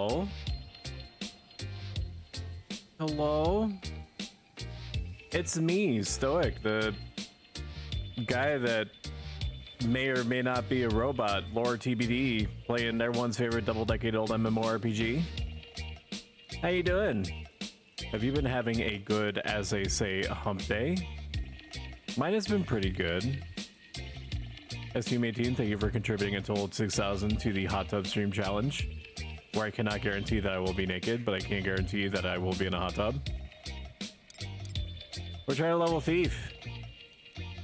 Hello? Hello? It's me, Stoic, the guy that may or may not be a robot, lore TBD, playing everyone's favorite double-decade-old MMORPG. How you doing? Have you been having a good, as they say, hump day? Mine has been pretty good. STM18, thank you for contributing a total of 6,000 to the hot tub stream challenge, where I cannot guarantee that I will be naked, but I can guarantee that I will be in a hot tub. We're trying to level Thief.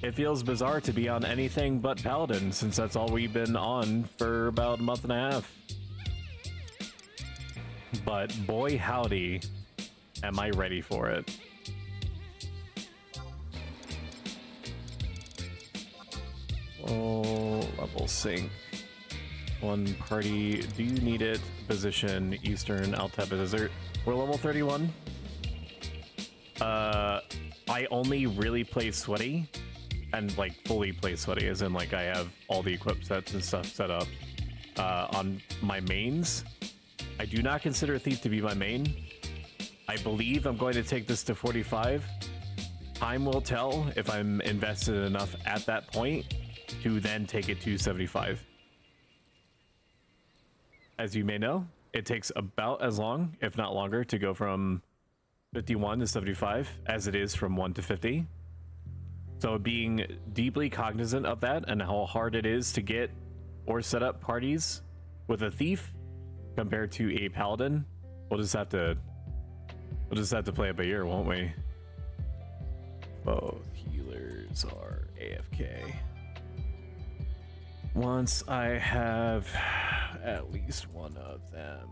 It feels bizarre to be on anything but Paladin, since that's all we've been on for about a month and a half. But boy howdy, am I ready for it. Oh, level sync. One party, do you need it? Position, Eastern, Altepa Desert. We're level 31. I only really play Sweaty, and like fully play Sweaty, as in like I have all the equip sets and stuff set up on my mains. I do not consider Thief to be my main. I believe I'm going to take this to 45. Time will tell if I'm invested enough at that point to then take it to 75. As you may know, it takes about as long, if not longer, to go from 51 to 75 as it is from 1 to 50. So being deeply cognizant of that and how hard it is to get or set up parties with a Thief compared to a Paladin, we'll just have to play it by ear, won't we? Both healers are AFK. Once I have at least one of them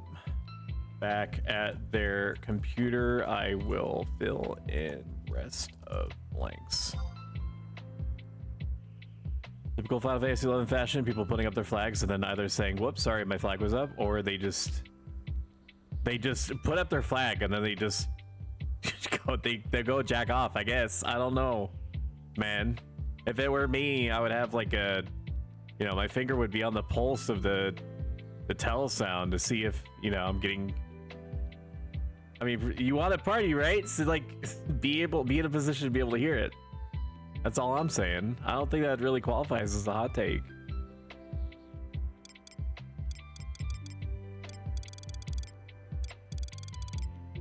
back at their computer, I will fill in rest of blanks. Typical Final Fantasy 11 fashion, people putting up their flags and then either saying, whoops, sorry, my flag was up, or they just put up their flag and then they just they go jack off, I guess. I don't know, man. If it were me, I would have like a, you know, my finger would be on the pulse of the tell sound to see if, you know, I'm getting, I mean, you want a party, right? So like be in a position to be able to hear it. That's all I'm saying. I don't think that really qualifies as a hot take.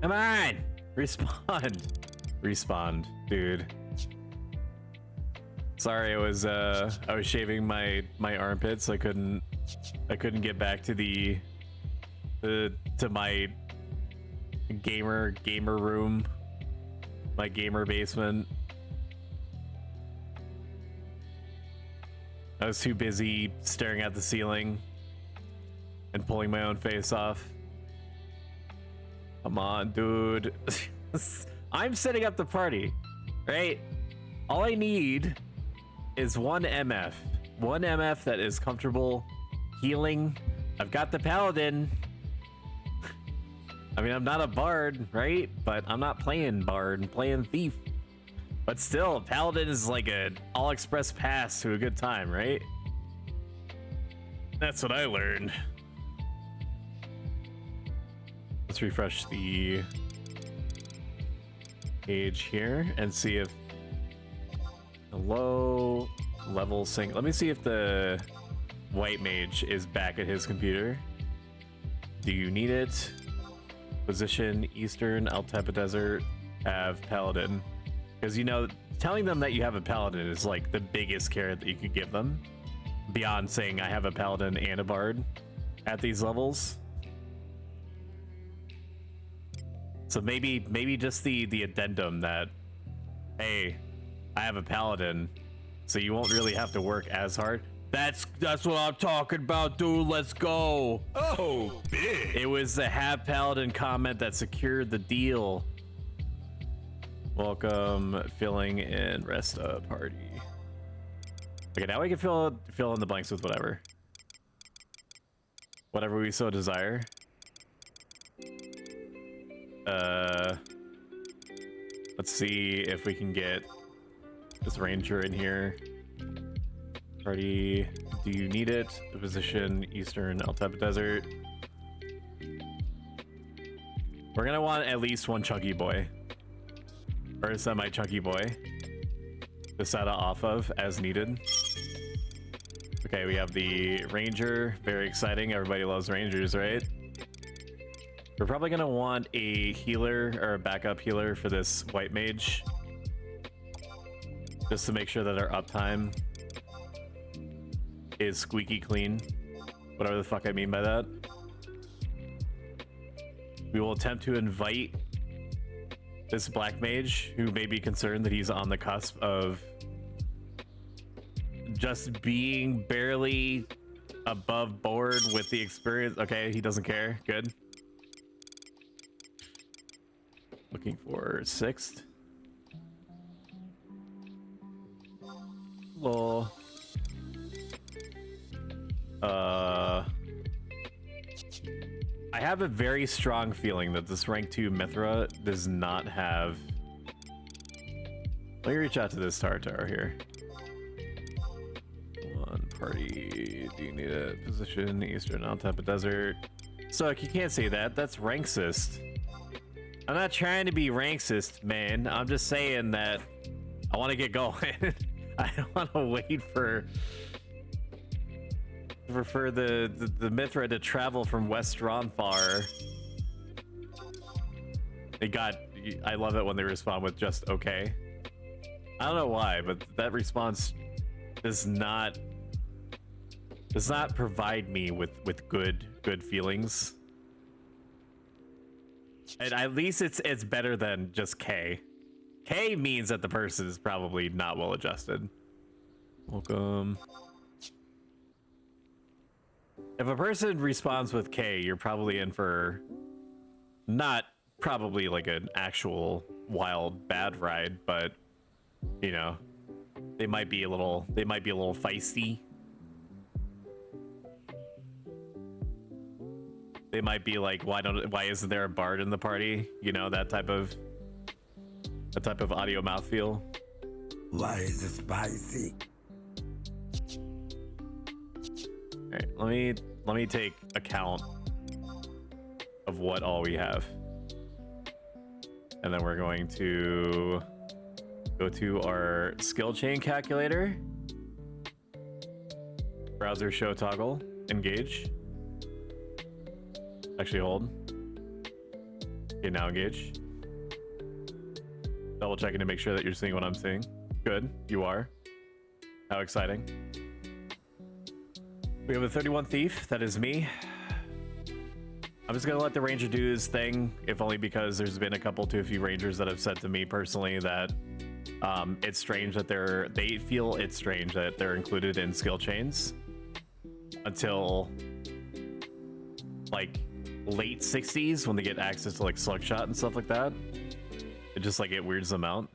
Come on, respond, dude. Sorry, I was shaving my armpits. I couldn't get back to to my gamer room, my gamer basement. I was too busy staring at the ceiling and pulling my own face off. Come on, dude. I'm setting up the party, right? All I need is one MF. One MF that is comfortable healing. I've got the Paladin. I mean, I'm not a Bard, right? But I'm not playing Bard, I'm playing Thief. But still, Paladin is like an all-express pass to a good time, right? That's what I learned. Let's refresh the page here and see if hello level sync. Let me see if the white mage is back at his computer. Do you need it? Position Eastern Altepa Desert, have Paladin. Because, you know, telling them that you have a Paladin is like the biggest carrot that you could give them, beyond saying I have a Paladin and a Bard at these levels. So maybe just the addendum that, hey, I have a Paladin, so you won't really have to work as hard. That's what I'm talking about, dude. Let's go. Oh, big. It was the have Paladin comment that secured the deal. Welcome, filling in rest of party. Okay, now we can fill in the blanks with whatever we so desire. Let's see if we can get this ranger in here. Party, do you need it? The position Eastern Altepa Desert. We're gonna want at least one chunky boy. Or a semi-chunky boy. To set off of as needed. Okay, we have the Ranger. Very exciting. Everybody loves Rangers, right? We're probably gonna want a healer or a backup healer for this white mage. Just to make sure that our uptime is squeaky clean. Whatever the fuck I mean by that. We will attempt to invite this black mage who may be concerned that he's on the cusp of just being barely above board with the experience. Okay, he doesn't care. Good. Looking for 6th. Lol. I have a very strong feeling that this rank 2 Mithra does not have... Let me reach out to this Tartar here. One party. Do you need a position? Eastern Altapa Desert. So you can't say that. That's ranksist. I'm not trying to be ranksist, man. I'm just saying that I want to get going. I don't want to wait for the Mithra to travel from West Ronfar. I love it when they respond with just okay. I don't know why, but that response does not provide me with good feelings. And at least it's better than just K. K means that the person is probably not well adjusted. Welcome. If a person responds with K, you're probably in for not probably like an actual wild bad ride, but you know, they might be a little feisty. They might be like, why isn't there a bard in the party? You know, that type of audio mouthfeel. Why is it spicy? All right, let me take account of what all we have, and then we're going to go to our skill chain calculator. Browser show toggle, engage. Actually, hold. Okay, now engage. Double checking to make sure that you're seeing what I'm seeing. Good, you are. How exciting. We have a 31 thief, that is me. I'm just gonna let the ranger do his thing, if only because there's been a few rangers that have said to me personally that it's strange that they feel it's strange that they're included in skill chains until like late 60s when they get access to like slug shot and stuff like that. It just like it weirds them out.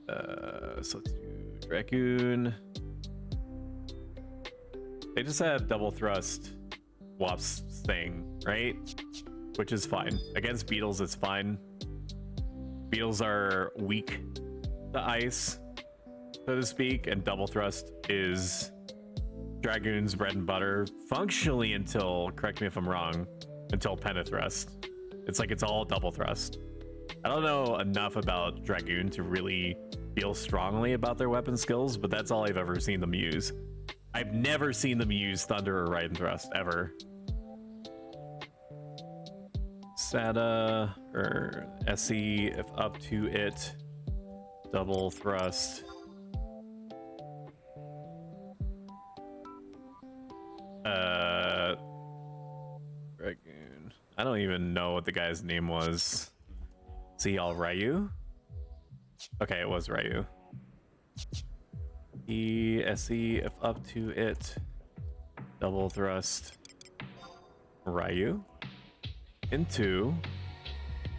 So let's do Dragoon. They just have double thrust Wasp thing, right? Which is fine. Against beetles, it's fine. Beetles are weak to ice, so to speak, and double thrust is Dragoon's bread and butter, functionally until, correct me if I'm wrong, until pentathrust. It's like it's all double thrust. I don't know enough about Dragoon to really feel strongly about their weapon skills, but that's all I've ever seen them use. I've never seen them use Thunder or Ride and Thrust, ever. SATA, or SE, if up to it, double thrust. Dragoon. I don't even know what the guy's name was. Is he all Ryu? Okay, it was Ryu. SE, if up to it, double thrust, Ryu, into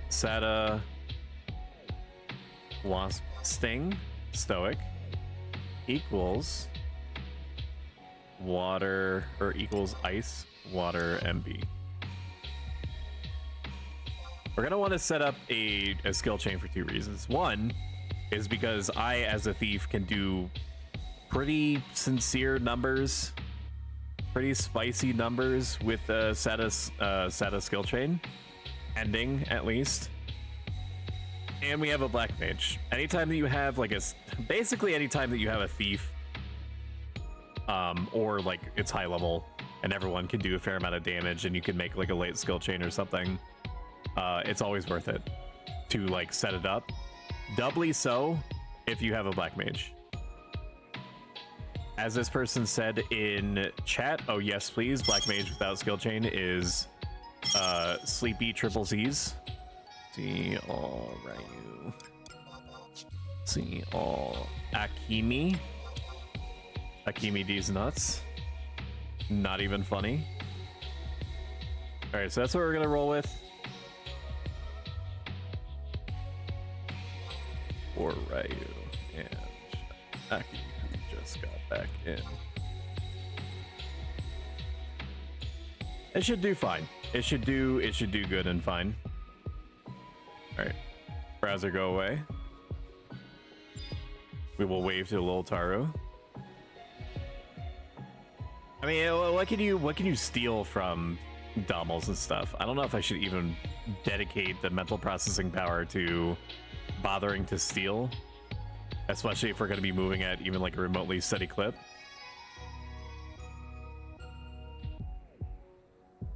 SATA, Wasp, Sting, Stoic, equals water, or equals ice, water, MB. We're gonna want to set up a skill chain for 2 reasons. One is because I, as a thief, can do pretty sincere numbers pretty spicy numbers with Seta skill chain ending at least. And we have a black mage. Anytime that you have like basically anytime that you have a thief, or like it's high level and everyone can do a fair amount of damage and you can make like a late skill chain or something, it's always worth it to like set it up. Doubly so if you have a black mage. As this person said in chat, oh yes please, black mage without skill chain is sleepy triple Z's. See all Ryu. See all Akimi. Akimi D's nuts. Not even funny. Alright, so that's what we're gonna roll with. For Ryu and Aki, who just got back in. It should do fine. It should do good and fine. Alright. Browser, go away. We will wave to little Taru. I mean, what can you steal from Dommels and stuff? I don't know if I should even dedicate the mental processing power to bothering to steal, especially if we're going to be moving at even like a remotely steady clip.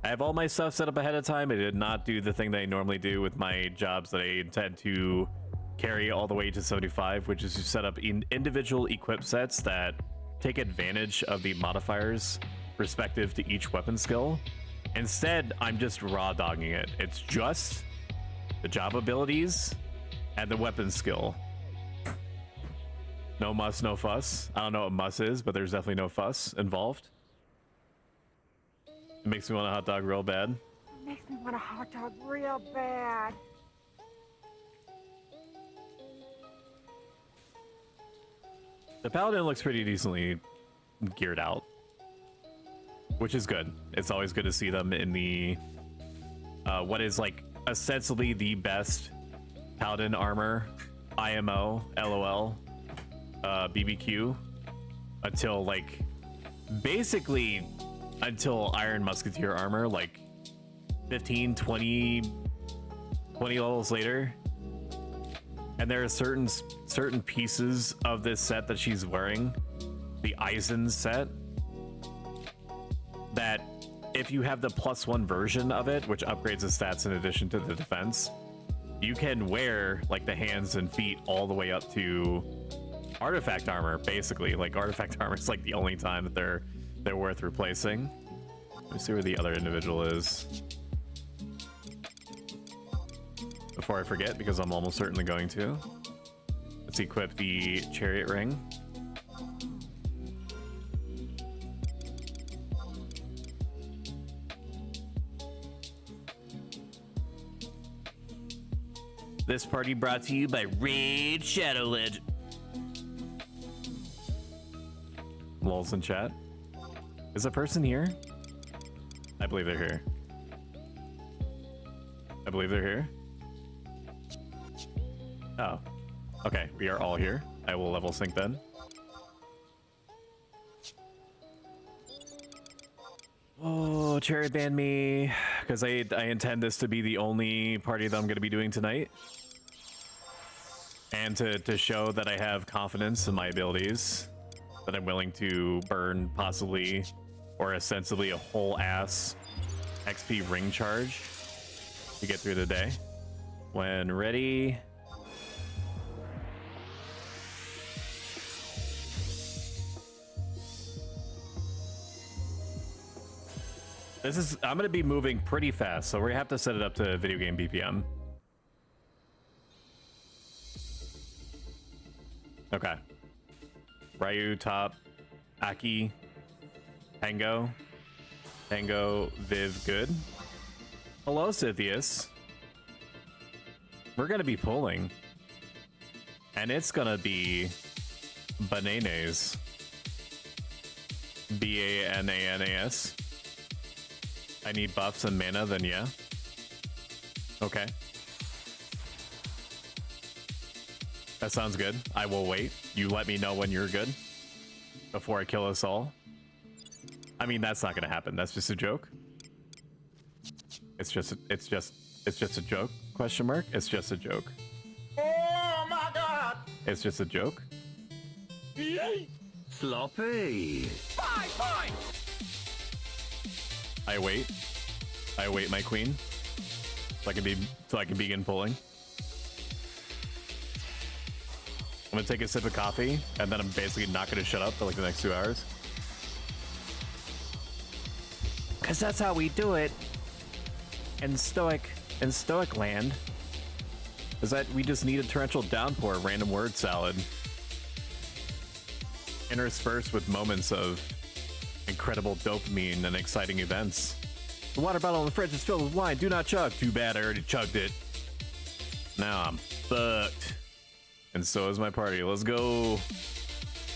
I have all my stuff set up ahead of time. I did not do the thing that I normally do with my jobs that I intend to carry all the way to 75, which is to set up individual equip sets that take advantage of the modifiers respective to each weapon skill. Instead, I'm just raw dogging it. It's just the job abilities and the weapon skill. No muss, no fuss. I don't know what muss is, but there's definitely no fuss involved. It makes me want a hot dog real bad. It makes me want a hot dog real bad. The paladin looks pretty decently geared out, which is good. It's always good to see them in the what is like ostensibly the best paladin armor, IMO, LOL, BBQ, until like basically until Iron Musketeer armor, like 15, 20 levels later. And there are certain pieces of this set that she's wearing, the Eisen set, that if you have the +1 version of it, which upgrades the stats in addition to the defense, you can wear like the hands and feet all the way up to artifact armor, basically. Like artifact armor is like the only time that they're worth replacing. Let me see where the other individual is before I forget, because I'm almost certainly going to. Let's equip the chariot ring. This party brought to you by Raid Shadow Legend. Lols in chat. Is a person here? I believe they're here. I believe they're here. Oh. Okay, we are all here. I will level sync then. Oh, cherry ban me, because I intend this to be the only party that I'm going to be doing tonight. And to show that I have confidence in my abilities, that I'm willing to burn possibly or ostensibly a whole ass XP ring charge to get through the day. When ready. I'm gonna be moving pretty fast, so we're gonna have to set it up to video game BPM. Okay. Ryu top, Aki, Tango, Viv good. Hello, Scythius. We're gonna be pulling, and it's gonna be bananas. BANANAS. I need buffs and mana, then yeah. Okay. That sounds good. I will wait. You let me know when you're good before I kill us all. I mean, that's not gonna happen. That's just a joke. It's just a joke? Question mark? It's just a joke. Oh my god! It's just a joke. Sloppy. Fine. I wait, my queen. So I can begin pulling. I'm gonna take a sip of coffee, and then I'm basically not gonna shut up for like the next 2 hours. Cause that's how we do it in stoic land. Is that we just need a torrential downpour of random word salad, interspersed with moments of incredible dopamine and exciting events. The water bottle in the fridge is filled with wine. Do not chug. Too bad, I already chugged it. Now I'm fucked. And so is my party. Let's go. You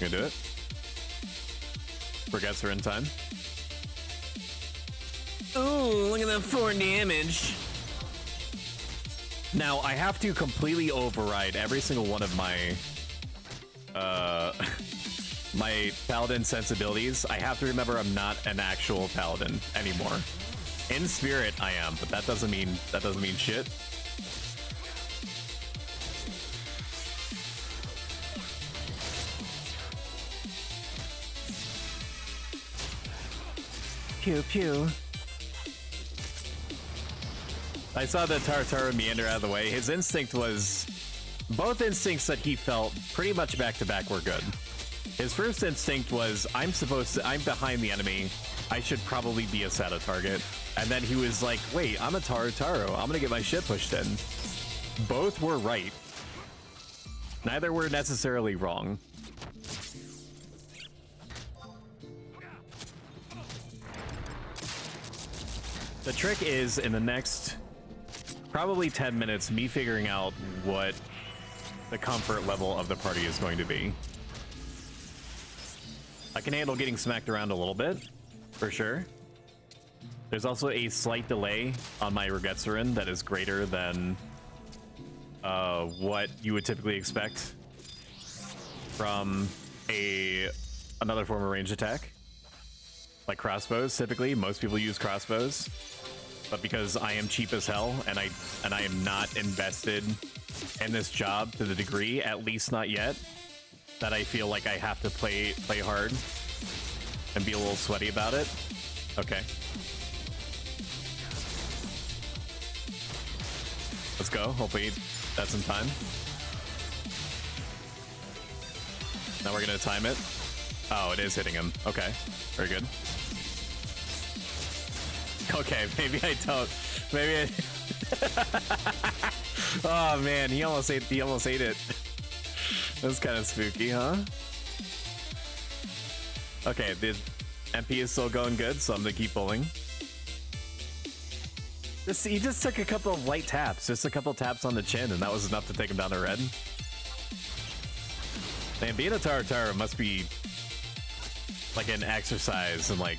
gonna do it? Forgets are in time. Ooh, look at that 4 damage. Now I have to completely override every single one of my my paladin sensibilities. I have to remember I'm not an actual paladin anymore. In spirit I am, but that doesn't mean shit. Pew pew. I saw the Tartaro meander out of the way. His instinct was... Both instincts that he felt pretty much back to back were good. His first instinct was, I'm behind the enemy. I should probably be a Sata target. And then he was like, wait, I'm a Tartaro. I'm gonna get my shit pushed in. Both were right. Neither were necessarily wrong. The trick is in the next probably 10 minutes, me figuring out what the comfort level of the party is going to be. I can handle getting smacked around a little bit, for sure. There's also a slight delay on my Regetsurin that is greater than what you would typically expect from another form of range attack. Like crossbows, typically. Most people use crossbows. But because I am cheap as hell and I am not invested in this job to the degree, at least not yet, that I feel like I have to play hard and be a little sweaty about it. Okay. Let's go. Hopefully that's in time. Now we're gonna time it. Oh, it is hitting him. Okay. Very good. Okay, maybe I don't. Maybe I... Oh man, he almost ate it. That's kind of spooky, huh? Okay, the MP is still going good, so I'm gonna keep pulling. He just took a couple of light taps, just a couple taps on the chin, and that was enough to take him down to red. Man, being a Tartaro must be like an exercise and like...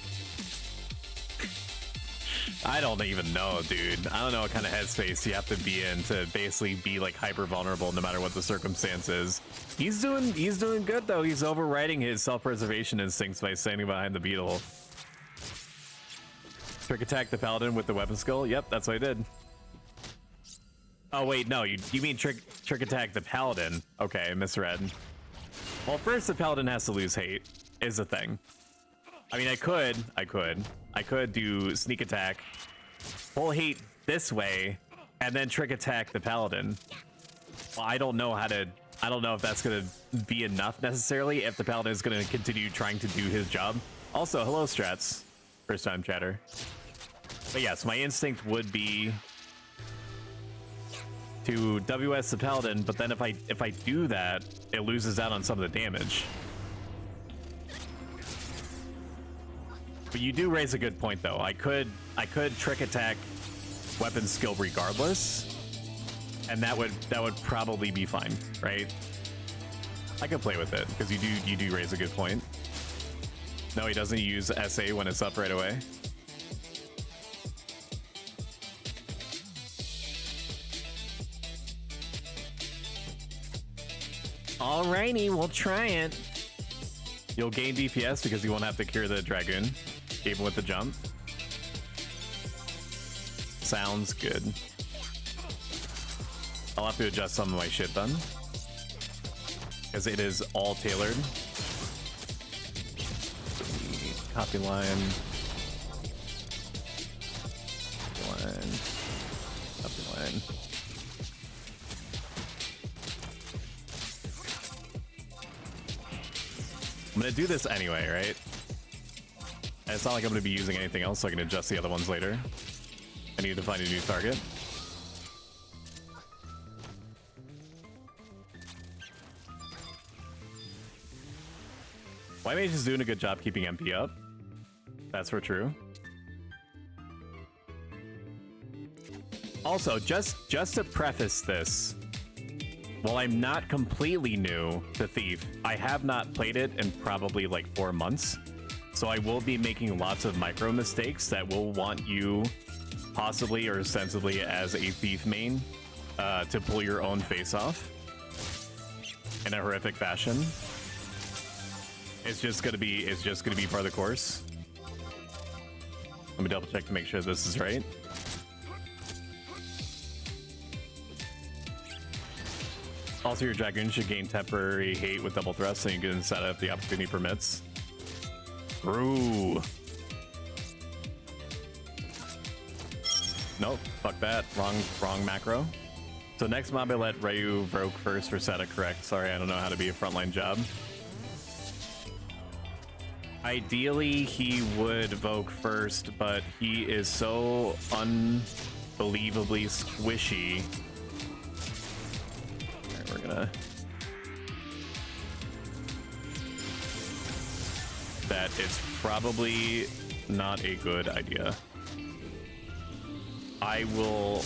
I don't even know, dude. I don't know what kind of headspace you have to be in to basically be like hyper vulnerable no matter what the circumstance is. He's doing good though. He's overriding his self-preservation instincts by standing behind the beetle. Trick attack the paladin with the weapon skill. Yep, that's what I did. Oh wait, no, you mean trick attack the paladin? Okay, I misread. Well, first the paladin has to lose hate is the thing. I mean, I could do sneak attack, pull hate this way, and then trick attack the paladin. Well, I don't know if that's gonna be enough necessarily if the paladin is gonna continue trying to do his job. Also, hello strats, first time chatter. But yes, my instinct would be to WS the paladin, but then if I do that, it loses out on some of the damage. But you do raise a good point though. I could trick attack weapon skill regardless, and that would probably be fine, right? I could play with it because you do raise a good point. No, he doesn't use SA when it's up right away. Alrighty, we'll try it. You'll gain DPS because you won't have to cure the Dragoon. even with the jump. Sounds good. I'll have to adjust some of my shit then, because it is all tailored. Copy line. Copy line. I'm gonna do this anyway, right? And it's not like I'm gonna be using anything else, so I can adjust the other ones later. I need to find a new target. Y-Mage is doing a good job keeping MP up. That's for true. Also, just to preface this, while I'm not completely new to Thief, I have not played it in probably like 4 months. So I will be making lots of micro mistakes that will want you, possibly or sensibly as a Thief main, to pull your own face off in a horrific fashion. It's just gonna be part of the course. Let me double check to make sure this is right. Also, your Dragoon should gain temporary hate with double thrust, so you can set up the opportunity permits. True. Nope, fuck that. Wrong macro. So next mob I let Ryu Vroke first for set it correct. Sorry, I don't know how to be a frontline job. Ideally, he would Voke first, but he is so unbelievably squishy. Alright, we're gonna... that it's probably not a good idea. I will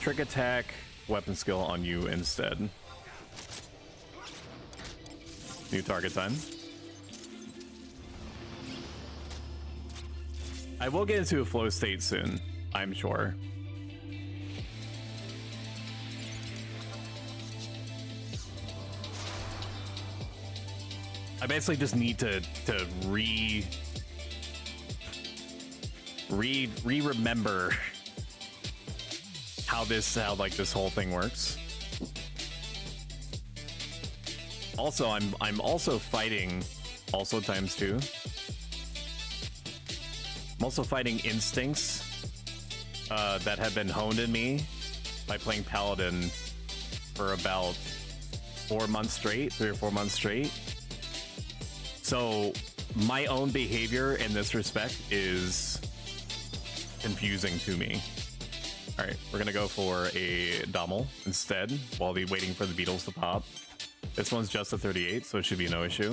trick attack weapon skill on you instead. New target time. I will get into a flow state soon, I'm sure. I basically just need to remember how this whole thing works. Also, I'm also fighting times 2. I'm also fighting instincts that have been honed in me by playing Paladin for about 4 months straight, 3 or 4 months straight. So my own behavior in this respect is confusing to me. All right, we're gonna go for a Dommel instead while we're waiting for the beetles to pop. This one's just a 38, so it should be no issue.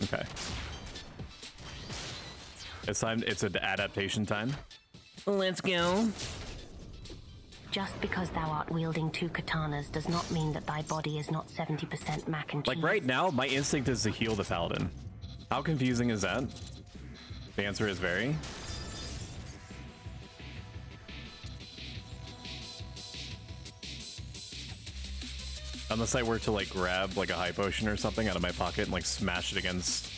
Okay. It's time. It's an adaptation time. Let's go. Just because thou art wielding 2 katanas does not mean that thy body is not 70% mac and cheese. Like right now, my instinct is to heal the Paladin. How confusing is that? The answer is very. Unless I were to like grab like a high potion or something out of my pocket and like smash it against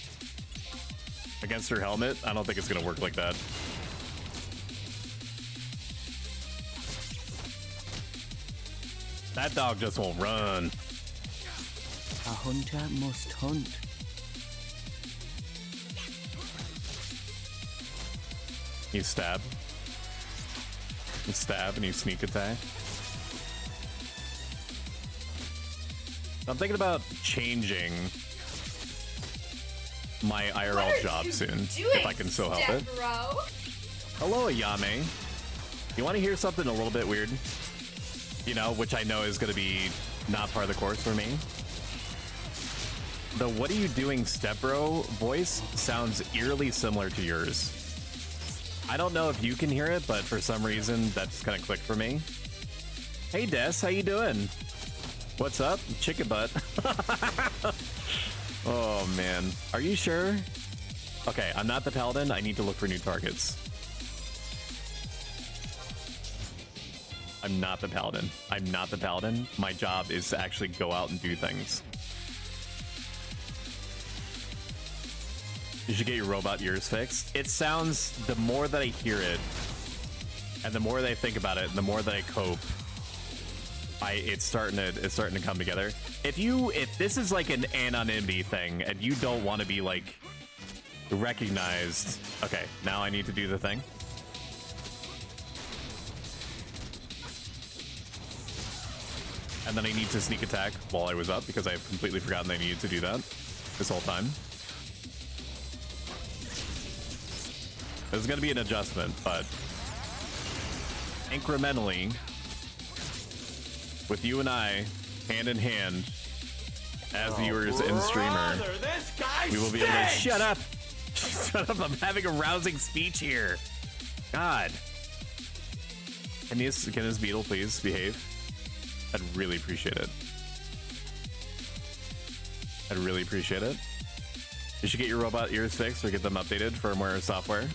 her helmet, I don't think it's gonna work like that. That dog just won't run. A hunter must hunt. You stab. You stab and you sneak attack. I'm thinking about changing my IRL job soon, if I can so help it. Bro? Hello, Ayame. You want to hear something a little bit weird? You know, which I know is going to be not part of the course for me. The "what are you doing, stepbro" voice sounds eerily similar to yours. I don't know if you can hear it, but for some reason that just kind of clicked for me. Hey Des, how you doing? What's up? Chicken butt. Oh man. Are you sure? Okay, I'm not the Paladin. I need to look for new targets. I'm not the paladin. I'm not the paladin. My job is to actually go out and do things. You should get your robot ears fixed. It sounds, the more that I hear it, and the more that I think about it, and the more that I cope, it's starting to come together. If this is like an anonymity thing, and you don't want to be like recognized, okay, now I need to do the thing. And then I need to sneak attack while I was up because I've completely forgotten I needed to do that this whole time. There's going to be an adjustment, but incrementally, with you and I, hand in hand, as viewers and streamer, we will be able to shut up. Shut up! I'm having a rousing speech here. God, can this beetle please behave? I'd really appreciate it. I'd really appreciate it. You should get your robot ears fixed or get them updated, firmware or software.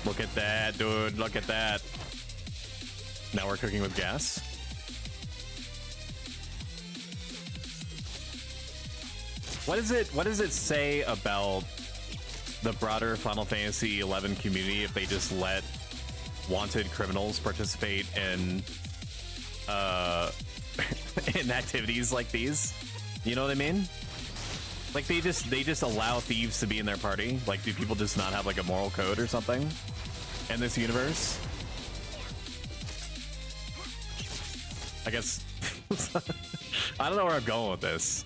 Look at that, dude. Look at that. Now we're cooking with gas. What does it say about the broader Final Fantasy XI community if they just let wanted criminals participate in in activities like these? You know what I mean? Like they just allow thieves to be in their party? Like, do people just not have like a moral code or something in this universe? I guess I don't know where I'm going with this.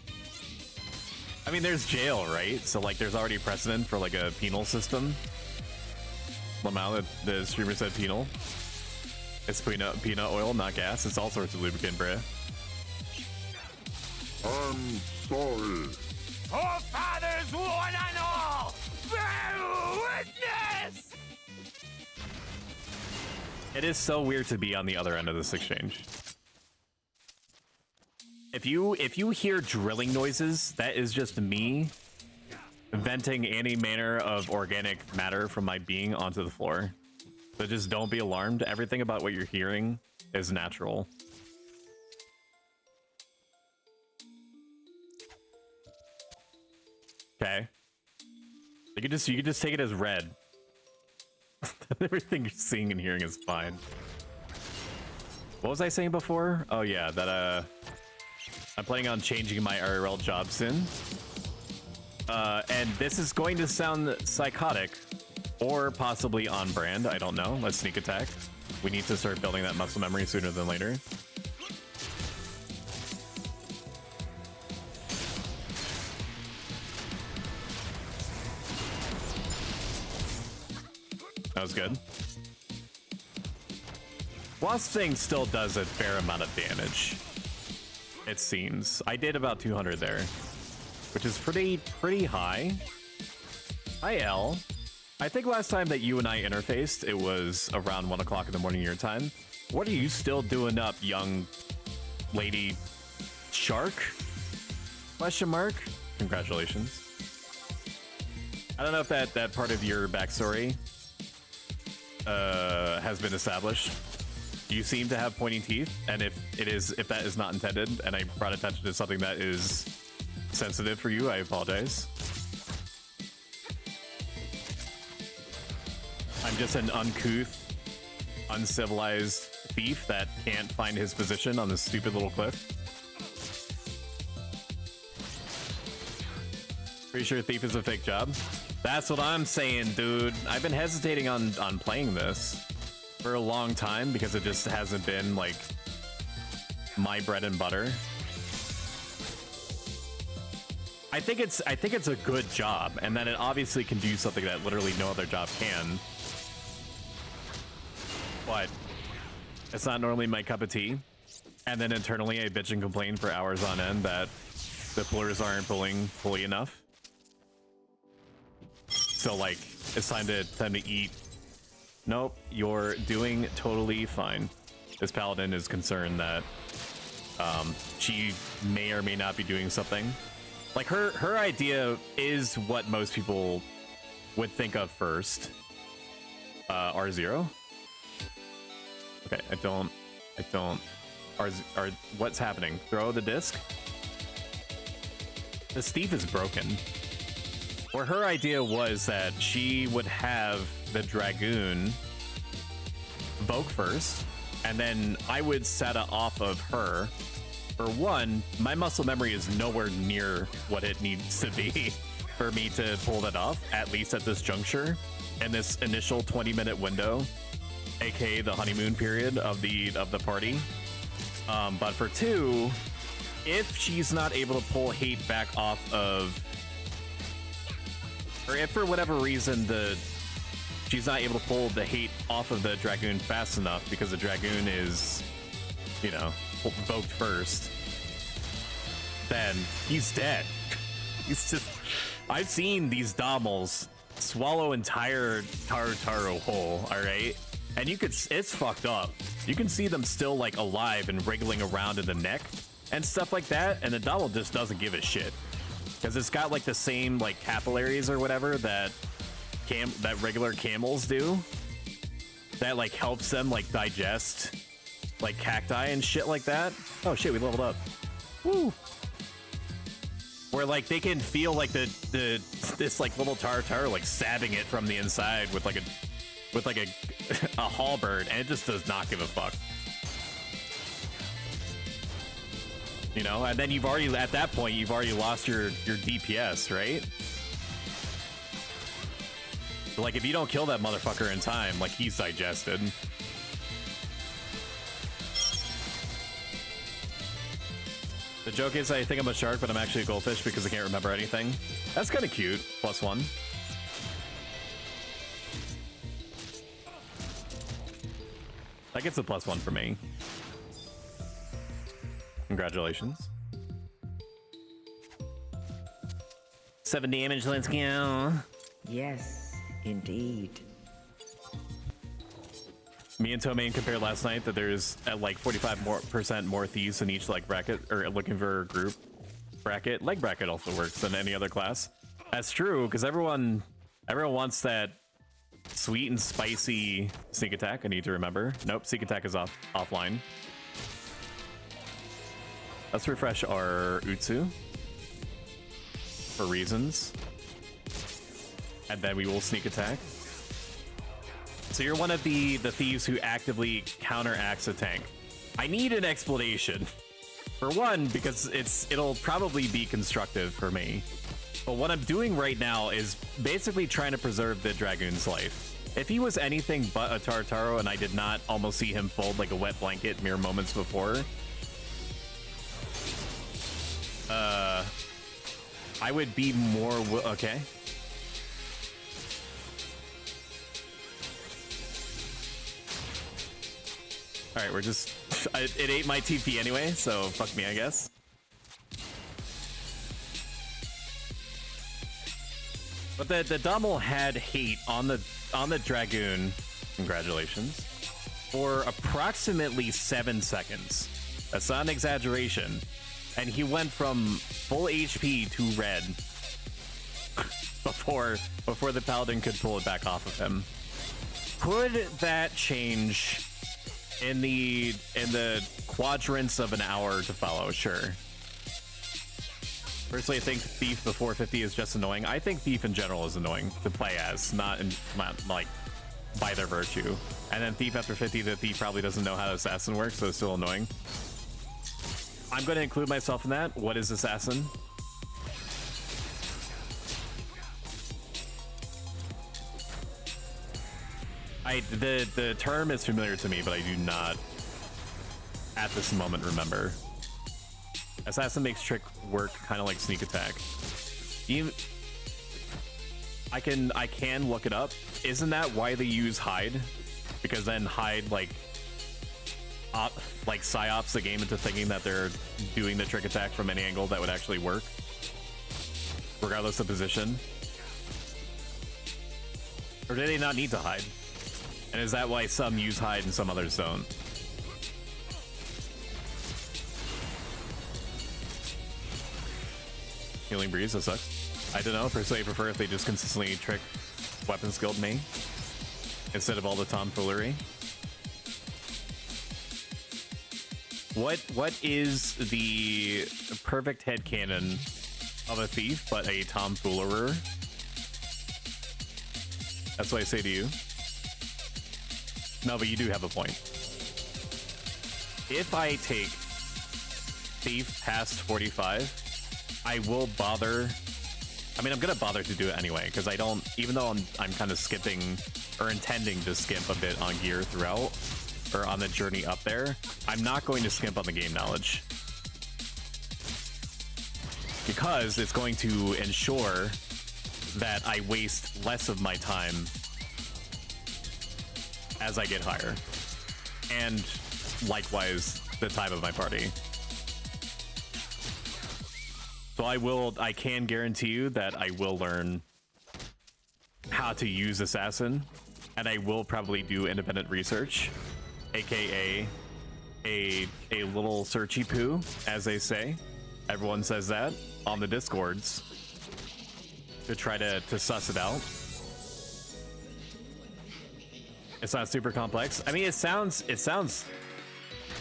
I mean, there's jail, right? So like there's already precedent for like a penal system. Lamau, the streamer said penal. It's peanut oil, not gas. It's all sorts of lubricant, bruh. I'm sorry. Our fathers, one and all, bear witness! It is so weird to be on the other end of this exchange. If you hear drilling noises, that is just me venting any manner of organic matter from my being onto the floor. So just don't be alarmed. Everything about what you're hearing is natural. Okay. You could just take it as read. Everything you're seeing and hearing is fine. What was I saying before? Oh yeah, that I'm planning on changing my IRL job soon. And this is going to sound psychotic or possibly on brand. I don't know. Let's sneak attack. We need to start building that muscle memory sooner than later. That was good. Wasp thing still does a fair amount of damage, it seems. I did about 200 there, which is pretty high. Hi, L. I think last time that you and I interfaced, it was around 1 o'clock in the morning your time. What are you still doing up, young lady shark? Question mark? Congratulations. I don't know if that part of your backstory has been established. You seem to have pointing teeth, and if that is not intended, and I brought attention to something that is sensitive for you, I apologize. I'm just an uncouth, uncivilized thief that can't find his position on this stupid little cliff. Pretty sure thief is a fake job. That's what I'm saying, dude. I've been hesitating on playing this for a long time because it just hasn't been like my bread and butter. I think it's a good job, and that it obviously can do something that literally no other job can. But it's not normally my cup of tea. And then internally I bitch and complain for hours on end that the pullers aren't pulling fully enough. So like, it's time to eat. Nope, you're doing totally fine. This paladin is concerned that she may or may not be doing something. Like her idea is what most people would think of first. R0. Okay, I don't. Are what's happening? Throw the disc? The Steve is broken. Or her idea was that she would have the Dragoon Vogue first, and then I would set it off of her. For one, my muscle memory is nowhere near what it needs to be for me to pull that off, at least at this juncture, in this initial 20-minute window, aka the honeymoon period of the party. But for two, if she's not able to pull hate back off of, or if for whatever reason she's not able to pull the hate off of the Dragoon fast enough because the Dragoon is, you know, evoked first, then he's dead. He's just, I've seen these Dommels swallow entire Tartaro whole, all right? And you could, it's fucked up. You can see them still like alive and wriggling around in the neck and stuff like that, and the Dommel just doesn't give a shit. Because it's got like the same like capillaries or whatever that regular camels do, that like helps them like digest like cacti and shit like that. Oh shit, we leveled up. Woo! Where like they can feel like this like little tartar like stabbing it from the inside with like a halberd, and it just does not give a fuck. You know, and then you've already, at that point, you've already lost your DPS, right? Like, if you don't kill that motherfucker in time, like, he's digested. The joke is I think I'm a shark, but I'm actually a goldfish because I can't remember anything. That's kind of cute. +1. That gets a +1 for me. Congratulations. 7 damage, let's go. Yes, indeed. Me and Tomaine compared last night that there's at like 45% more thieves in each like bracket, or looking for a group bracket. Leg bracket also works than any other class. That's true, because everyone wants that sweet and spicy sneak attack. I need to remember. Nope, sneak attack is offline. Let's refresh our Utsu for reasons, and then we will sneak attack. So you're one of the thieves who actively counteracts a tank. I need an explanation. For one, because it'll probably be constructive for me. But what I'm doing right now is basically trying to preserve the Dragoon's life. If he was anything but a Tartaro and I did not almost see him fold like a wet blanket mere moments before, I would be more okay. All right, we're just, it ate my TP anyway, so fuck me, I guess. But the Dommel had hate on the Dragoon, congratulations, for approximately 7 seconds. That's not an exaggeration. And he went from full HP to red before the Paladin could pull it back off of him. Could that change in the quadrants of an hour to follow? Sure. Personally, I think Thief before 50 is just annoying. I think Thief in general is annoying to play as, not like by their virtue. And then Thief after 50, the Thief probably doesn't know how Assassin works, so it's still annoying. I'm going to include myself in that. What is Assassin? The term is familiar to me, but I do not at this moment remember. Assassin makes trick work kind of like sneak attack. I can look it up. Isn't that why they use hide? Because then hide like psyops the game into thinking that they're doing the trick attack from any angle that would actually work, regardless of position. Or do they not need to hide? And is that why some use hide and some others don't? Healing Breeze, that sucks. I don't know, personally I prefer if they just consistently trick weapon skilled me instead of all the tomfoolery. What is the perfect headcanon of a thief but a tomfoolerer? That's what I say to you. No, but you do have a point. If I take thief past 45, I will bother. I mean, I'm gonna bother to do it anyway, because I don't, even though I'm kind of skipping or intending to skimp a bit on gear throughout, or on the journey up there, I'm not going to skimp on the game knowledge. Because it's going to ensure that I waste less of my time as I get higher. And likewise, the time of my party. So I can guarantee you that I will learn how to use Assassin, and I will probably do independent research, aka a little searchy poo, as they say. Everyone says that on the Discords to try to suss it out. It's not super complex. I mean, it sounds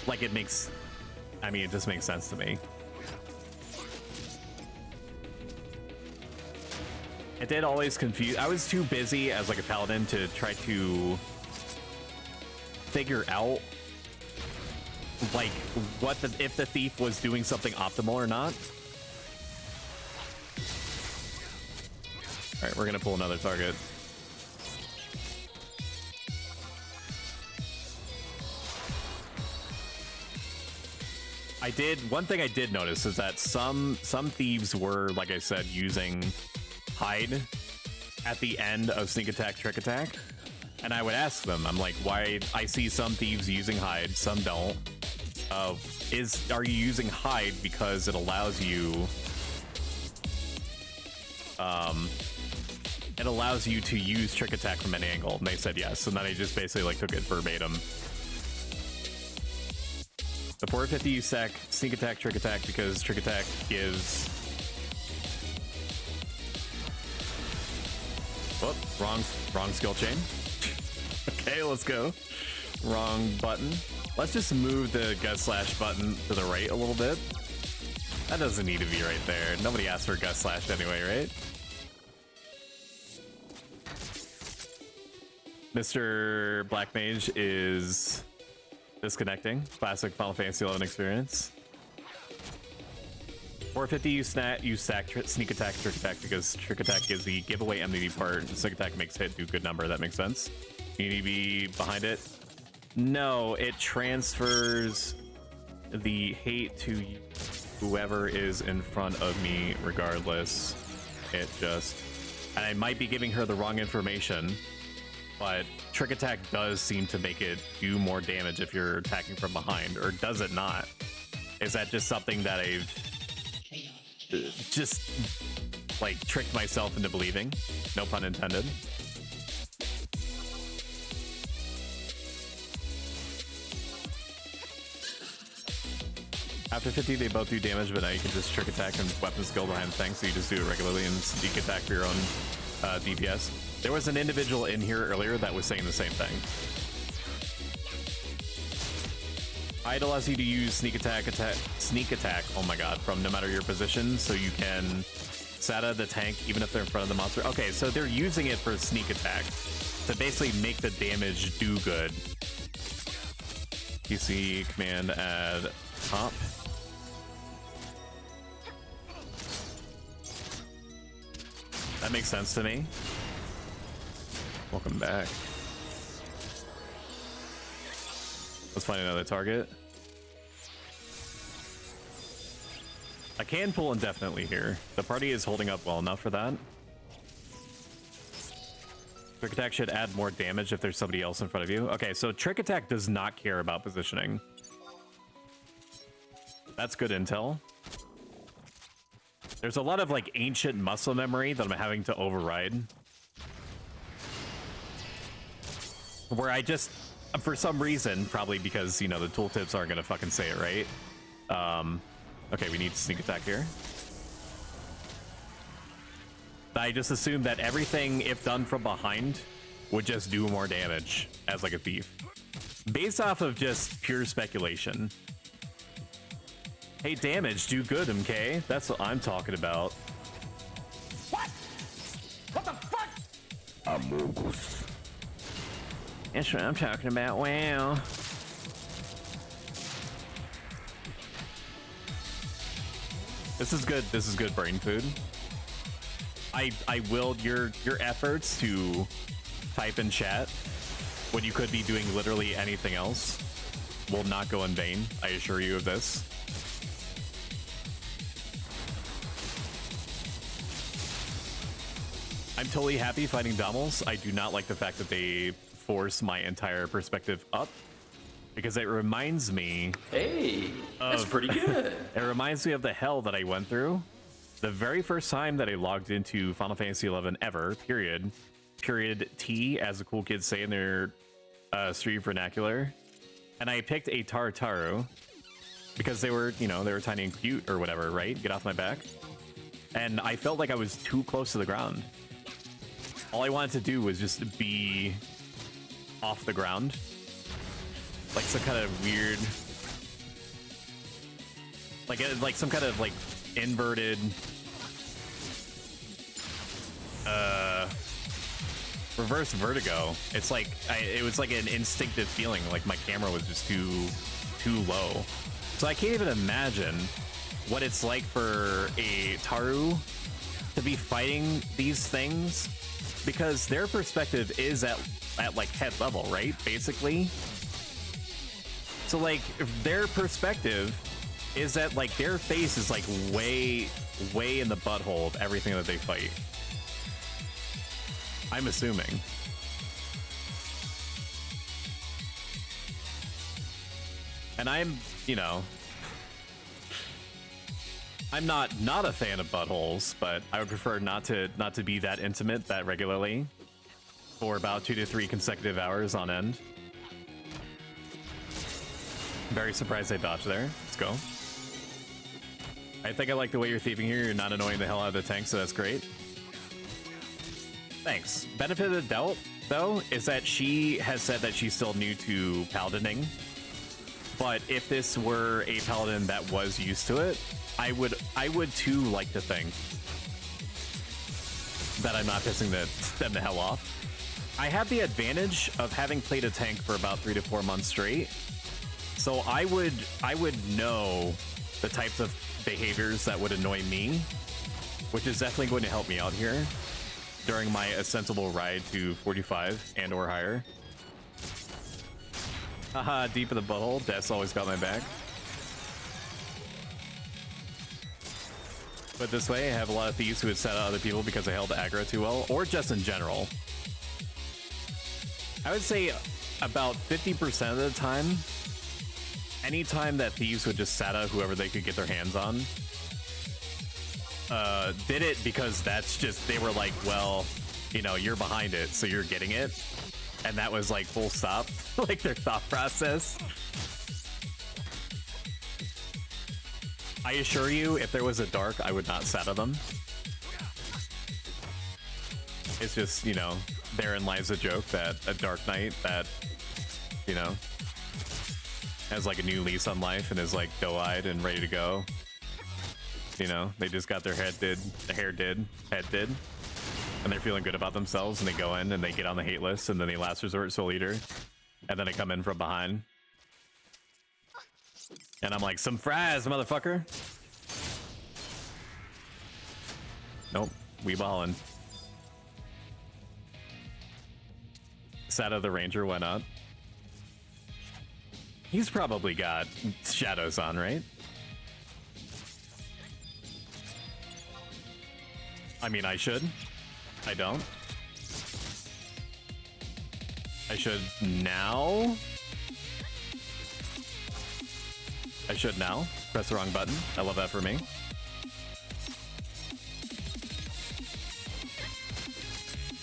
like it makes. I mean, it just makes sense to me. It did always confuse. I was too busy as like a paladin to try to figure out like if the thief was doing something optimal or not. All right, we're gonna pull another target. One thing I did notice is that some thieves were, like I said, using hide at the end of sneak attack, trick attack, and I would ask them, I'm like, why? I see some thieves using hide, some don't. Are you using hide because it allows you to use trick attack from any angle? And they said yes, and then I just basically like took it verbatim. The 450 you stack sneak attack, trick attack because trick attack gives. Whoop, wrong skill chain. Okay, let's go. Wrong button. Let's just move the Gust Slash button to the right a little bit. That doesn't need to be right there. Nobody asked for Gust Slash anyway, right? Mr. Black Mage is disconnecting. Classic Final Fantasy XI experience. 450 you stack sneak attack, trick attack because trick attack gives the giveaway MDD part. Sneak attack makes hit do good number. That makes sense. You need to be behind it. No, it transfers the hate to whoever is in front of me regardless. It just, and I might be giving her the wrong information, but trick attack does seem to make it do more damage if you're attacking from behind, or does it not? Is that just something that I've just like tricked myself into believing? No pun intended. After 50, they both do damage, but now you can just trick attack and weapon skill behind the thing, so you just do it regularly and sneak attack for your own DPS. There was an individual in here earlier that was saying the same thing. Hide allows you to use sneak attack, oh my god, from no matter your position, so you can SATA the tank even if they're in front of the monster. Okay, so they're using it for sneak attack to basically make the damage do good. PC command add top. That makes sense to me. Welcome back. Let's find another target. I can pull indefinitely here. The party is holding up well enough for that. Trick attack should add more damage if there's somebody else in front of you. Okay, so trick attack does not care about positioning. That's good intel. There's a lot of like ancient muscle memory that I'm having to override. Where I just, for some reason, probably because, you know, the tooltips aren't gonna fucking say it right. Okay, we need sneak attack here. I just assumed that everything, if done from behind, would just do more damage as like a thief. Based off of just pure speculation. Hey, damage, do good, MK. That's what I'm talking about. What? What the fuck? Amogus. That's what I'm talking about. Wow. This is good. This is good brain food. I will your efforts to type in chat when you could be doing literally anything else will not go in vain. I assure you of this. I'm totally happy fighting Dommels. I do not like the fact that they force my entire perspective up because it reminds me. Hey, that's pretty good. It reminds me of the hell that I went through the very first time that I logged into Final Fantasy XI ever. Period T, as the cool kids say in their street vernacular. And I picked a Tartaru because they were, you know, they were tiny and cute or whatever, right? Get off my back. And I felt like I was too close to the ground. All I wanted to do was just be off the ground. Like some kind of weird, like some kind of like inverted, reverse vertigo. It's like, it was like an instinctive feeling, like my camera was just too low. So I can't even imagine what it's like for a Taru to be fighting these things, because their perspective is at like head level, right? Basically. So like if their perspective is that like their face is like way in the butthole of everything that they fight. I'm assuming. And I'm, you know, I'm not a fan of buttholes, but I would prefer not to be that intimate that regularly for about 2 to 3 consecutive hours on end. Very surprised I dodged there. Let's go. I think I like the way you're thieving here. You're not annoying the hell out of the tank, so that's great. Thanks. Benefit of the doubt, though, is that she has said that she's still new to paladining. But if this were a paladin that was used to it, I would too like to think that I'm not pissing them the hell off. I have the advantage of having played a tank for about 3 to 4 months straight. So I would know the types of behaviors that would annoy me, which is definitely going to help me out here during my sensible ride to 45 and or higher. Haha, deep in the butthole. Death's always got my back. But this way, I have a lot of thieves who would set out other people because they held aggro too well, or just in general. I would say about 50% of the time, anytime that thieves would just sat out whoever they could get their hands on, did it because that's just, they were like, well, you know, you're behind it, so you're getting it. And that was like full stop, like their thought process. I assure you, if there was a dark, I would not sat at them. It's just, you know, therein lies a joke that a Dark Knight that, you know, has like a new lease on life and is like doe-eyed and ready to go. You know, they just got their head did, and they're feeling good about themselves, and they go in and they get on the hate list, and then they last resort soul eater, and then they come in from behind. And I'm like, some fries, motherfucker. Nope, we ballin'. Sada the Ranger went up. He's probably got shadows on, right? I mean, I should. I don't. I should now. I should now. Press the wrong button. I love that for me.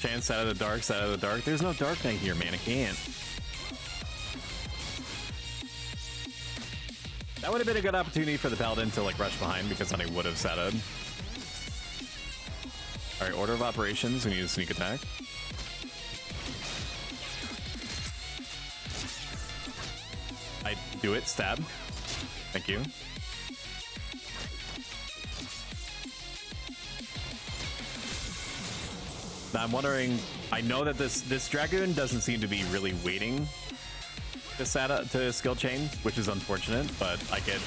Chance, side of the dark, side of the dark. There's no Dark Knight here, man. I can't. That would have been a good opportunity for the Paladin to like rush behind, because then I would have setted. Alright, order of operations. We need a sneak attack. I do it. Stab. Thank you. Now I'm wondering, I know that this Dragoon doesn't seem to be really waiting to skill chain, which is unfortunate, but I get,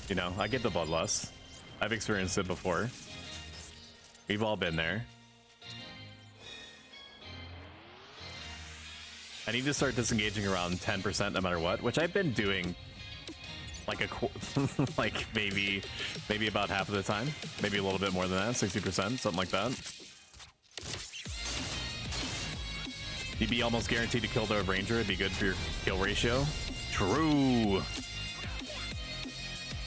you know, I get the bloodlust. I've experienced it before. We've all been there. I need to start disengaging around 10% no matter what, which I've been doing like like maybe about half of the time, maybe a little bit more than that, 60%, something like that. You'd be almost guaranteed to kill the ranger. It'd be good for your kill ratio. True.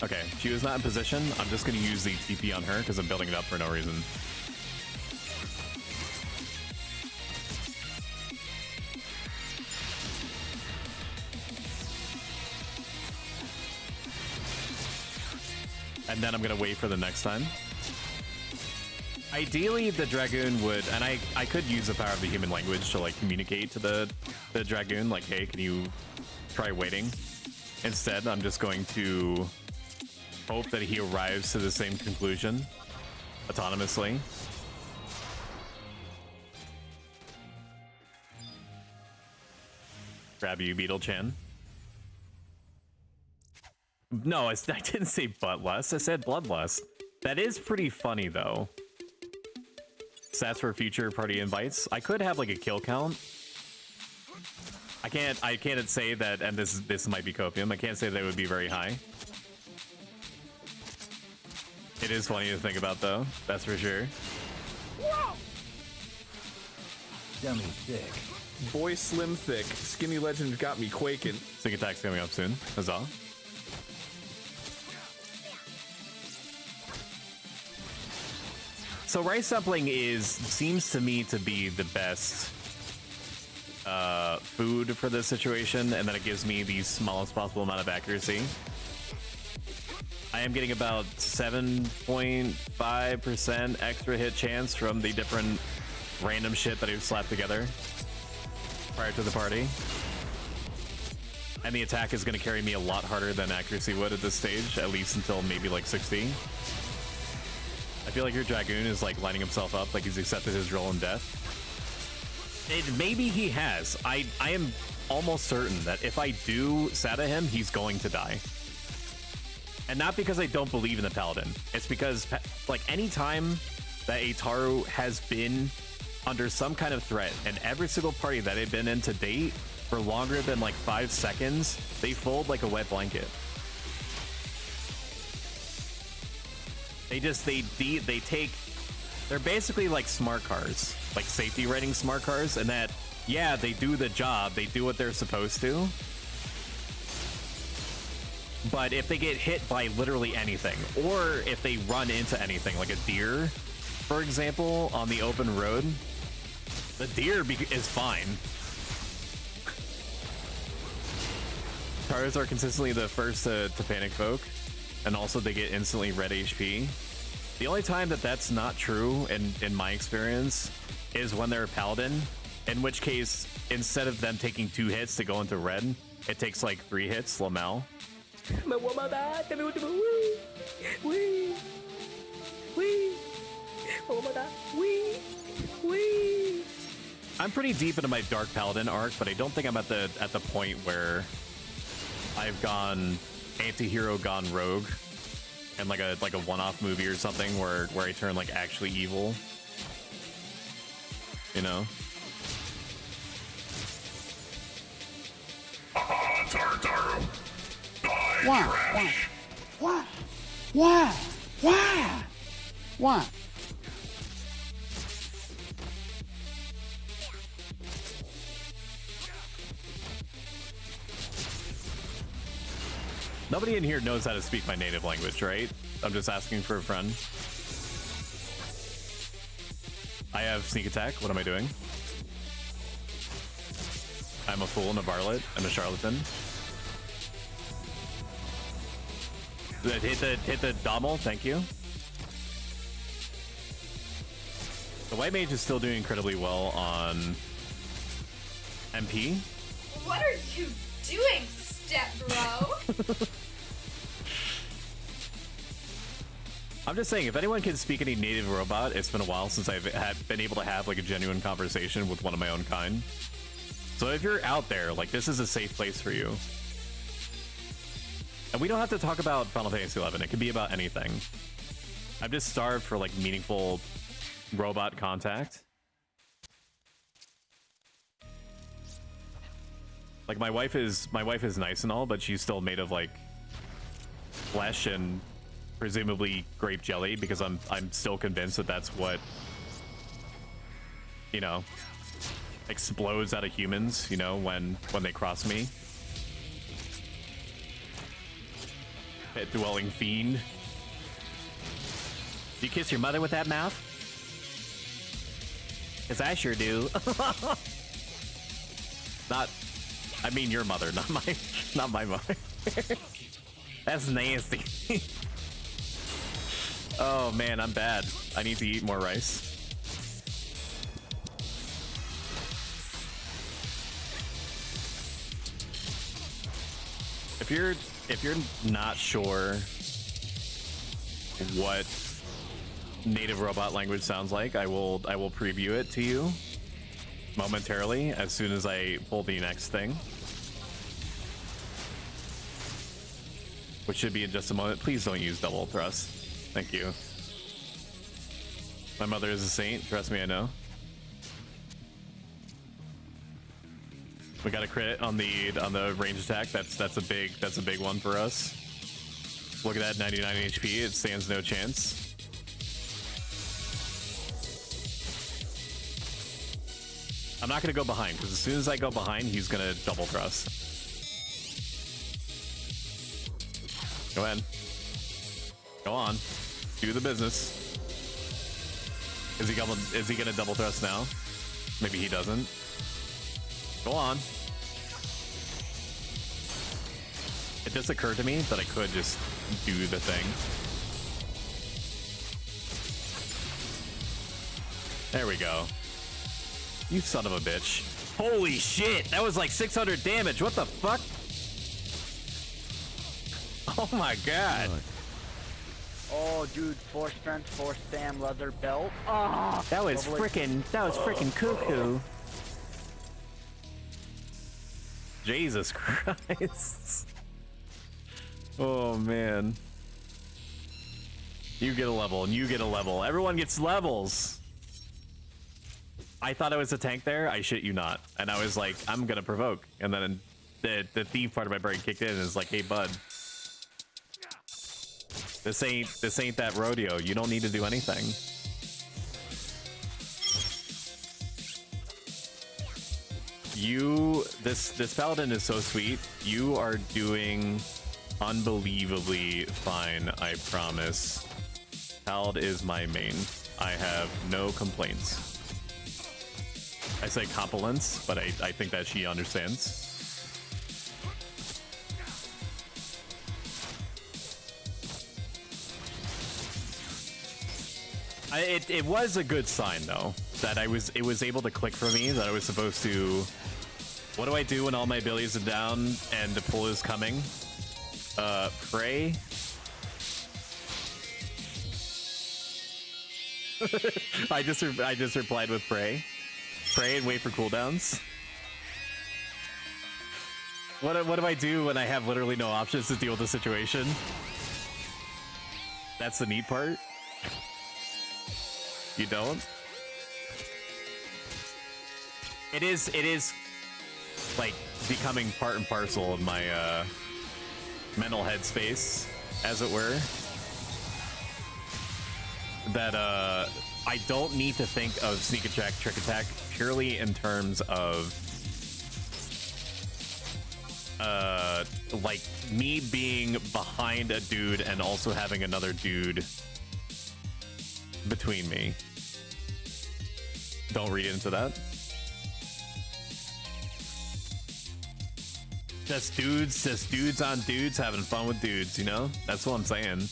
Okay, she was not in position. I'm just gonna use the TP on her because I'm building it up for no reason. And then I'm gonna wait for the next time. Ideally, the Dragoon would, and I could use the power of the human language to like communicate to the Dragoon, like, hey, can you try waiting? Instead, I'm just going to hope that he arrives to the same conclusion autonomously. Grab you, Beetle-chan. No, I didn't say buttlust. I said bloodlust. That is pretty funny, though. Stats for future party invites. I could have like a kill count. I can't say that, and this might be copium. I can't say they would be very high. It is funny to think about, though. That's for sure. Whoa! Dummy thick. Boy slim thick. Skinny legend got me quaking. Sync attack's coming up soon. Huzzah. So rice sampling seems to me to be the best food for this situation, and then it gives me the smallest possible amount of accuracy. I am getting about 7.5% extra hit chance from the different random shit that I've slapped together prior to the party. And the attack is going to carry me a lot harder than accuracy would at this stage, at least until maybe like 60. I feel like your Dragoon is like lining himself up like he's accepted his role in death. Maybe he has. I am almost certain that if I do Sata him, he's going to die. And not because I don't believe in the Paladin. It's because like anytime that Ataru has been under some kind of threat, and every single party that I've been in to date for longer than like 5 seconds, they fold like a wet blanket. They're basically like smart cars, like safety rating smart cars, and that, yeah, they do the job, they do what they're supposed to. But if they get hit by literally anything, or if they run into anything, like a deer, for example, on the open road, the deer is fine. Cars are consistently the first to panic folk, and also they get instantly red HP. The only time that that's not true, in my experience, is when they're a paladin, in which case, instead of them taking 2 hits to go into red, it takes like 3 hits, Lamel. I'm pretty deep into my Dark Paladin arc, but I don't think I'm at the point where I've gone anti-hero gone rogue and like a one-off movie or something where I turn like actually evil. You know? Tartaru. Why? Nobody in here knows how to speak my native language, right? I'm just asking for a friend. I have sneak attack. What am I doing? I'm a fool and a varlet and a charlatan. Hit the Dommel, thank you. The White Mage is still doing incredibly well on MP. What are you doing, step bro? I'm just saying, if anyone can speak any native robot, it's been a while since I've been able to have like a genuine conversation with one of my own kind. So if you're out there, like, this is a safe place for you. And we don't have to talk about Final Fantasy XI. It could be about anything. I'm just starved for like meaningful robot contact. Like my wife is nice and all, but she's still made of like flesh and presumably grape jelly, because I'm still convinced that that's what, you know, explodes out of humans, you know, when they cross me. Pet dwelling fiend. Do you kiss your mother with that mouth? 'Cause I sure do. I mean your mother, not my mother. That's nasty. Oh man, I'm bad. I need to eat more rice. If you're not sure what native robot language sounds like, I will preview it to you momentarily as soon as I pull the next thing, which should be in just a moment. Please don't use double thrust. Thank you. My mother is a saint. Trust me, I know. We got a crit on the range attack. That's a big one for us. Look at that, 99 HP. It stands no chance. I'm not gonna go behind, because as soon as I go behind, he's gonna double thrust. Go ahead. Go on. Do the business. Is he gonna double thrust now? Maybe he doesn't. Go on. It just occurred to me that I could just do the thing. There we go. You son of a bitch. Holy shit! That was like 600 damage. What the fuck? Oh my god. Oh, dude, 4 strength, 4 stam, leather belt. Oh, That was freaking cuckoo. Jesus Christ. Oh man. You get a level and you get a level. Everyone gets levels. I thought I was a tank there. I shit you not. And I was like, I'm gonna provoke. And then the thief part of my brain kicked in and is like, hey bud. This ain't that rodeo. You don't need to do anything. This paladin is so sweet. You are doing unbelievably fine, I promise. Pald is my main. I have no complaints. I say compliments, but I think that she understands. It was a good sign though that it was able to click for me that I was supposed to. What do I do when all my abilities are down and the pull is coming? Pray. I just replied with pray. Pray and wait for cooldowns. What do I do when I have literally no options to deal with the situation? That's the neat part. You don't? It is like becoming part and parcel of my mental headspace, as it were. That I don't need to think of sneak attack, trick attack purely in terms of like me being behind a dude and also having another dude between me. Don't read into that. Just dudes on dudes having fun with dudes, you know? That's what I'm saying.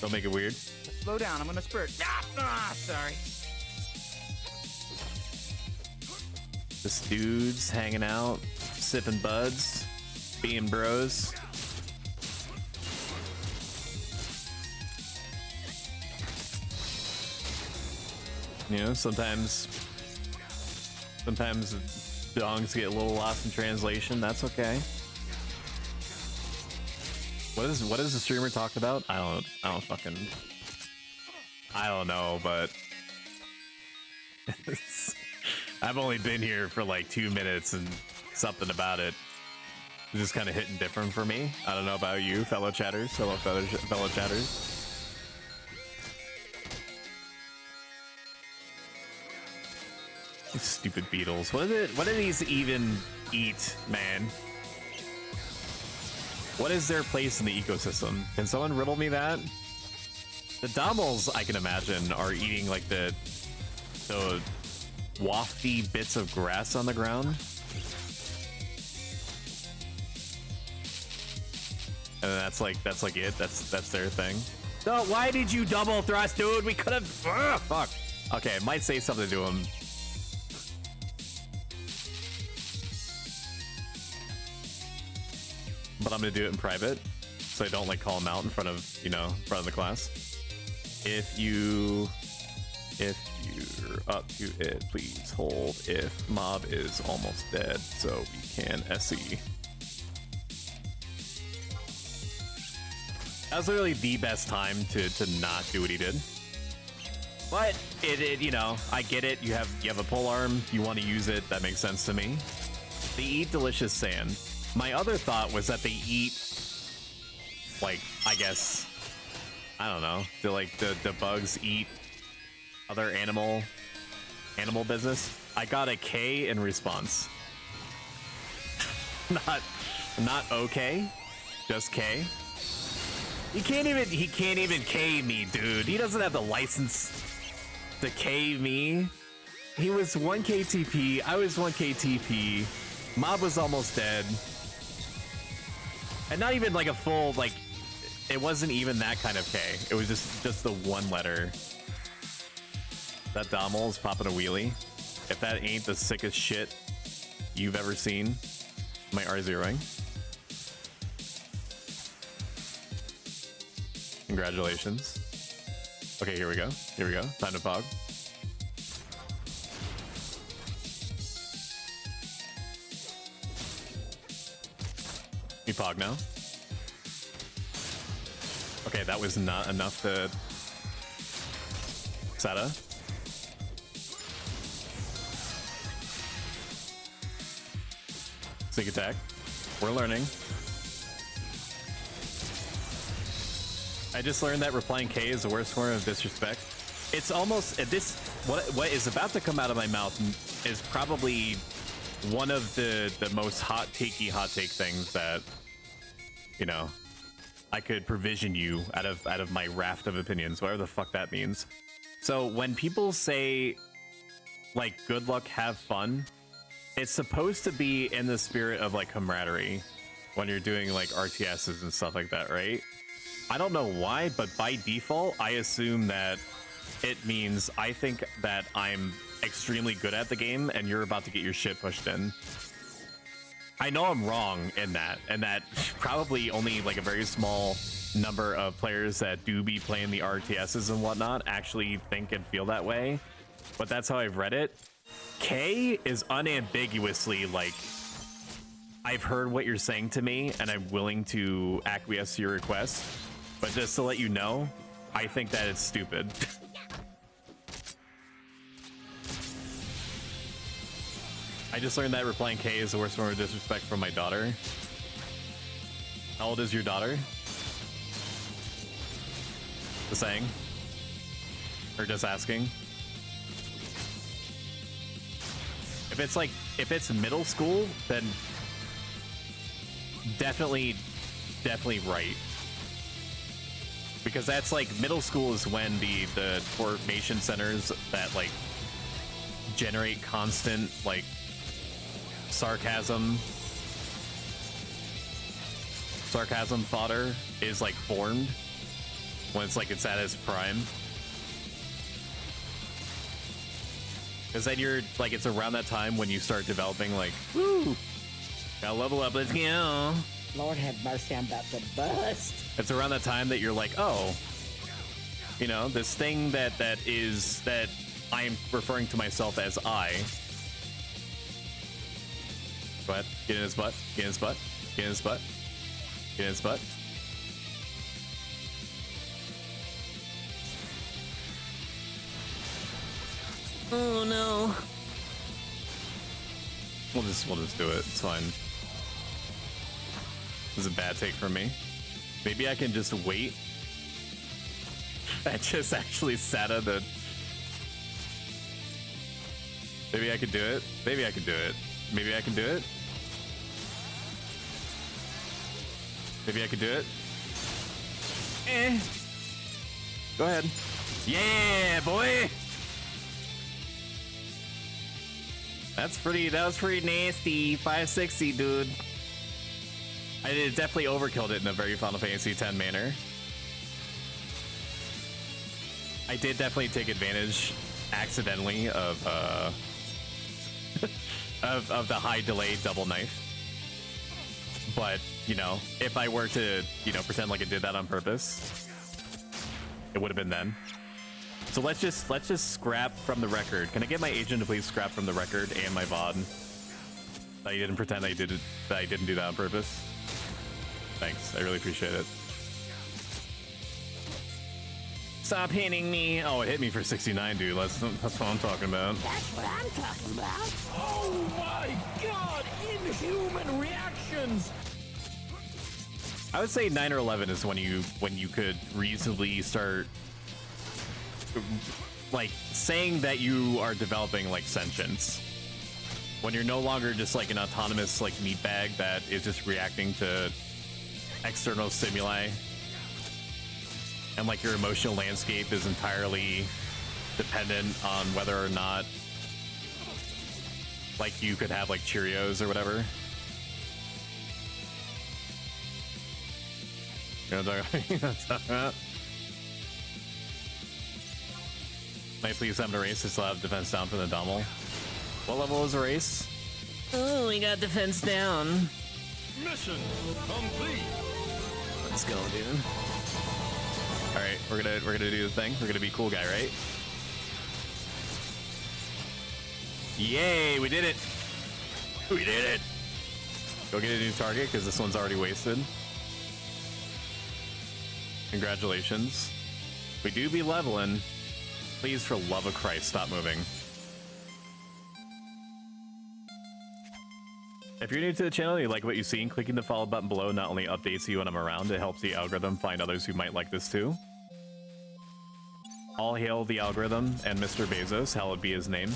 Don't make it weird. slow down. I'm gonna spurt. Sorry. Just dudes hanging out, sipping buds, being bros. You know, sometimes dongs get a little lost in translation. That's okay. What is the streamer talked about? I don't know, but I've only been here for like 2 minutes and something about it is just kind of hitting different for me. I don't know about you, fellow chatters. These stupid beetles. What do these even eat, man? What is their place in the ecosystem? Can someone riddle me that? The Dommels, I can imagine, are eating like the wafty bits of grass on the ground. And that's like it. That's their thing. No, why did you double thrust, dude? We could have. Fuck. Okay, might say something to him. But I'm gonna do it in private, so I don't like call him out in front of the class. If you're up to it, please hold. If mob is almost dead, so we can SE. That was literally the best time to not do what he did. But it I get it. You have a pole arm. You want to use it. That makes sense to me. They eat delicious sand. My other thought was that they eat, like, I guess, I don't know. The bugs eat other animal business. I got a K in response. not okay, just K. He can't even K me, dude. He doesn't have the license to K me. He was 1K TP, I was 1K TP. Mob was almost dead. And not even like a full, like, it wasn't even that kind of K. It was just the one letter. That Dommel is popping a wheelie. If that ain't the sickest shit you've ever seen, my R0ing. Congratulations. Okay, here we go. Time to pog. You pog now. Okay, that was not enough to... Seta. Sneak attack. We're learning. I just learned that replying K is the worst form of disrespect. It's almost this. What is about to come out of my mouth is probably one of the most hot take things that I could provision you out of my raft of opinions, whatever the fuck that means. So when people say like good luck, have fun, it's supposed to be in the spirit of like camaraderie when you're doing like RTSs and stuff like that, right? I don't know why, but by default, I assume that it means I think that I'm extremely good at the game and you're about to get your shit pushed in. I know I'm wrong in that, and that probably only like a very small number of players that do be playing the RTSs and whatnot actually think and feel that way, but that's how I've read it. K is unambiguously like, I've heard what you're saying to me and I'm willing to acquiesce to your request, but just to let you know, I think that it's stupid. I just learned that replying K is the worst form of disrespect from my daughter. How old is your daughter? Just saying. Or just asking. If it's middle school, then definitely right. Because that's like middle school is when the formation centers that like generate constant like sarcasm fodder is like formed when it's at its prime. Because then you're like, it's around that time when you start developing like, woo, gotta level up, let's go. Lord have mercy, I'm about to bust. It's around that time that you're like, oh, this thing that I am referring to myself as I. Go ahead. Get in his butt. Get in his butt. Get in his butt. Get in his butt. Oh no. We'll just do it. It's fine. This is a bad take from me. Maybe I can just wait. I just actually sat on the... Maybe I could do it. Maybe I could do it. Maybe I can do it. Maybe I could do it. Eh. Go ahead. Yeah, boy. That was pretty nasty. 560, dude. I did definitely overkilled it in a very Final Fantasy X manner. I did definitely take advantage accidentally of of the high delay double knife. But, you know, if I were to, you know, pretend like I did that on purpose, it would have been then. So let's just scrap from the record. Can I get my agent to please scrap from the record and my VOD? That I didn't pretend I didn't do that on purpose. Thanks, I really appreciate it. Stop hitting me! Oh, it hit me for 69, dude. That's what I'm talking about. That's what I'm talking about. Oh my god! Inhuman reactions! I would say 9 or 11 is when you could reasonably start like saying that you are developing like sentience. When you're no longer just like an autonomous like meat bag that is just reacting to external stimuli. And like your emotional landscape is entirely dependent on whether or not like you could have like Cheerios or whatever. You know what I'm talking about? Might please have a race to still have defense down for the Dommel. What level is the race? Oh, we got defense down. Mission complete! Let's go, dude. Alright, we're gonna do the thing. We're gonna be cool guy, right? Yay, we did it! We did it! Go get a new target, because this one's already wasted. Congratulations. We do be leveling. Please, for love of Christ, stop moving. If you're new to the channel and you like what you see, clicking the follow button below not only updates you when I'm around, it helps the algorithm find others who might like this too. All hail the algorithm and Mr. Bezos, hallowed be his name.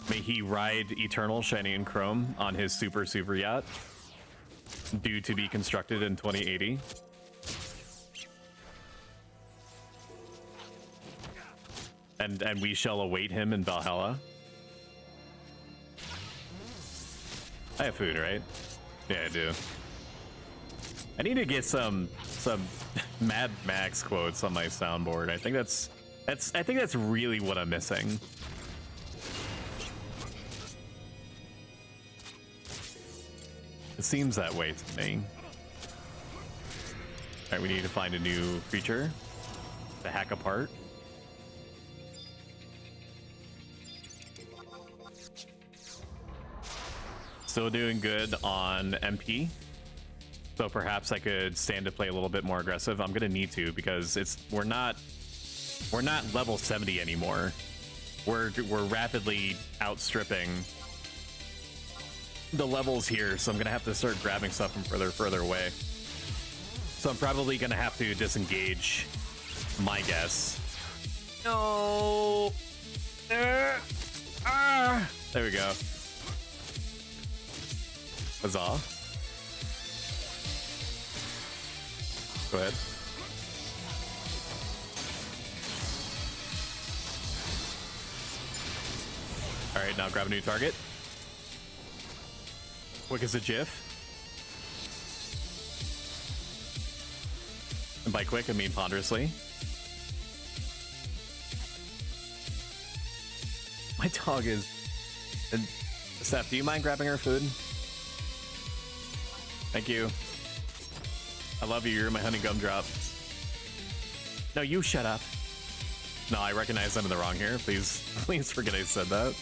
May he ride eternal, shiny and chrome on his super yacht, due to be constructed in 2080. And we shall await him in Valhalla. I have food, right? Yeah, I do. I need to get some Mad Max quotes on my soundboard. I think that's really what I'm missing. It seems that way to me. Alright, we need to find a new creature to hack apart. Still doing good on MP, so perhaps I could stand to play a little bit more aggressive. I'm gonna need to, because we're not level 70 anymore. We're rapidly outstripping the levels here, so I'm gonna have to start grabbing stuff from further away. So I'm probably gonna have to disengage, my guess. No. There we go. Huzzah. Go ahead. Alright, now grab a new target. Quick as a GIF. And by quick, I mean ponderously. My dog is... And Steph, do you mind grabbing her food? Thank you. I love you. You're my honey gumdrop. No, you shut up. No, I recognize I'm in the wrong here. Please, please forget I said that.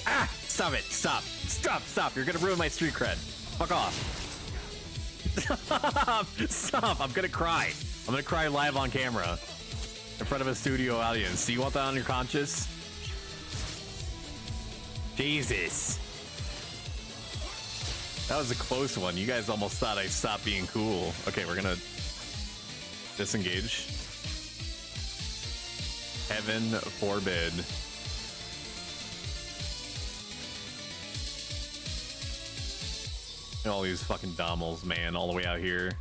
Ah! Stop it! Stop! Stop! Stop! You're gonna ruin my street cred. Fuck off. Stop! Stop! I'm gonna cry. I'm gonna cry live on camera in front of a studio audience. Do you want that on your conscience? Jesus. That was a close one. You guys almost thought I stopped being cool. Okay, we're gonna disengage. Heaven forbid. And all these fucking dommels, man, all the way out here.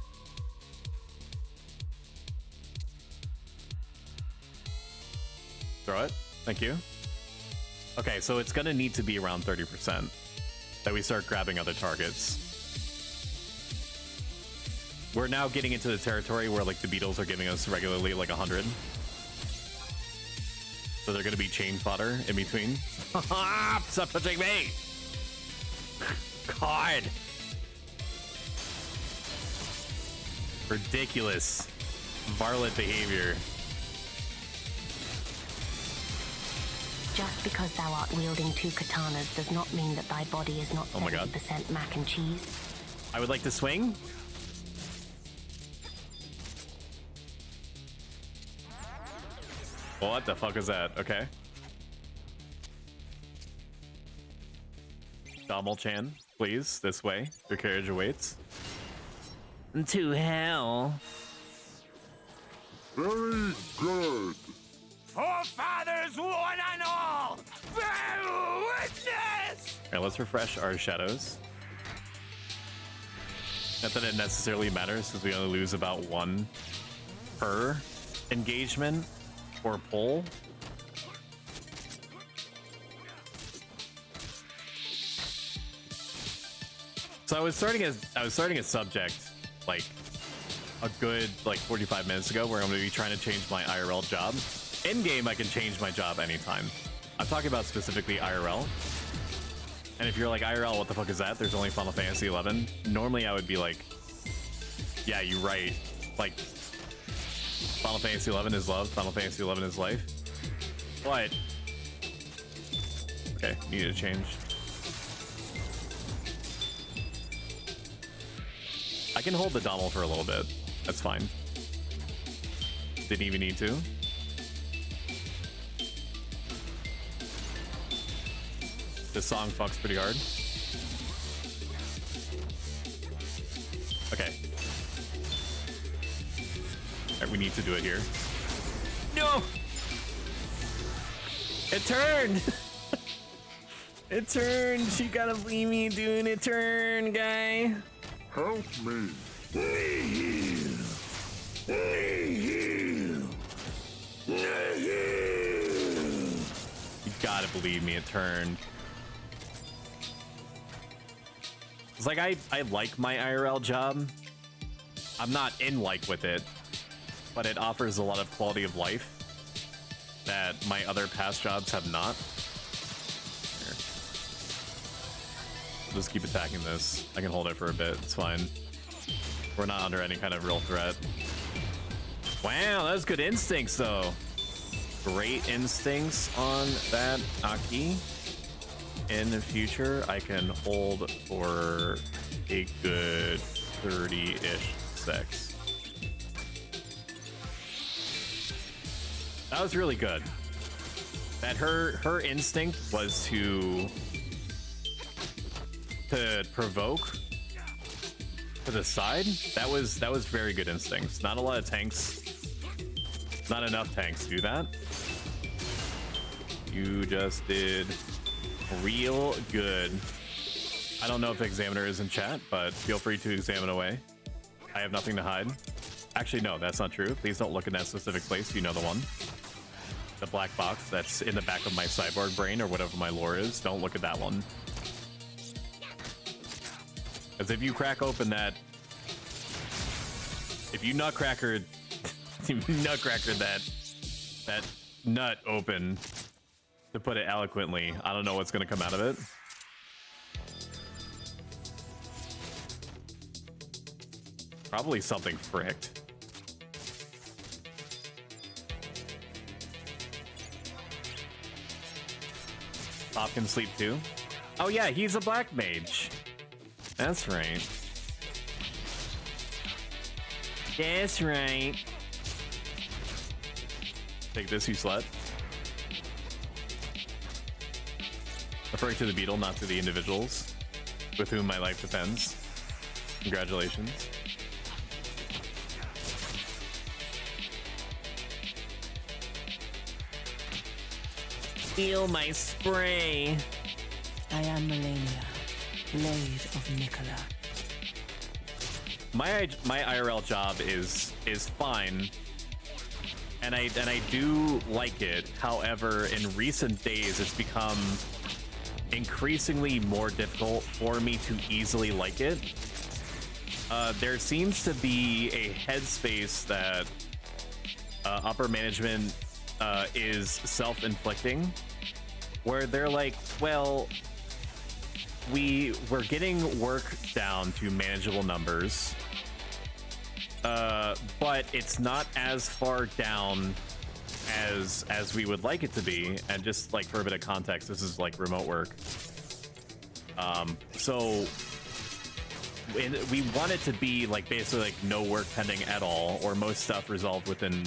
Throw it. Thank you. Okay, so it's gonna need to be around 30% that we start grabbing other targets. We're now getting into the territory where like the beetles are giving us regularly like 100. So they're gonna be chain fodder in between. Stop touching me! God! Ridiculous. Varlet behavior. Just because thou art wielding 2 katanas does not mean that thy body is not 70% mac and cheese. I would like to swing. What the fuck is that? Okay. Dommel-chan, please, this way. Your carriage awaits. To hell. Very good. Forefathers, one and all, bear witness! Alright, let's refresh our shadows. Not that it necessarily matters, because we only lose about 1 per engagement or pull. So I was starting a subject like a good like 45 minutes ago where I'm going to be trying to change my IRL job. In game, I can change my job anytime. I'm talking about specifically IRL. And if you're like, IRL, what the fuck is that? There's only Final Fantasy 11. Normally, I would be like, yeah, you're right. Like, Final Fantasy 11 is love. Final Fantasy 11 is life. But okay, need to change. I can hold the Dommel for a little bit. That's fine. Didn't even need to. This song fucks pretty hard. Okay. Alright, we need to do it here. No! It turned! It turned! You gotta leave me doing it turn, guy. Help me. You gotta believe me, it turned. It's like I like my IRL job. I'm not in like with it, but it offers a lot of quality of life that my other past jobs have not. Here. Just keep attacking this. I can hold it for a bit. It's fine. We're not under any kind of real threat. Wow, that was good instincts, though. Great instincts on that Aki. In the future, I can hold for a good 30-ish secs. That was really good. That her instinct was to provoke to the side. That was very good instincts. Not a lot of tanks. Not enough tanks do that. You just did real good. I don't know if Examiner is in chat, but feel free to examine away. I have nothing to hide. Actually, no, that's not true. Please don't look in that specific place. You know the one. The black box that's in the back of my cyborg brain or whatever my lore is. Don't look at that one. Because if you crack open that... If you nutcrackered... that nut open, to put it eloquently, I don't know what's going to come out of it. Probably something fricked. Pop can sleep too. Oh yeah, he's a black mage. That's right. That's right. Take this, you slut. Referring to the beetle, not to the individuals with whom my life depends. Congratulations. Feel my spray. I am Melania, Blade of Nicola. My IRL job is fine, and I do like it. However, in recent days, it's become increasingly more difficult for me to easily like it. There seems to be a headspace that upper management is self-inflicting, where they're like, well, we're getting work down to manageable numbers, but it's not as far down as we would like it to be. And just like for a bit of context, this is like remote work. So we want it to be like basically like no work pending at all, or most stuff resolved within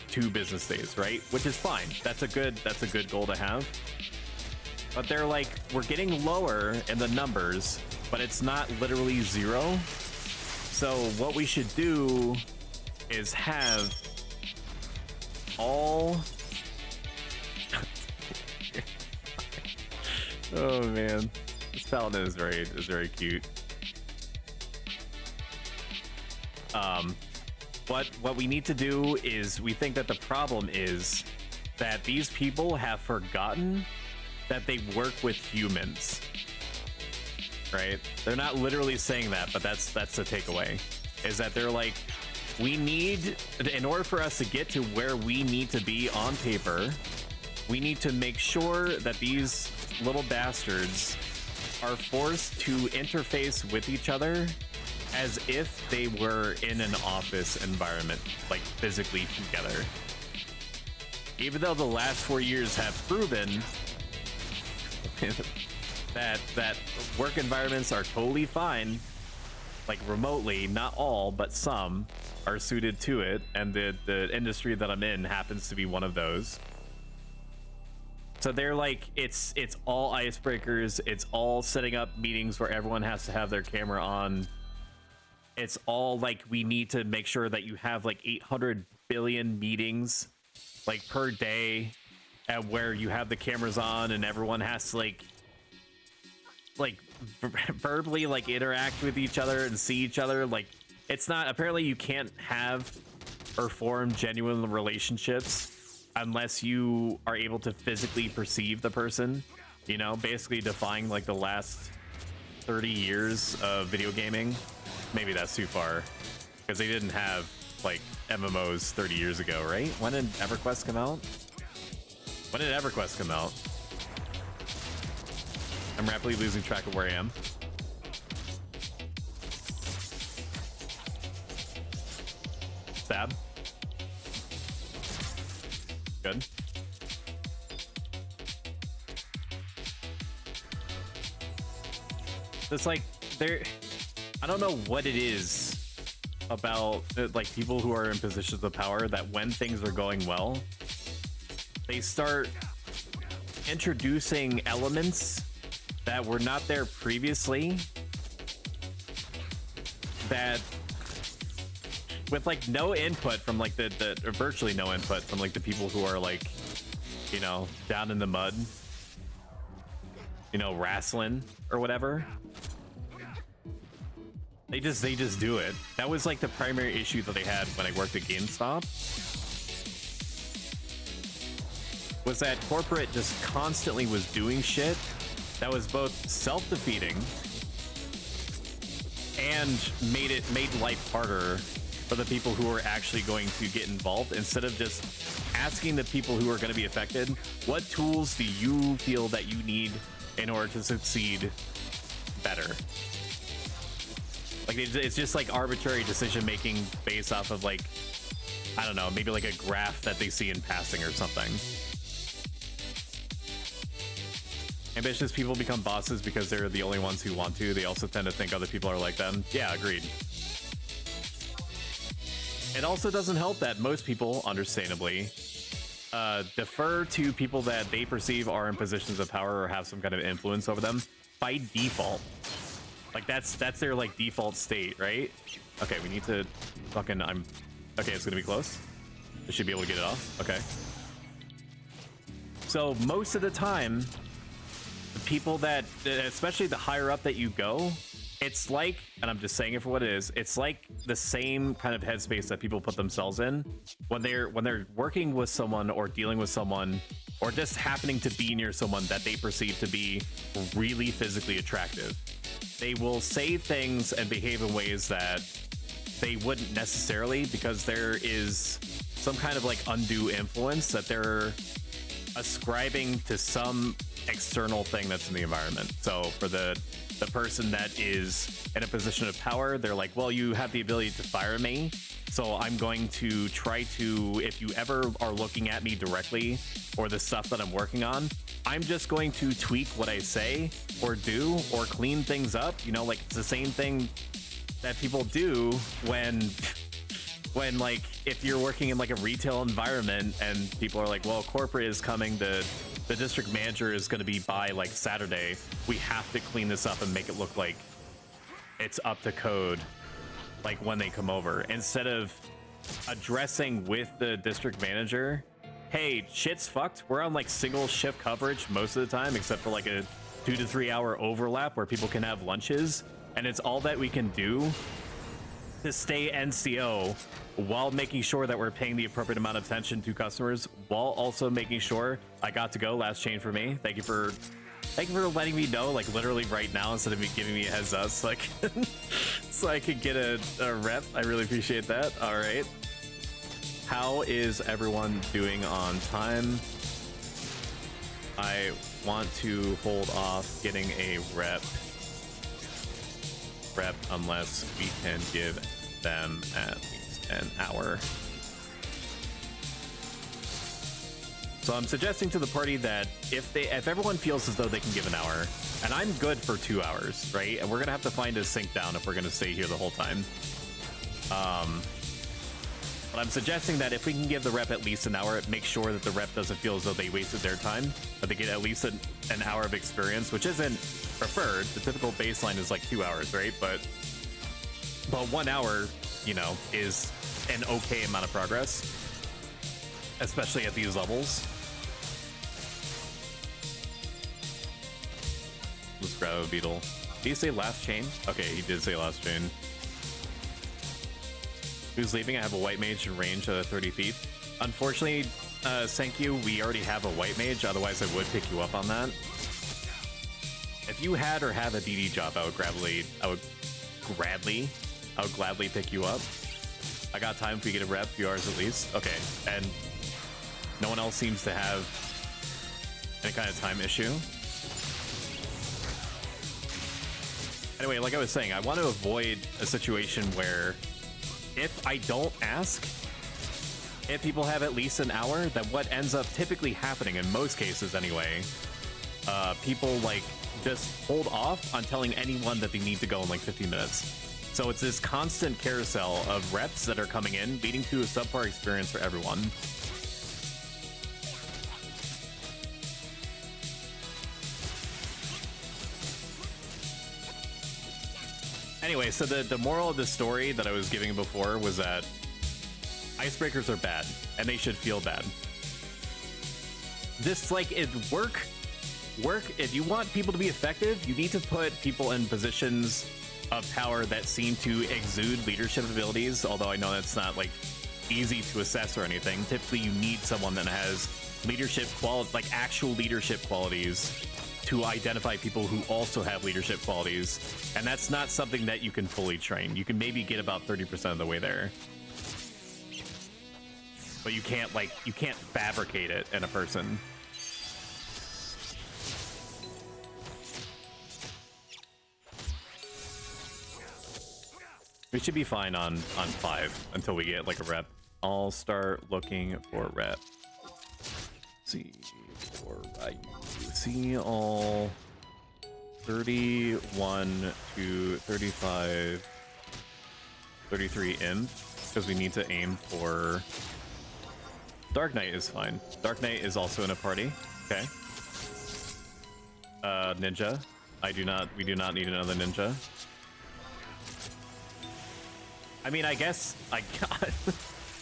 2 business days, right? Which is fine. That's a good goal to have. But they're like, we're getting lower in the numbers, but it's not literally 0. So what we should do is have all oh man, this paladin is very cute. What we need to do is, we think that the problem is that these people have forgotten that they work with humans, right? They're not literally saying that, but that's the takeaway, is that they're like, we need, in order for us to get to where we need to be on paper, we need to make sure that these little bastards are forced to interface with each other as if they were in an office environment, like physically together. Even though the last 4 years have proven that work environments are totally fine, like remotely, not all, but some are suited to it, and the industry that I'm in happens to be one of those. So they're like, it's all icebreakers, it's all setting up meetings where everyone has to have their camera on. It's all like, we need to make sure that you have like 800 billion meetings like per day, and where you have the cameras on and everyone has to like verbally like interact with each other and see each other. Like, it's not, apparently you can't have or form genuine relationships unless you are able to physically perceive the person, you know, basically defying like the last 30 years of video gaming. Maybe that's too far, because they didn't have like MMOs 30 years ago, right? When did EverQuest come out? When did EverQuest come out? I'm rapidly losing track of where I am. Stab. Good. It's like, I don't know what it is about like people who are in positions of power, that when things are going well, they start introducing elements that were not there previously, that with like no input from like or virtually no input from like the people who are like, you know, down in the mud, you know, wrestling or whatever. They just do it. That was like the primary issue that they had when I worked at GameStop, was that corporate just constantly was doing shit that was both self-defeating and made life harder for the people who are actually going to get involved, instead of just asking the people who are going to be affected, what tools do you feel that you need in order to succeed better? Like, it's just like arbitrary decision making based off of like, I don't know, maybe like a graph that they see in passing or something. Ambitious people become bosses because they're the only ones who want to. They also tend to think other people are like them. Yeah, agreed. It also doesn't help that most people, understandably, defer to people that they perceive are in positions of power or have some kind of influence over them by default. Like that's their like default state, right? Okay, we need to fucking okay, it's gonna be close. I should be able to get it off. Okay. So most of the time, the people that, especially the higher up that you go, it's like, and I'm just saying it for what it is, it's like the same kind of headspace that people put themselves in when they're working with someone or dealing with someone or just happening to be near someone that they perceive to be really physically attractive. They will say things and behave in ways that they wouldn't necessarily, because there is some kind of like undue influence that they're ascribing to some external thing that's in the environment. So for the person that is in a position of power, they're like, well, you have the ability to fire me, so I'm going to try to, if you ever are looking at me directly or the stuff that I'm working on, I'm just going to tweak what I say or do or clean things up. You know, like it's the same thing that people do when like if you're working in like a retail environment and people are like, well, corporate is coming, the district manager is going to be by like Saturday, we have to clean this up and make it look like it's up to code like when they come over, instead of addressing with the district manager, hey, shit's fucked, we're on like single shift coverage most of the time except for like a 2 to 3 hour overlap where people can have lunches, and it's all that we can do to stay NCO while making sure that we're paying the appropriate amount of attention to customers, while also making sure I got to go. Last chain for me. Thank you for letting me know, like literally right now, instead of me giving me a heads up, so I could get a rep. I really appreciate that. All right. How is everyone doing on time? I want to hold off getting a rep unless we can give them at least an hour. So I'm suggesting to the party that if everyone feels as though they can give an hour, and I'm good for 2 hours, right? And we're gonna have to find a sync down if we're gonna stay here the whole time. But I'm suggesting that if we can give the rep at least an hour, make sure that the rep doesn't feel as though they wasted their time, but they get at least an hour of experience, which isn't preferred. The typical baseline is like 2 hours, right? But 1 hour, you know, is an okay amount of progress, especially at these levels. Let's grab a beetle. Did he say last chain? Okay, he did say last chain. Who's leaving? I have a white mage in range at 30 feet. Unfortunately, thank you, we already have a white mage, otherwise I would pick you up on that. If you had or have a DD job, I would gladly pick you up. I got time if we get a rep, few hours at least. Okay, and no one else seems to have any kind of time issue. Anyway, like I was saying, I want to avoid a situation where if I don't ask if people have at least an hour, then what ends up typically happening in most cases anyway, people like just hold off on telling anyone that they need to go in like 15 minutes. So it's this constant carousel of reps that are coming in, leading to a subpar experience for everyone. Anyway, so the moral of the story that I was giving before was that icebreakers are bad, and they should feel bad. This, like, work, if you want people to be effective, you need to put people in positions of power that seem to exude leadership abilities, although I know that's not, like, easy to assess or anything. Typically, you need someone that has leadership qualities, like actual leadership qualities, to identify people who also have leadership qualities, and that's not something that you can fully train. You can maybe get about 30% of the way there, but you can't fabricate it in a person. We should be fine on 5 until we get like a rep. I'll start looking for a rep. Let's see, for see all 31 to 35, 33 in, because we need to aim for... Dark Knight is fine. Dark Knight is also in a party. Okay. Ninja. We do not need another ninja. I mean, I guess I got...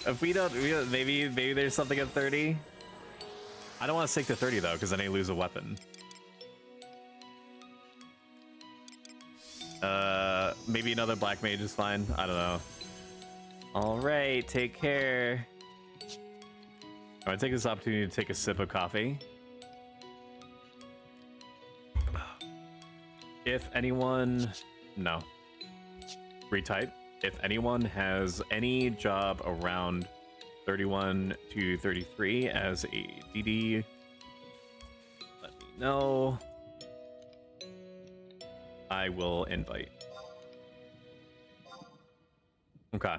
if we don't, maybe there's something at 30. I don't want to stick to 30 though, because then I lose a weapon. Maybe another black mage is fine. I don't know. All right, take care. I'm gonna take this opportunity to take a sip of coffee. If anyone, no, retype. If anyone has any job around 31 to 33 as a DD, let me know. I will invite. Okay.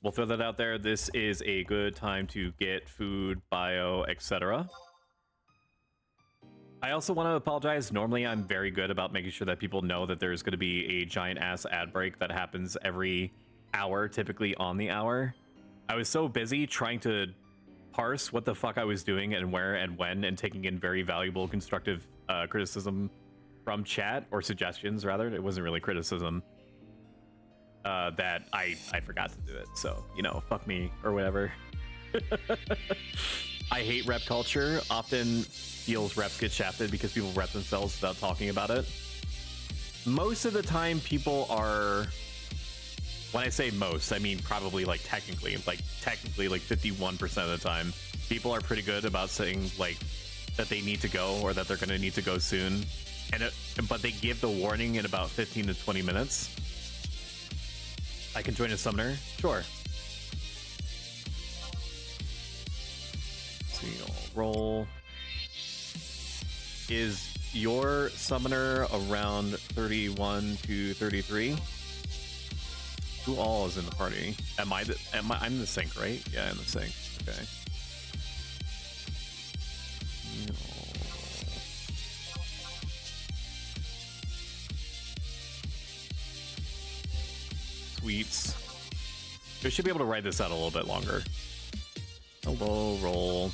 We'll throw that out there. This is a good time to get food, bio, etc. I also want to apologize. Normally, I'm very good about making sure that people know that there's going to be a giant-ass ad break that happens every hour, typically on the hour. I was so busy trying to parse what the fuck I was doing and where and when, and taking in very valuable, constructive criticism from chat, or suggestions, rather. It wasn't really criticism. That I forgot to do it. So, you know, fuck me, or whatever. I hate rep culture. Often feels reps get shafted because people rep themselves without talking about it. Most of the time people are, when I say most, I mean probably like technically like 51% of the time, people are pretty good about saying like that they need to go, or that they're going to need to go soon. But they give the warning in about 15 to 20 minutes. I can join a summoner? Sure. See, I'll roll. Is your summoner around 31 to 33? Who all is in the party? I'm in the sync, right? Yeah, in the sync. Okay. Sweets. We should be able to write this out a little bit longer. Hello, roll.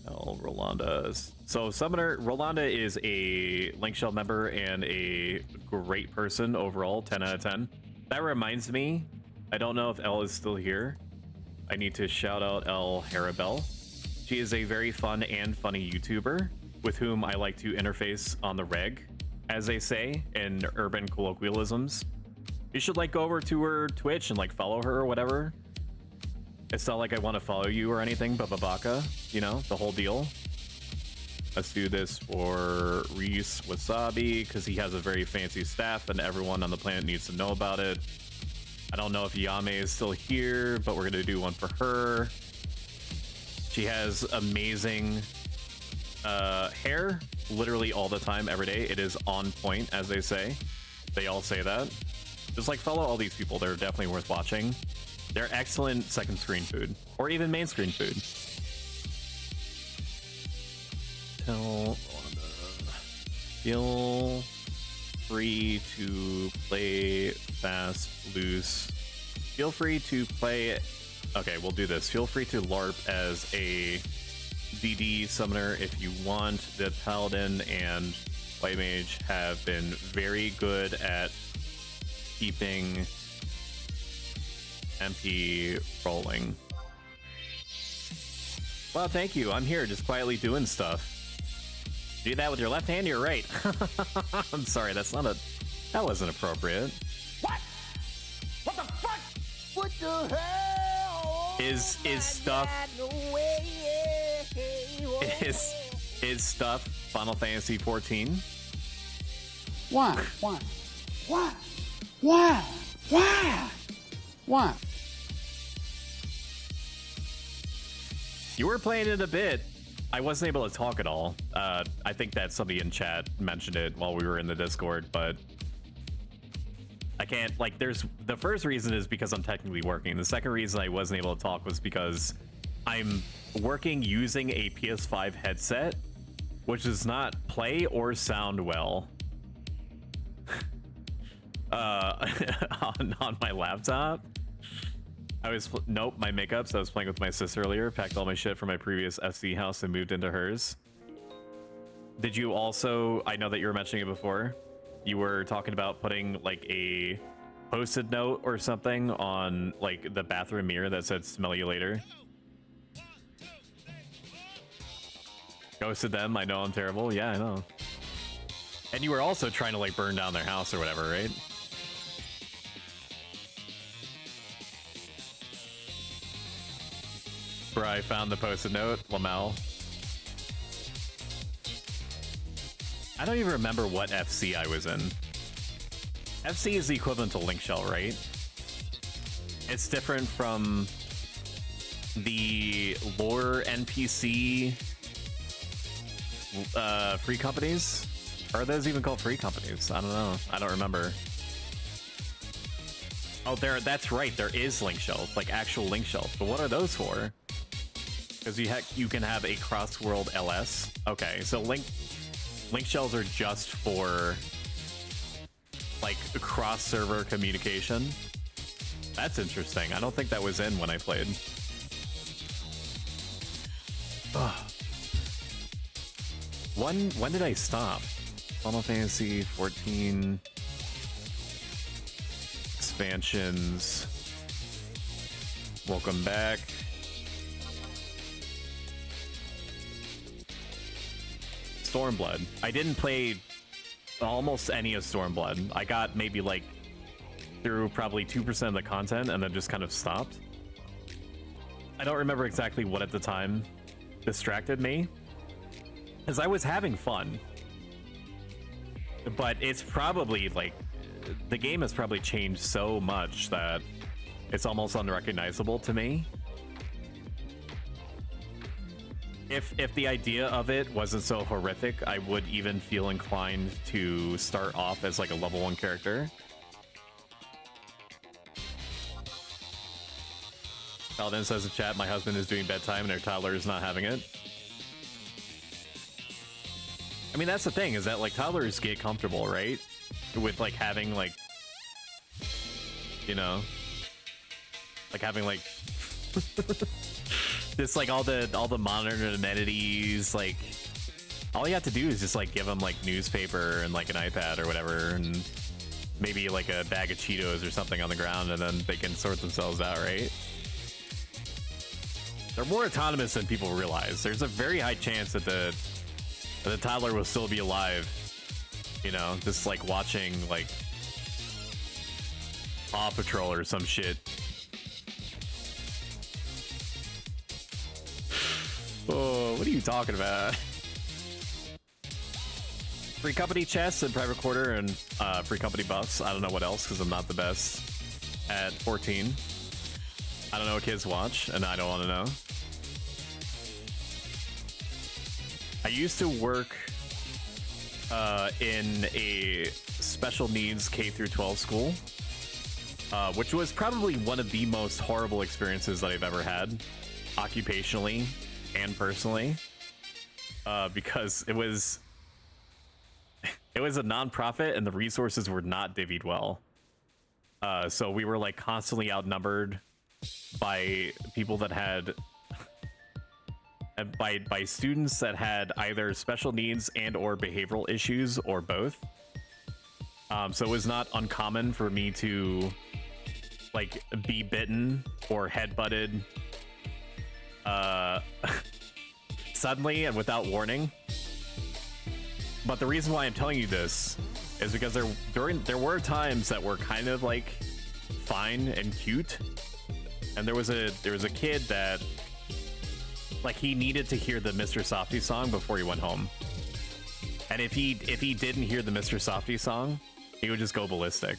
Oh, Rolanda. So Summoner, Rolanda is a Link Shell member and a great person overall, 10 out of 10. That reminds me, I don't know if Elle is still here. I need to shout out Elle Harabelle. She is a very fun and funny YouTuber with whom I like to interface on the reg, as they say in urban colloquialisms. You should like go over to her Twitch and like follow her or whatever. It's not like I want to follow you or anything, but Babaka, you know, the whole deal. Let's do this for Reese Wasabi, because he has a very fancy staff and everyone on the planet needs to know about it. I don't know if Yame is still here, but we're going to do one for her. She has amazing hair, literally all the time, every day. It is on point, as they say. They all say that. Just like follow all these people. They're definitely worth watching. They're excellent second screen food, or even main screen food. Tell feel free to play fast, loose. Feel free to play. Okay, we'll do this. Feel free to LARP as a DD summoner if you want. The Paladin and White Mage have been very good at keeping MP rolling. Well, thank you. I'm here just quietly doing stuff. Do that with your left hand or your right? I'm sorry, that wasn't appropriate. What? What the fuck? What the hell? Is stuff is stuff Final Fantasy 14? Why? You were playing it a bit. I wasn't able to talk at all. I think that somebody in chat mentioned it while we were in the Discord, but I can't, like, the first reason is because I'm technically working. The second reason I wasn't able to talk was because I'm working using a PS5 headset, which does not play or sound well on my laptop. Nope, my makeups. I was playing with my sister earlier, packed all my shit from my previous FC house and moved into hers. Did you also, I know that you were mentioning it before, you were talking about putting like a post-it note or something on like the bathroom mirror that said "smell you later." Ghosted them. I know I'm terrible. Yeah, I know. And you were also trying to like burn down their house or whatever, right? Where I found the post-it note, Lamel. I don't even remember what FC I was in. FC is the equivalent to Link Shell, right? It's different from the lore NPC free companies. Are those even called free companies? I don't know. I don't remember. Oh, that's right. There is Link Shelf, like actual Link Shelf. But what are those for? Because you can have a cross-world LS. Okay, so Link shells are just for like cross-server communication. That's interesting. I don't think that was in when I played. Ugh. When did I stop? Final Fantasy 14 expansions. Welcome back. Stormblood. I didn't play almost any of Stormblood. I got maybe like through probably 2% of the content and then just kind of stopped. I don't remember exactly what at the time distracted me, because I was having fun. But it's probably like the game has probably changed so much that it's almost unrecognizable to me. If the idea of it wasn't so horrific, I would even feel inclined to start off as like a level 1 character. Paladin says in chat, my husband is doing bedtime and our toddler is not having it. I mean, that's the thing, is that like toddlers get comfortable, right? With like having like, you know, like having like just like all the modern amenities. Like all you have to do is just like give them like newspaper and like an iPad or whatever, and maybe like a bag of Cheetos or something on the ground, and then they can sort themselves out, right? They're more autonomous than people realize. There's a very high chance that the toddler will still be alive, you know, just like watching like Paw Patrol or some shit. Oh, what are you talking about? Free company chests and private quarter and free company buffs. I don't know what else, because I'm not the best at 14. I don't know what kids watch, and I don't want to know. I used to work in a special needs K through 12 school, which was probably one of the most horrible experiences that I've ever had, occupationally and personally, because it was a nonprofit and the resources were not divvied well. So we were like constantly outnumbered by people that had by students that had either special needs and or behavioral issues or both. So it was not uncommon for me to like be bitten or headbutted suddenly and without warning. But the reason why I'm telling you this is because there were times that were kind of like fine and cute, and there was a kid that like he needed to hear the Mr. Softy song before he went home, and if he didn't hear the Mr. Softy song, he would just go ballistic.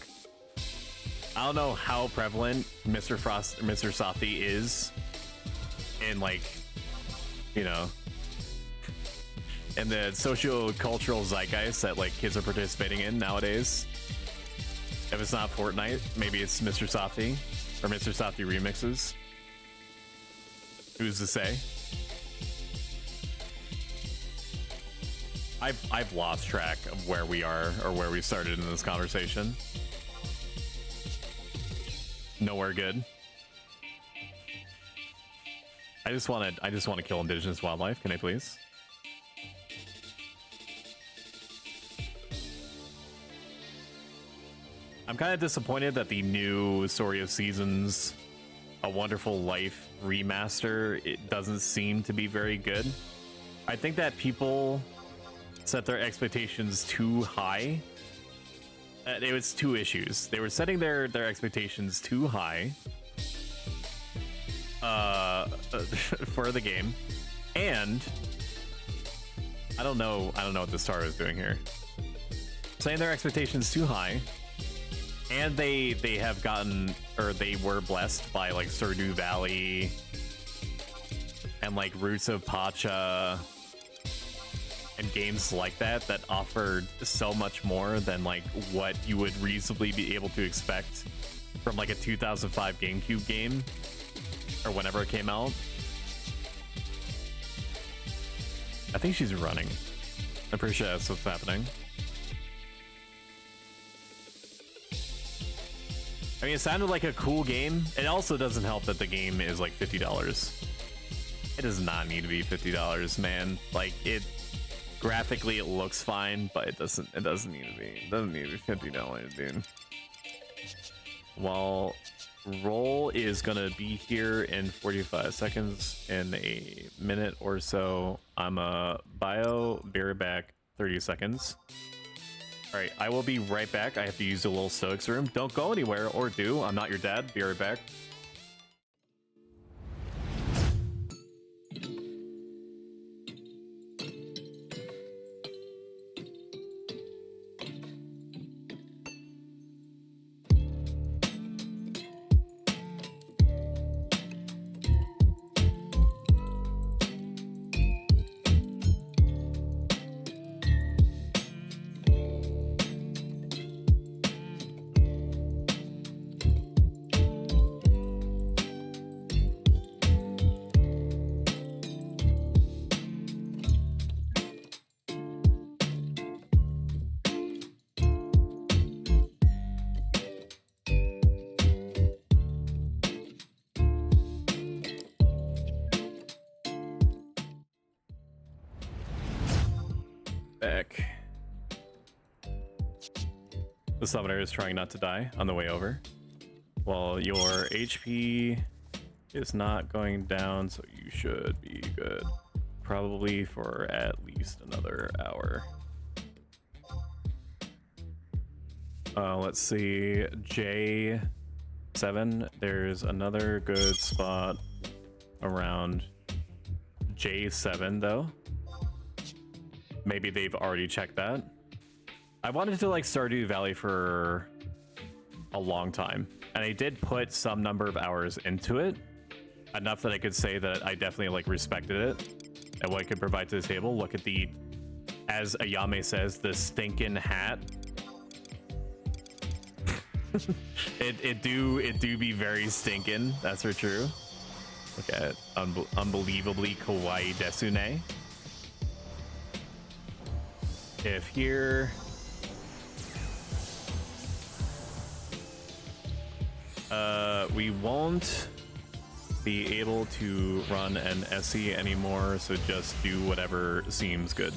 I don't know how prevalent Mr. Softy is in like, you know, in the socio-cultural zeitgeist that like kids are participating in nowadays. If it's not Fortnite, maybe it's Mr. Softy or Mr. Softy remixes. Who's to say? I've lost track of where we are or where we started in this conversation. Nowhere good. I just want to kill indigenous wildlife. Can I please? I'm kind of disappointed that the new Story of Seasons, A Wonderful Life remaster, it doesn't seem to be very good. I think that people set their expectations too high. It was two issues. They were setting their expectations too high for the game, and I don't know what the star is doing here. Setting their expectations too high, and they have gotten, or they were blessed by like Stardew Valley and like Roots of Pacha and games like that that offered so much more than like what you would reasonably be able to expect from like a 2005 GameCube game or whenever it came out. I think she's running. I'm pretty sure that's what's happening. I mean, it sounded like a cool game. It also doesn't help that the game is like $50. It does not need to be $50, man. Like, it graphically it looks fine, but it doesn't need to be. It doesn't need to be $50, dude. Well, roll is gonna be here in 45 seconds. In a minute or so, I'm a bio, be right back, 30 seconds. All right, I will be right back. I have to use the little Stoics room. Don't go anywhere, or do. I'm not your dad. Be right back. The summoner is trying not to die on the way over. Well, your HP is not going down, so you should be good. Probably for at least another hour. Let's see, J7. There's another good spot around J7 though. Maybe they've already checked that. I wanted to like Stardew Valley for a long time, and I did put some number of hours into it, enough that I could say that I definitely like respected it and what it could provide to the table. Look at the, as Ayame says, the stinking hat. it do be very stinking, that's for true. Look at it, unbelievably kawaii desune. If here, we won't be able to run an SE anymore, so just do whatever seems good.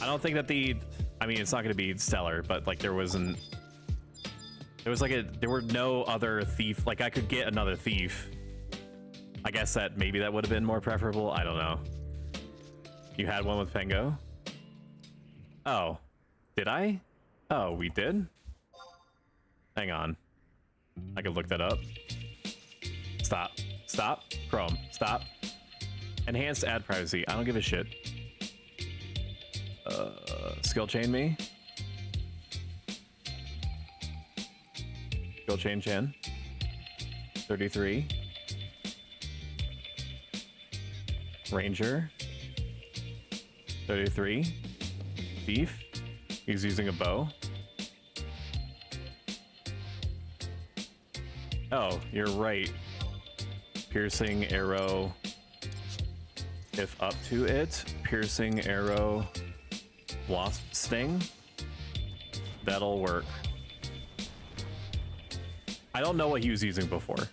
I don't think that I mean, it's not going to be stellar, but like there was no other thief. Like I could get another thief. I guess that maybe that would have been more preferable. I don't know. You had one with Pengo? Oh, did I? Oh, we did? Hang on. I could look that up. Stop. Stop. Chrome. Stop. Enhanced ad privacy. I don't give a shit. Skill chain me. Skill chain Chan. 33. Ranger. 33. Thief. He's using a bow. Oh, you're right. Piercing arrow. If up to it. Piercing arrow. Wasp sting. That'll work. I don't know what he was using before.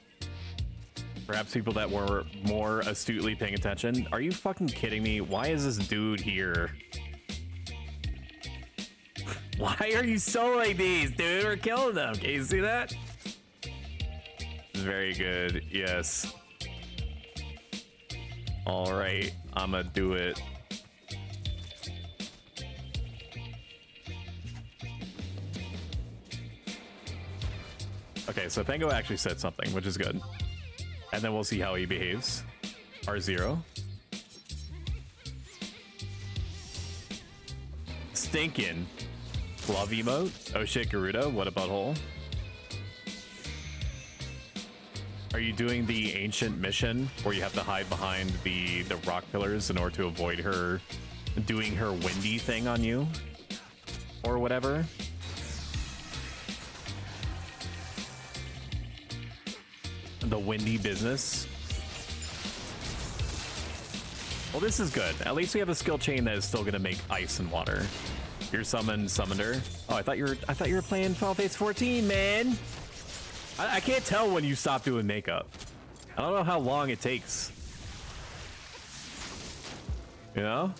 Perhaps people that were more astutely paying attention. Are you fucking kidding me? Why is this dude here? Why are you soloing these, dude? We're killing them. Can you see that? Very good. Yes. All right. I'ma do it. Okay, so Pengo actually said something, which is good. And then we'll see how he behaves. R0. Stinkin'. Love emote. Oh shit, Garuda. What a butthole. Are you doing the ancient mission where you have to hide behind the rock pillars in order to avoid her doing her windy thing on you? Or whatever? The windy business. Well, this is good. At least we have a skill chain that is still gonna make ice and water. You're summoner. Oh, I thought you were playing Final Fantasy 14, man. I can't tell when you stop doing makeup. I don't know how long it takes. You know?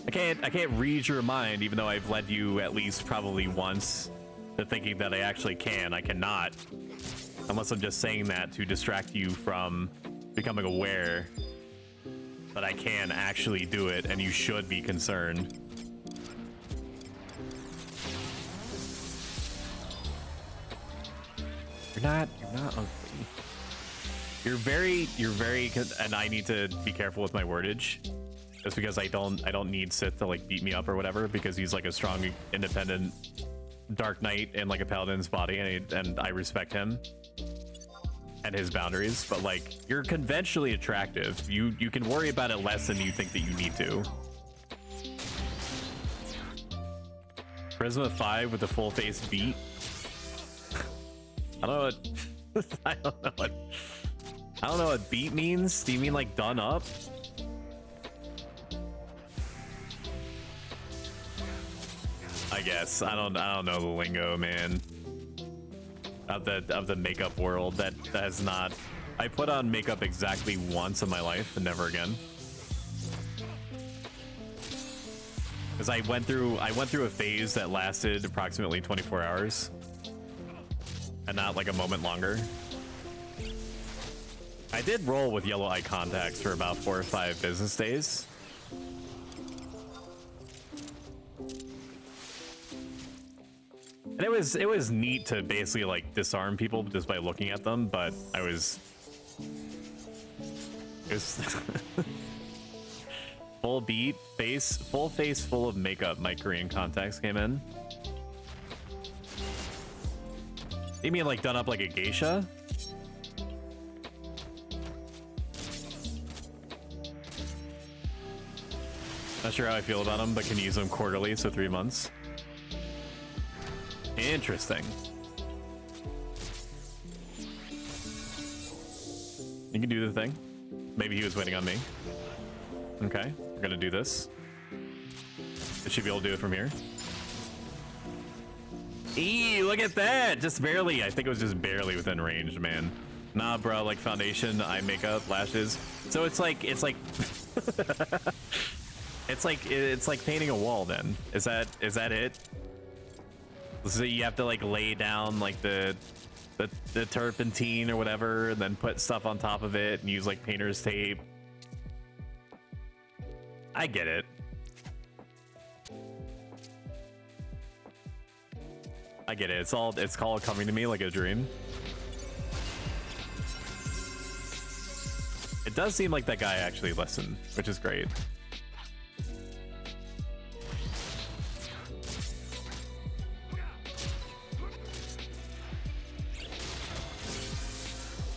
I can't read your mind, even though I've led you at least probably once to thinking that I actually can. I cannot. Unless I'm just saying that to distract you from becoming aware that I can actually do it, and you should be concerned. You're not ugly. You're very, and I need to be careful with my wordage. Just because I don't need Sith to like beat me up or whatever, because he's like a strong, independent Dark Knight in like a paladin's body, and I respect him and his boundaries. But like, you're conventionally attractive. You can worry about it less than you think that you need to. Prisma 5 with a full face beat. I don't know what beat means. Do you mean like done up? I guess. I don't know the lingo, man. Of the makeup world. That has not. I put on makeup exactly once in my life and never again. Because I went through a phase that lasted approximately 24 hours. And not like a moment longer. I did roll with yellow eye contacts for about 4 or 5 business days. And it was neat to basically like disarm people just by looking at them, but it was full beat face, full face full of makeup. My Korean contacts came in. You mean like done up like a geisha? Not sure how I feel about them, but can use them quarterly, so 3 months. Interesting. You can do the thing. Maybe he was waiting on me. Okay, we're gonna do this. I should be able to do it from here. Eee, look at that! Just barely. I think it was just barely within range, man. Nah, bro, like foundation, eye makeup, lashes. So it's like it's like painting a wall then. Is that it? So you have to like lay down like the turpentine or whatever, and then put stuff on top of it and use like painter's tape. I get it. I get it. It's called coming to me like a dream. It does seem like that guy actually listened, which is great.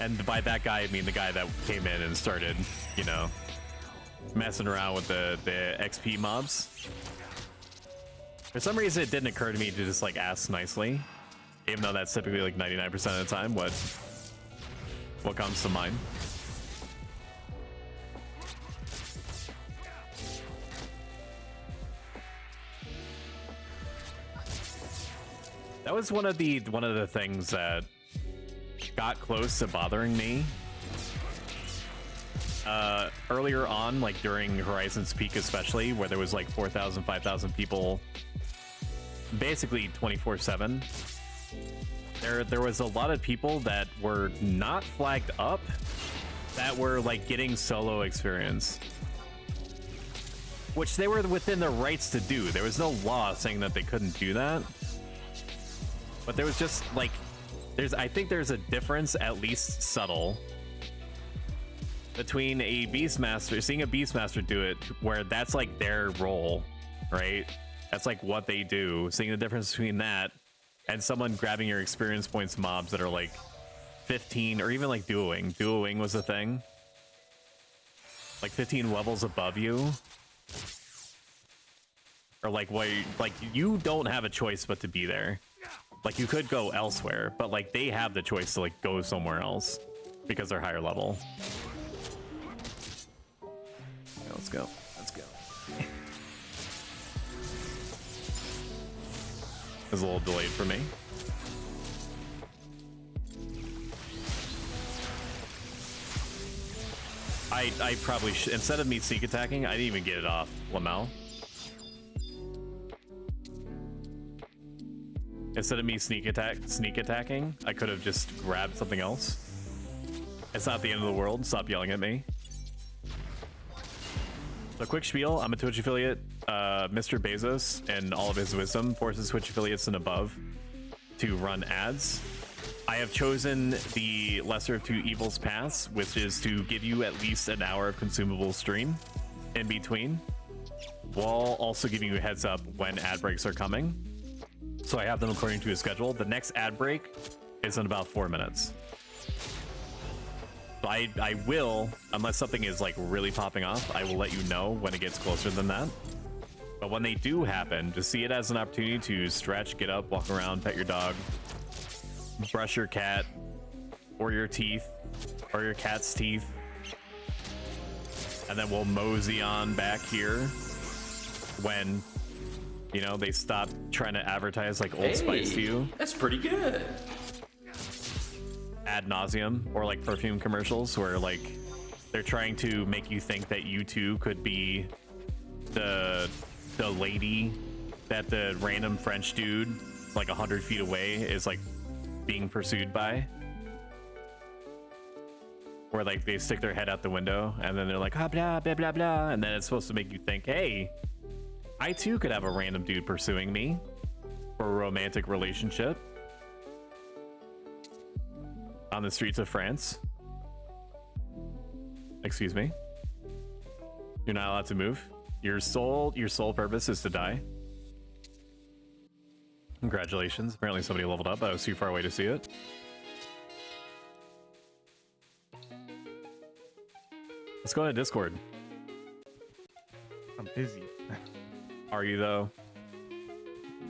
And by that guy, I mean the guy that came in and started, you know, messing around with the XP mobs. For some reason, it didn't occur to me to just like ask nicely, even though that's typically like 99% of the time what comes to mind. That was one of the things that got close to bothering me. Earlier on, like during Horizon's peak especially, where there was like 4,000, 5,000 people basically 24/7. There was a lot of people that were not flagged up that were like getting solo experience, which they were within their rights to do. There was no law saying that they couldn't do that, but there was just like I think there's a difference, at least subtle, between a Beastmaster, seeing a Beastmaster do it, where that's like their role, right? That's like what they do. Seeing the difference between that and someone grabbing your experience points mobs that are like 15, or even like duoing. Duoing was a thing. Like 15 levels above you. Or like you don't have a choice but to be there. Like you could go elsewhere, but like they have the choice to like go somewhere else because they're higher level. Okay, let's go. Let's go. It was a little delayed for me. I probably should, instead of me sneak attacking, I didn't even get it off Lamel. Instead of me sneak attacking, I could have just grabbed something else. It's not the end of the world. Stop yelling at me. So quick spiel, I'm a Twitch affiliate. Mr. Bezos, and all of his wisdom, forces Twitch affiliates and above to run ads. I have chosen the lesser of two evils paths, which is to give you at least an hour of consumable stream in between, while also giving you a heads up when ad breaks are coming. So I have them according to a schedule. The next ad break is in about 4 minutes. So I will, unless something is like really popping off, I will let you know when it gets closer than that. But when they do happen, just see it as an opportunity to stretch, get up, walk around, pet your dog, brush your cat, or your teeth, or your cat's teeth. And then we'll mosey on back here when, you know, they stop trying to advertise like Old Spice to you. That's pretty good. Ad nauseum, or like perfume commercials where like they're trying to make you think that you too could be the lady that the random French dude like 100 feet away is like being pursued by. Where like they stick their head out the window and then they're like, ah, blah, blah, blah, blah. And then it's supposed to make you think, hey, I too could have a random dude pursuing me for a romantic relationship on the streets of France. Excuse me. You're not allowed to move. Your sole purpose is to die. Congratulations. Apparently somebody leveled up, but I was too far away to see it. Let's go to Discord. I'm busy. Are you though?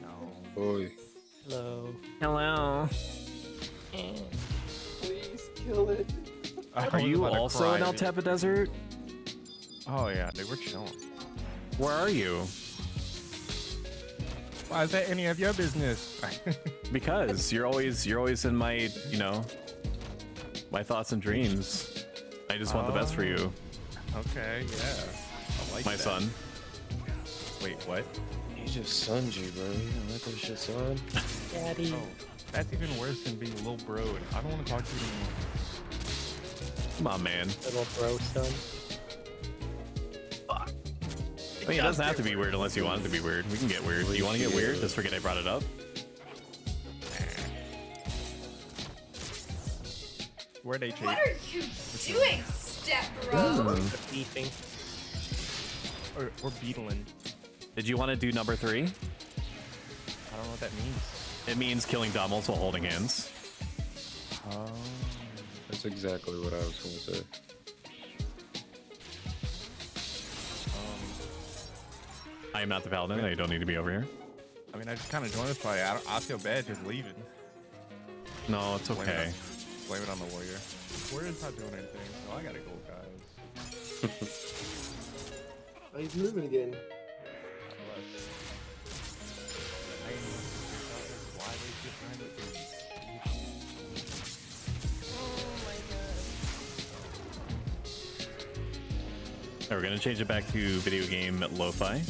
No. Boy. Hello. Hello. Please kill it. Are you also in El Tepa Desert? Oh yeah, they were chilling. Where are you? Why is that any of your business? Because you're always in my, you know, my thoughts and dreams. I just want the best for you. Okay, yeah. I like my that. son. Wait, what? He just sunned you, bro. You don't let that shit sun. Daddy. Oh, that's even worse than being a little bro. And I don't want to talk to you anymore. Come on, man. Little bro, son. I mean, it doesn't have to be weird unless you want it to be weird. We can get weird. Do you want to get weird? Just forget I brought it up. Where'd they chase? What are you doing, step bro? Beefing. Or beetling. Did you want to do number 3? I don't know what that means. It means killing Dommels while holding hands. Oh. That's exactly what I was gonna say. I am not the paladin. I don't need to be over here. I mean, I just kind of joined this fight. I feel bad just leaving. No, it's okay. Blame it on the warrior. Warrior's not doing anything, so I gotta go, guys. Oh, he's moving again. Why they we're gonna change it back to video game lo-fi,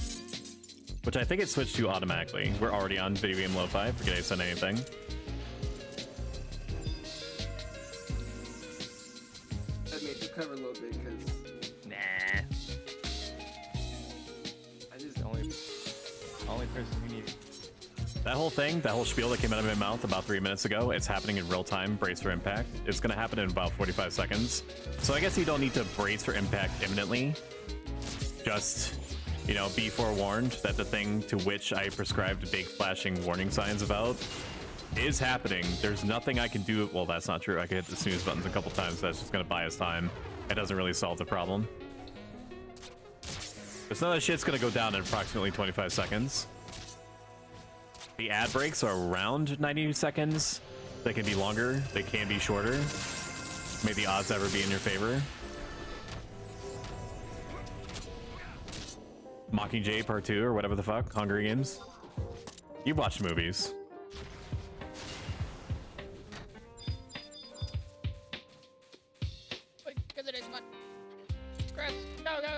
which I think it switched to automatically. We're already on video game lo-fi. Forget I said anything. That made the cover a little bit because Nah. I just Only person who needs. That whole thing, that whole spiel that came out of my mouth about 3 minutes ago, it's happening in real time. Brace for impact. It's gonna happen in about 45 seconds. So I guess you don't need to brace for impact imminently. Just, you know, be forewarned that the thing to which I prescribed big flashing warning signs about is happening. There's nothing I can do. Well, that's not true. I can hit the snooze buttons a couple times. That's just gonna buy us time. It doesn't really solve the problem. But some of that shit's gonna go down in approximately 25 seconds. The ad breaks are around 90 seconds. They can be longer. They can be shorter. May the odds ever be in your favor. Mockingjay Part 2 or whatever the fuck. Hunger Games. You've watched movies. Wait, get the next one. Chris, go, go, go.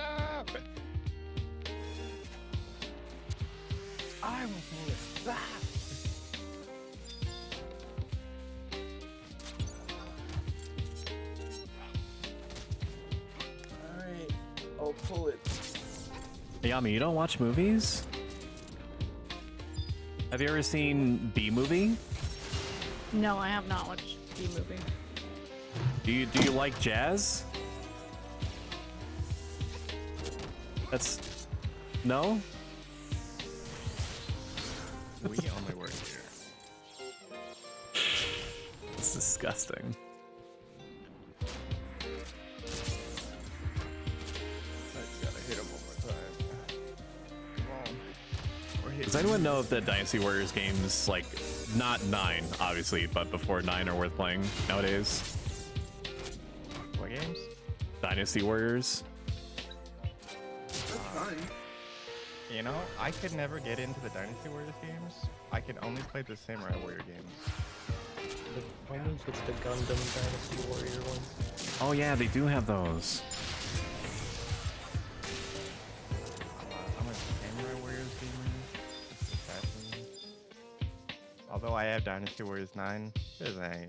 I will pull it back. alright. I'll pull it. Yami, you don't watch movies? Have you ever seen B-Movie? No, I have not watched the movie. Do you like jazz? That's... No? We only work here. It's disgusting. I just gotta hit him one more time. Come on. Does anyone know if the Dynasty Warriors games, like, not 9, obviously, but before 9 are worth playing nowadays? What games? Dynasty Warriors? That's fine. You know, I could never get into the Dynasty Warriors games. I could only play the Samurai Warrior games. The ones with the Gundam Dynasty Warrior ones. Oh yeah, they do have those. I'm a Samurai Warriors gamer. Assassin. Although I have Dynasty Warriors 9, there's a...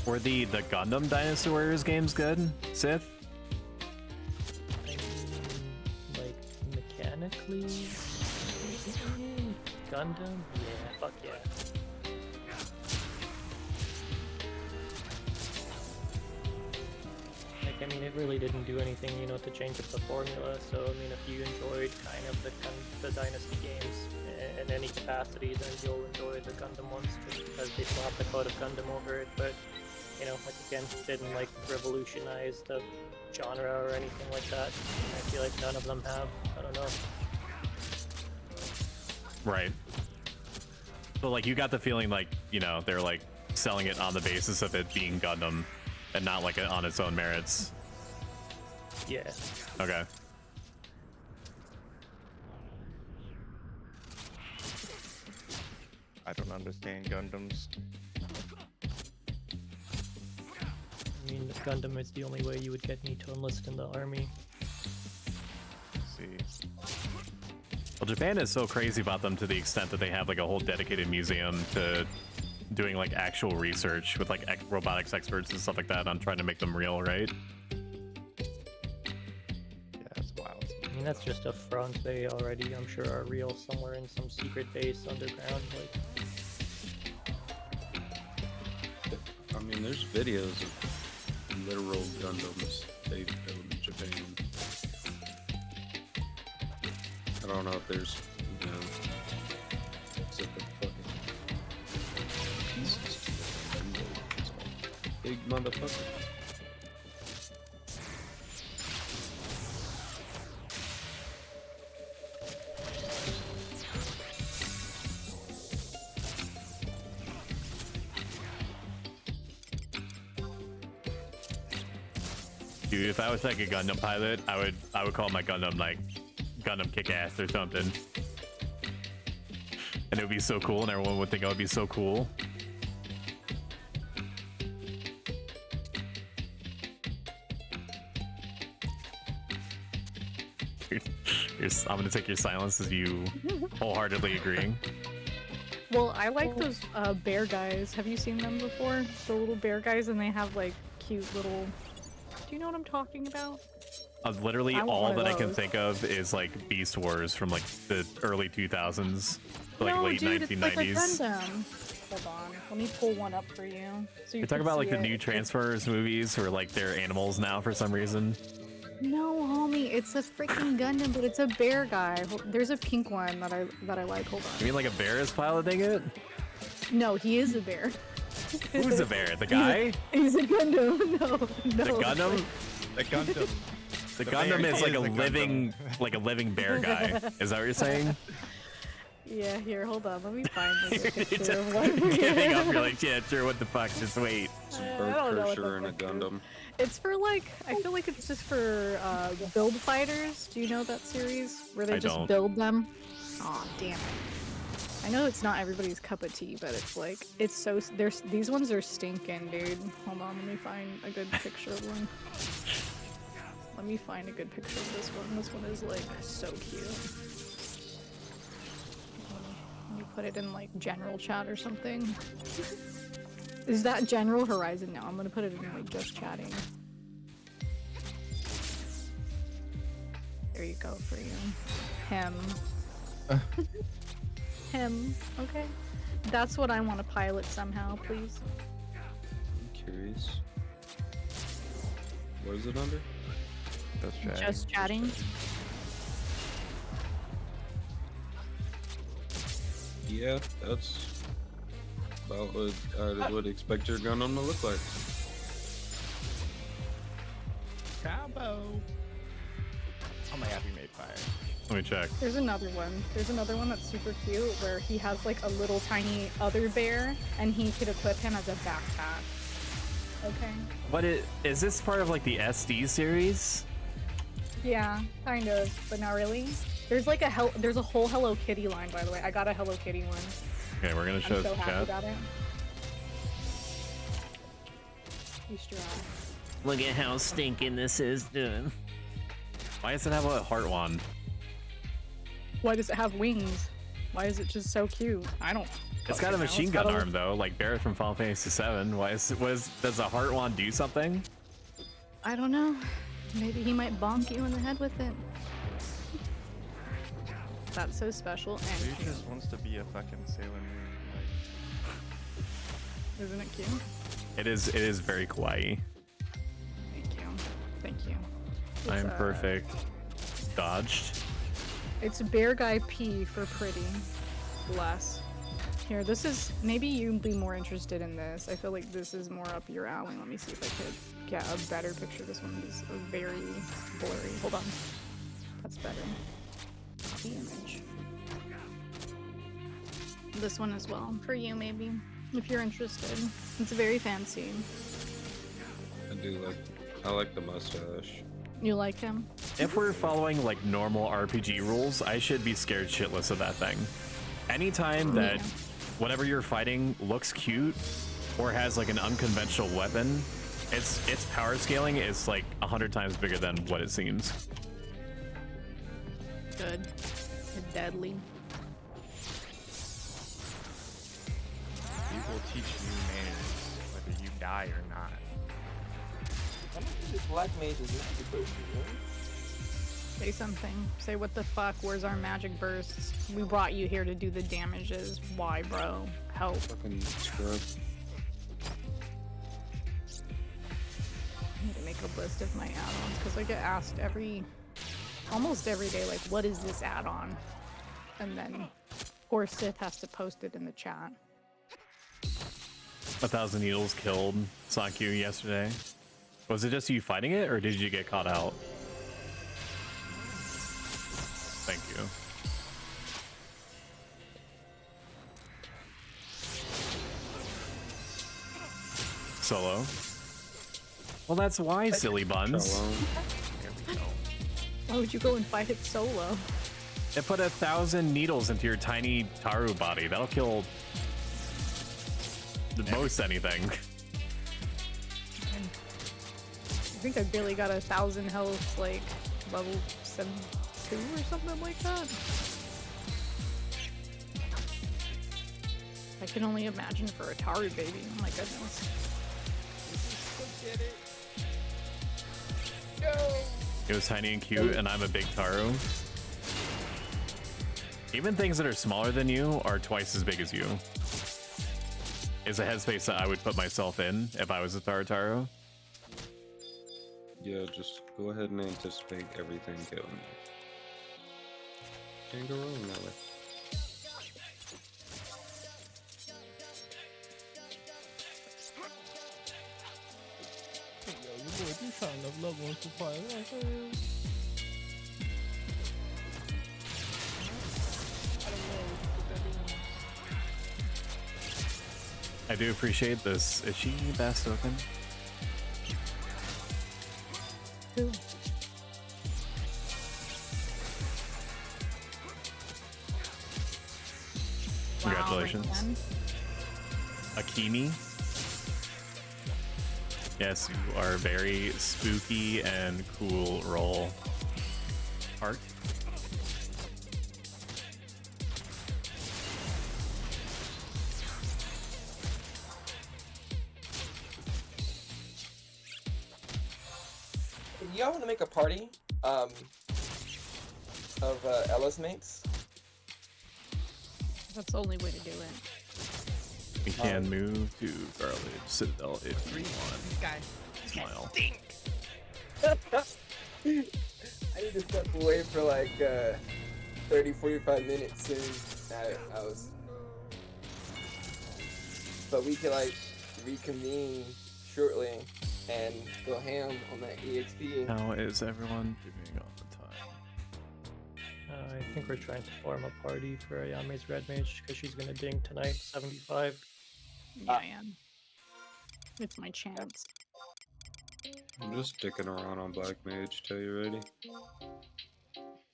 Were the Gundam Dynasty Warriors games good, Sith? I mean, like, mechanically? Gundam? Yeah, fuck yeah. Like, I mean, it really didn't do anything, you know, to change up the formula, so, I mean, if you enjoyed kind of the Dynasty games in any capacity, then you'll enjoy the Gundam ones, just because they slapped the code of Gundam over it, but you know, like again, didn't like revolutionize the genre or anything like that. I feel like none of them have. I don't know. Right. So like you got the feeling like, you know, they're like selling it on the basis of it being Gundam and not like on its own merits. Yeah. Okay. I don't understand Gundams. I mean, Gundam is the only way you would get me to enlist in the army. Let's see. Well, Japan is so crazy about them to the extent that they have like a whole dedicated museum to doing like actual research with like robotics experts and stuff like that on trying to make them real, right? Yeah, that's wild. I mean, that's just a front. They already, I'm sure, are real somewhere in some secret base underground. Like, I mean, there's videos of literal Gundams they built in Japan. I don't know if there's, you know, specific fucking pieces to it. It's like big motherfucker. Dude, if I was like a Gundam pilot, I would call my Gundam like Gundam Kick-Ass or something. And it would be so cool, and everyone would think I would be so cool. I'm gonna take your silence as you wholeheartedly agreeing. Well, I like those bear guys. Have you seen them before? The little bear guys, and they have like cute little. Do you know what I'm talking about? Literally I want all one of that I can those. think of is like Beast Wars from like the early 2000s, like no, late dude, 1990s. It's like a Gundam. Hold on, let me pull one up for you. So You're talking about like the new Transformers movies where like they're animals now for some reason. No, homie, it's a freaking Gundam, but it's a bear guy. There's a pink one that I like. Hold on. You mean like a bear is piloting it? No, he is a bear. Who's the bear? The guy? He's a Gundam. No, no. The Gundam? The Gundam. The The Gundam bear is like a is a living, like a living bear guy. Is that what you're saying? Yeah, here, hold on. Let me find this You're picture just of one. giving up. You're like, yeah, sure. What the fuck? Just wait. Bird I don't know what Crusher the and a fuck it is. Gundam. It's for like, I feel like it's just for build fighters. Do you know that series where they I just don't. build them? Aw, damn it. I know it's not everybody's cup of tea, but it's like, it's so, there's, these ones are stinking, dude. Hold on, let me find a good picture of one. Let me find a good picture of this one. This one is like so cute. Let me put it in like general chat or something. Is that general Horizon? No, I'm gonna put it in like just chatting. There you go for you. Him. Him. Okay. That's what I want to pilot somehow, please. I'm curious. What is it under? Just chatting. Yeah, that's about what I would expect your Gundam to look like. Combo. Oh my god, we made fire. Let me check. There's another one. There's another one that's super cute where he has like a little tiny other bear and he could equip him as a backpack. Okay. What is this part of like the SD series? Yeah, kind of, but not really. There's like there's a whole Hello Kitty line, by the way. I got a Hello Kitty one. Okay, we're gonna show I'm so some happy chat. about it. Easter egg. Look at how stinking this is doing. Why does it have a heart wand? Why does it have wings? Why is it just so cute? I don't. It's got a fucking know. machine It's gun got a- arm though, like Barrett from Final Fantasy VII. Does a heart wand do something? I don't know. Maybe he might bonk you in the head with it. That's so special and Dude cute. just wants to be a fucking Sailor Moon. Isn't it cute? It is very kawaii. Thank you. Thank you. I'm perfect. Dodged. It's Bear Guy P for pretty. Bless. Here, this is, maybe you'd be more interested in this. I feel like this is more up your alley. Let me see if I could get a better picture. This one is very blurry. Hold on. That's better. Copy image. This one as well, for you maybe, if you're interested. It's very fancy. I like the mustache. You like him? If we're following like normal RPG rules, I should be scared shitless of that thing. Anytime that whatever you're fighting looks cute or has like an unconventional weapon, its power scaling is like 100 times bigger than what it seems. Good. Deadly. We will teach you manners, whether you die or not. How much is this black mage is this supposed to be? Say something. Say what the fuck, where's our magic bursts? We brought you here to do the damages. Why, bro? Help. Fucking scrub. I need to make a list of my add-ons because I get asked almost every day, like, what is this add-on? And then poor Sith has to post it in the chat. 1,000 Needles killed Sakyu yesterday. Was it just you fighting it, or did you get caught out? Thank you. Solo. Well, that's why, silly buns. Why would you go and fight it solo? It put 1,000 needles into your tiny Taru body. That'll kill the most anything. I think I barely got 1,000 health, like level 72 or something like that. I can only imagine for a Taru baby. Oh my goodness. Get it. It was tiny and cute, and I'm a big Taru. Even things that are smaller than you are twice as big as you. Is a headspace that I would put myself in if I was a Taru. Yeah, just go ahead and anticipate everything killing you. Can't go wrong that way. I do appreciate this. Is she best open? Congratulations. Akimi. Yes, you are very spooky and cool roll. Heart. Y'all want to make a party of Ella's mates? That's the only way to do it. We can move to Garlic Citadel if we want. Guy. Smile. I need to step away for like 30-45 minutes soon. I was, but we can like reconvene shortly and go ham on that EXP. How is everyone doing all the time? I think we're trying to form a party for Ayame's Red Mage because she's gonna ding tonight, 75. Yeah, I am. It's my chance. I'm just sticking around on Black Mage till you're ready.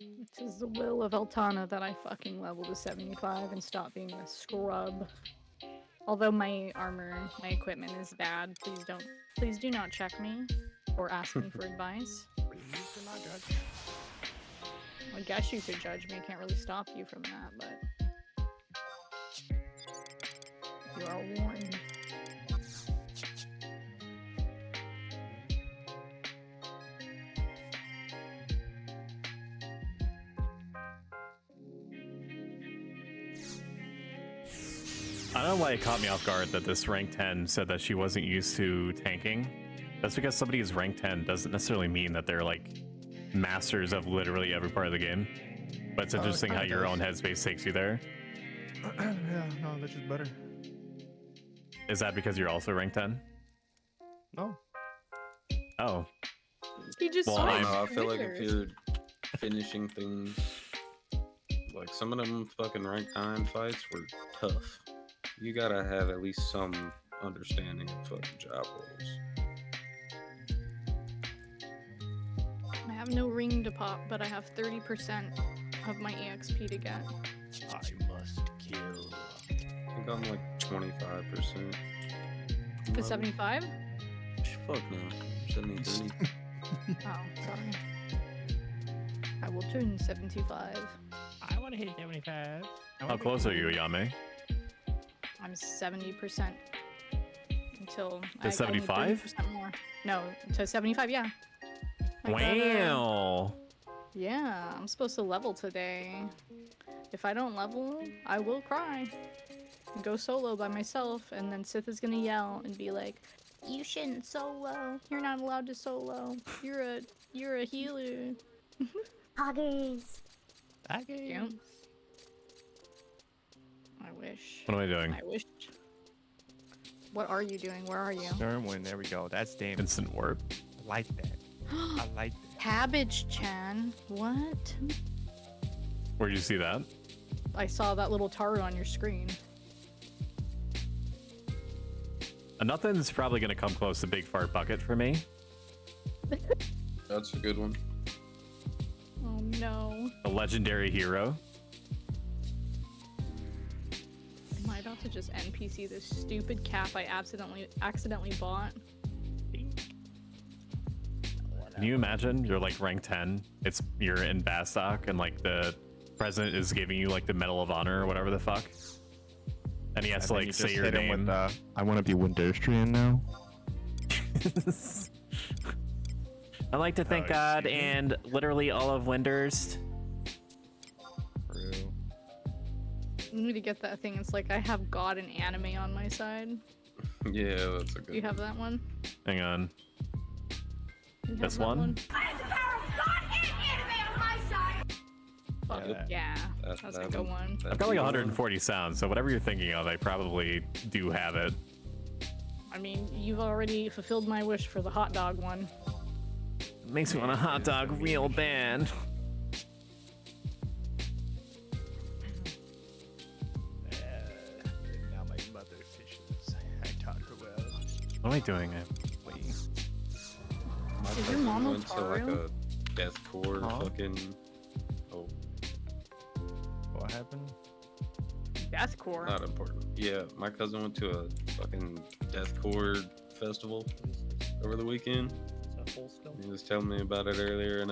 It is the will of Eltana that I fucking level to 75 and stop being a scrub. Although my armor, my equipment is bad, please do not check me or ask me for advice. I guess you could judge me, I can't really stop you from that, but you are warned. I don't know why it caught me off guard that this rank 10 said that she wasn't used to tanking. That's because somebody is rank 10 doesn't necessarily mean that they're like masters of literally every part of the game. But it's interesting how your own headspace takes you there. Yeah, no, that's just better. Is that because you're also rank 10? No. Oh. He just Well, I don't know, I feel like if you're finishing things, like some of them fucking rank 9 fights were tough. You gotta have at least some understanding of fucking job roles. I have no ring to pop, but I have 30% of my EXP to get. I must kill. I think I'm like 25%. To 75? Fuck no. 73. Oh, sorry. I will turn 75. I want to hit 75. How close are you, Ayame? I'm 70% until To 75? 30% more. No, to 75, yeah. Wow. Yeah, I'm supposed to level today. If I don't level, I will cry. And go solo by myself, and then Sith is gonna yell and be like, "You shouldn't solo. You're not allowed to solo. You're a healer." Huggies. Yeah. I wish. What am I doing? I wish. What are you doing? Where are you? Stormwind, there we go. That's damn. Instant warp. I like that. I like that. Cabbage Chan. What? Where'd you see that? I saw that little Taru on your screen. Nothing's probably gonna come close to Big Fart Bucket for me. That's a good one. Oh no. A legendary hero. Am I about to just NPC this stupid cap I accidentally bought? Can you imagine you're like rank 10, you're in Bastock, and like the president is giving you like the Medal of Honor or whatever the fuck, and he has to like say your name. With, I want to be Winderstrian now. I like to thank God and literally all of Windurst. I need to get that thing. It's like I have God and anime on my side. Yeah, that's a good. Do you have that one? Hang on. You have This that one? I have the power of God and anime on my side. Fuck yeah, that's a good one. I've got like 140 sounds, so whatever you're thinking of, I probably do have it. I mean, you've already fulfilled my wish for the hot dog one. It makes me want a hot dog real bad. Now my mother fishes. I taught her well. What am I doing? Is your mom went to like Otaru? a deathcore fucking. Oh, what happened? Deathcore. not important. Yeah, my cousin went to a fucking deathcore festival over the weekend. He was telling me about it earlier, and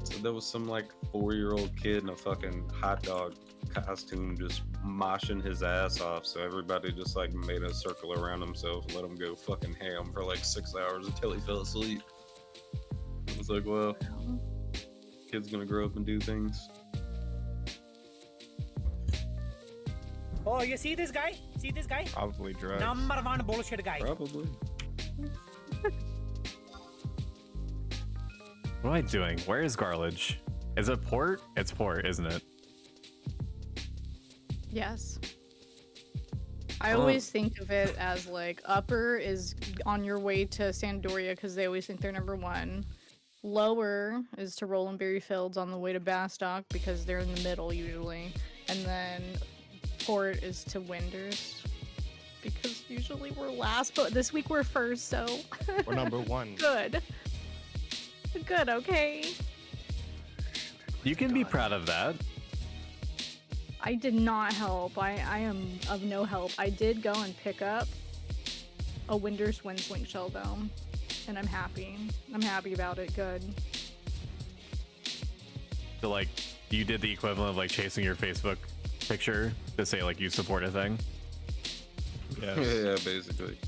so there was some like 4-year-old kid in a fucking hot dog costume just moshing his ass off. So everybody just like made a circle around himself and let him go fucking ham for like 6 hours until he fell asleep. I was like, well, kid's gonna grow up and do things. Oh, you see this guy? See this guy? Probably drugs. Number one bullshit guy. Probably. What am I doing? Where is Garlage? Is it port? It's port, isn't it? Yes. I always think of it as like upper is on your way to Sandoria because they always think they're number one. Lower is to Rolandberry Fields on the way to Bastock because they're in the middle usually. And then port is to Winders because usually we're last, but this week we're first, so We're number one. good. Good, okay. You can be proud of that. I did not help. I am of no help. I did go and pick up a Winders Windswing shell though, and I'm happy. I'm happy about it. Good. So like, you did the equivalent of like chasing your Facebook picture to say like you support a thing. Yeah, basically.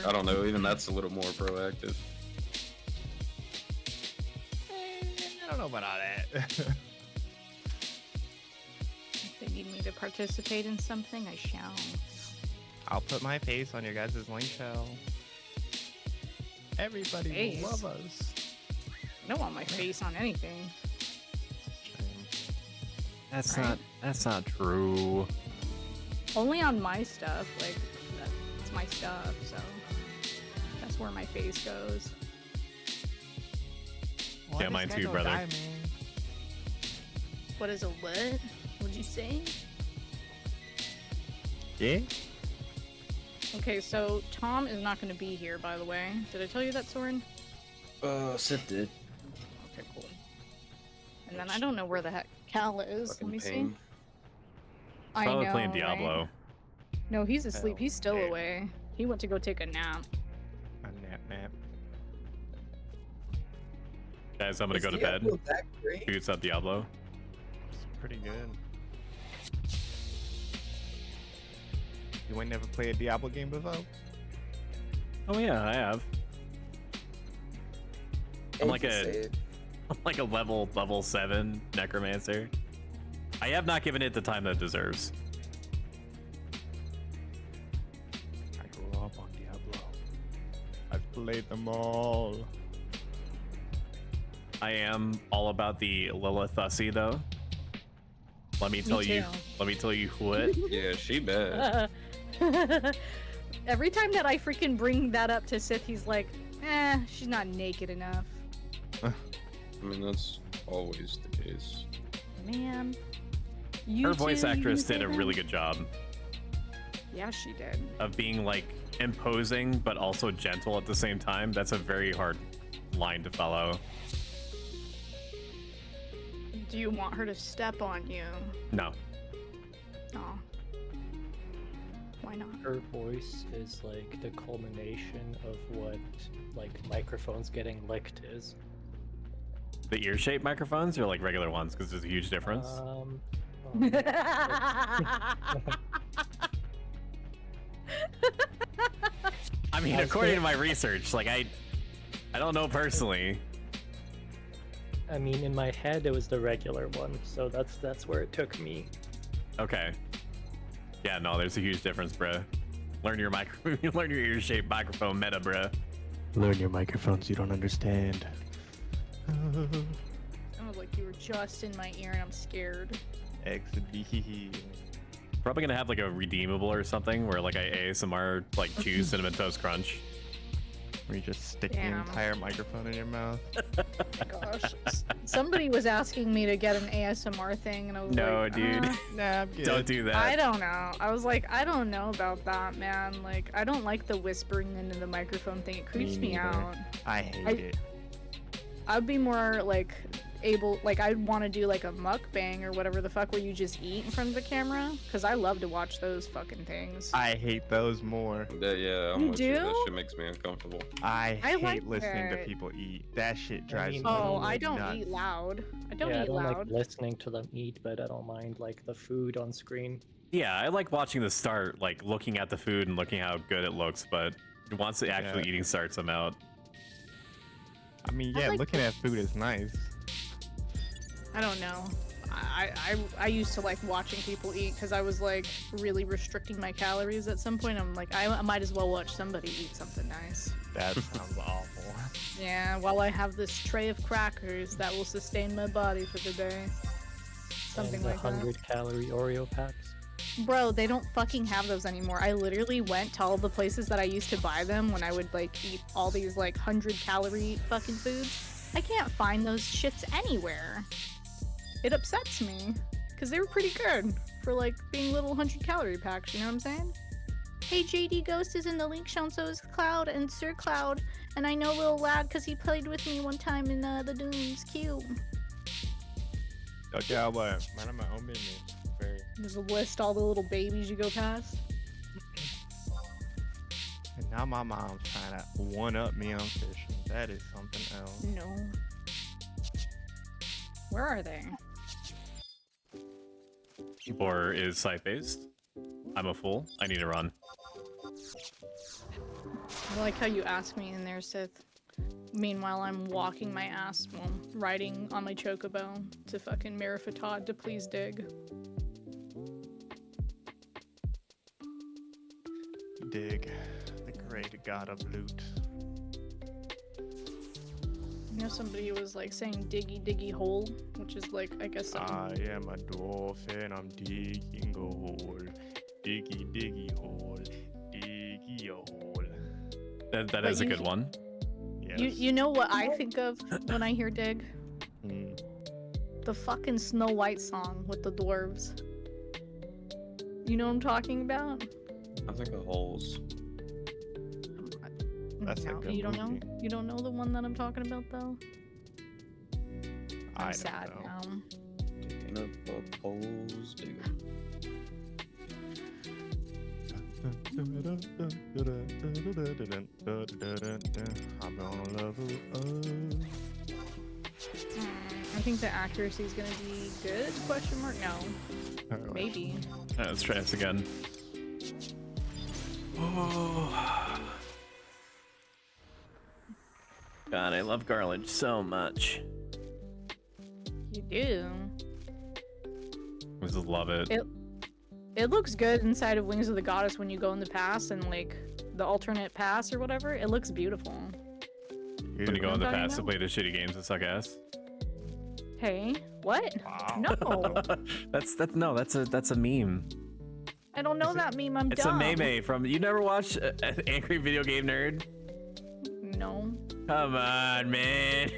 I don't know. Even that's a little more proactive. I don't know about all that. If they need me to participate in something, I shall. I'll put my face on your guys' link shell. Everybody Face? will love us. I don't want my face on anything. That's Right? that's not true. Only on my stuff. Like, that's my stuff, so that's where my face goes. Yeah, mine too, brother. What is a what? What'd you say? Yeah? Okay, so Tom is not going to be here, by the way. Did I tell you that, Soren? Sid did. Okay, cool. And then I don't know where the heck Cal is. Let me see. I Probably know, playing right? Diablo. No, he's asleep. He's still away. He went to go take a nap. A nap. Guys, I'm gonna Is go to bed. Diablo that great? Boots up Diablo. It's pretty good. You ain't never played a Diablo game before? Oh yeah, I have. I'm like Say I'm like a level 7 necromancer. I have not given it the time that it deserves. I grew up on Diablo. I've played them all. I am all about the Lilith Hussy though. Let me tell you. too. Let me tell you what. Yeah, she bad. Every time that I freaking bring that up to Sith, he's like, she's not naked enough. I mean, that's always the case. Man. Her voice too, you actress can say did a that? really good job Yeah, she did. of being like imposing but also gentle at the same time. That's a very hard line to follow. Do you want her to step on you? No. Oh. Why not? Her voice is like the culmination of what like microphones getting licked is. The ear-shaped microphones or like regular ones? Because there's a huge difference. I mean, according to my research, like I don't know personally. I mean, in my head, it was the regular one, so that's where it took me. Okay. Yeah, no, there's a huge difference, bruh. Learn your learn your ear-shaped microphone meta, bruh. Learn your microphones you don't understand. Sounded like you were just in my ear and I'm scared. X and B. Probably gonna have like a redeemable or something where like I ASMR like chew cinnamon toast crunch. Where you just stick the Damn. entire microphone in your mouth. Gosh. Somebody was asking me to get an ASMR thing and I was No, like, dude. Nah, I'm good. Don't do that. I don't know. I was like, I don't know about that, man. Like, I don't like the whispering into the microphone thing. It creeps me neither. out. I hate it. I'd be more like able, like I'd want to do like a mukbang or whatever the fuck where you just eat in front of the camera, because I love to watch those fucking things. I hate those more. Yeah, I'm You with you. That do? shit makes me uncomfortable. I hate like listening to it. people eat. That shit drives me Oh, I don't nuts. eat loud. I don't Yeah, I eat don't loud. like listening to them eat, but I don't mind like the food on screen. Yeah, I like watching the start, like looking at the food and looking how good it looks, but once the actual eating starts, I'm out. I mean, I yeah, like looking at food is nice. I don't know. I used to like watching people eat because I was like really restricting my calories at some point. I'm like, I might as well watch somebody eat something nice. That sounds awful. Yeah, while I have this tray of crackers that will sustain my body for the day. Something and like that. 100-calorie Oreo packs. Bro, they don't fucking have those anymore. I literally went to all the places that I used to buy them when I would like eat all these like 100-calorie fucking foods. I can't find those shits anywhere. It upsets me because they were pretty good for like being little 100-calorie packs, you know what I'm saying? Hey, JD Ghost is in the link shown, so is Cloud and Sir Cloud, and I know Lil Lad because he played with me one time in the Dunes. Cute. Okay, I what? Man, I'm my own business. Very. There's a list all the little babies you go past. And now my mom's trying to one-up me on fishing. That is something else. No. Where are they? Or is site-based? I'm a fool. I need to run. I like how you ask me in there, Sith. Meanwhile, I'm walking my ass while riding on my chocobo to fucking Merifatod to please dig. Dig, the great god of loot. You know, somebody was like saying diggy diggy hole, which is like, I guess I am a dwarf and I'm digging a hole. Diggy diggy hole. Diggy a hole. That is a good one. Yes. You know what I think of when I hear dig? Mm. The fucking Snow White song with the dwarves. You know what I'm talking about? I think of holes. That's a No, good you don't movie. know? You don't know the one that I'm talking about though? I I'm don't sad know. now. Digging up holes, digging. I'm gonna level up. I think the accuracy is gonna be good? Question mark? No. Maybe. Alright, let's try this again. Oh. God, I love garlic so much. You do. I just love it. It looks good inside of Wings of the Goddess when you go in the pass and like the alternate pass or whatever. It looks beautiful. When you go in the What I'm past to talking play the shitty games that suck ass. Hey, what? No. that's a meme. I don't know that meme. I'm It's dumb. a meme from. You never watched Angry Video Game Nerd? No. Come on, man.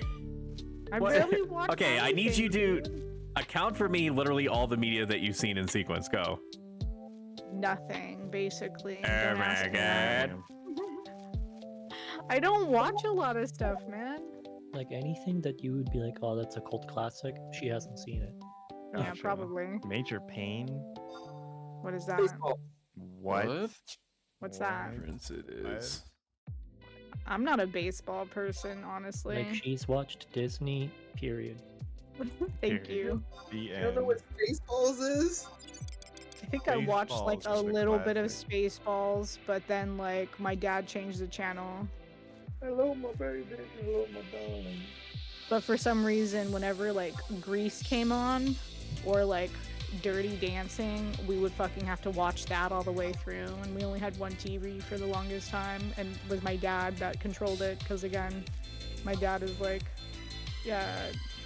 I What? barely watch. Okay, I need you anything, to dude. account for me literally all the media that you've seen in sequence. Go. Nothing, basically. Oh Don't my ask me. god. I don't watch a lot of stuff, man. Like anything that you would be like, oh, that's a cult classic. She hasn't seen it. Yeah, probably. Major Pain. What is that? What? What's that? It is. I'm not a baseball person, honestly. Like she's watched Disney. Period. Thank you. The You don't know what Spaceballs is? I think I watched like a Spaceballs is a little bit of classic. Spaceballs, but then like my dad changed the channel. Hello, my baby. Hello, my darling. But for some reason, whenever like Grease came on, or like Dirty Dancing, we would fucking have to watch that all the way through. And we only had one TV for the longest time, and it was my dad that controlled it. Because again, my dad is like, yeah,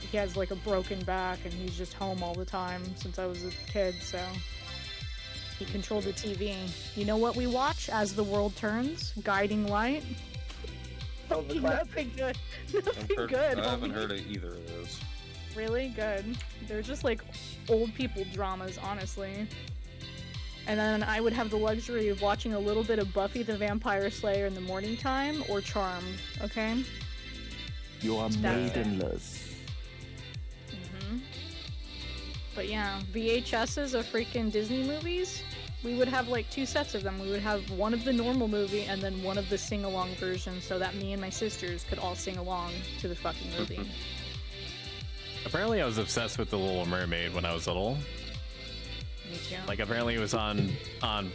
he has like a broken back, and he's just home all the time since I was a kid. So he controlled the TV. You know what we watch as the world turns? Guiding Light. Oh, the Nothing good. Nothing good. I haven't homie. heard of either of those. Really good. They're just like old people dramas, honestly. And then I would have the luxury of watching a little bit of Buffy the Vampire Slayer in the morning time or Charmed, okay? You are That's it. maidenless. But yeah, VHSs of freaking Disney movies, we would have like 2 sets of them. We would have one of the normal movie and then one of the sing-along versions so that me and my sisters could all sing along to the fucking movie. Apparently I was obsessed with The Little Mermaid when I was little. Me too. Like apparently it was on